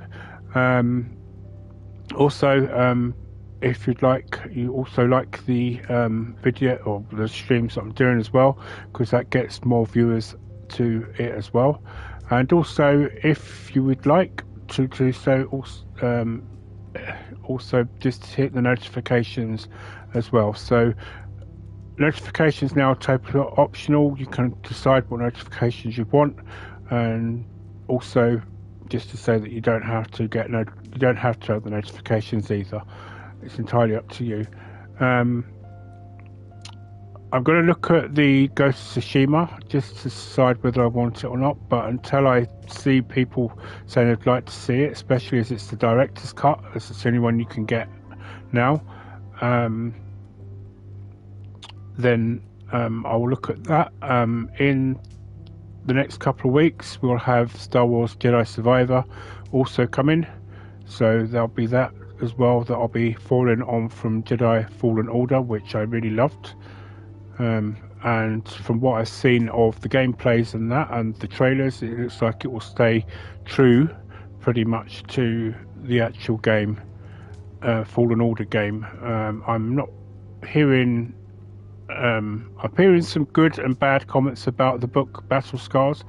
Also, if you'd like, you also like the video or the streams that I'm doing as well, because that gets more viewers to it as well. And also, if you would like to do so, also just hit the notifications as well. So notifications now are totally optional. You can decide what notifications you want, and also just to say that you don't have to have the notifications either. It's entirely up to you. I'm going to look at the Ghost of Tsushima just to decide whether I want it or not, but until I see people saying they'd like to see it, especially as it's the director's cut, as it's the only one you can get now, then I will look at that. In the next couple of weeks, we'll have Star Wars Jedi Survivor also coming, so there'll be that as well, that I'll be following on from Jedi Fallen Order, which I really loved. and from what I've seen of the gameplays and that and the trailers, it looks like it will stay true pretty much to the actual game, Fallen Order game. I'm not hearing I'm hearing some good and bad comments about the book Battle Scars,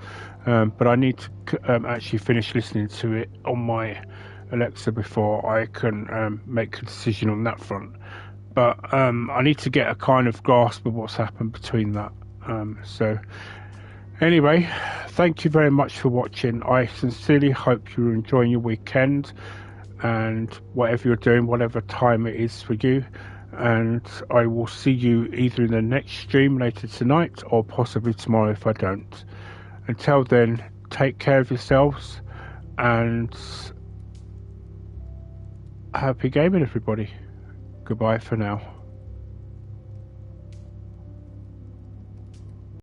but I need to actually finish listening to it on my Alexa before I can make a decision on that front. But I need to get a kind of grasp of what's happened between that. So anyway, thank you very much for watching. I sincerely hope you're enjoying your weekend and whatever you're doing, whatever time it is for you. And I will see you either in the next stream later tonight or possibly tomorrow if I don't. Until then, take care of yourselves and happy gaming, everybody. Goodbye for now.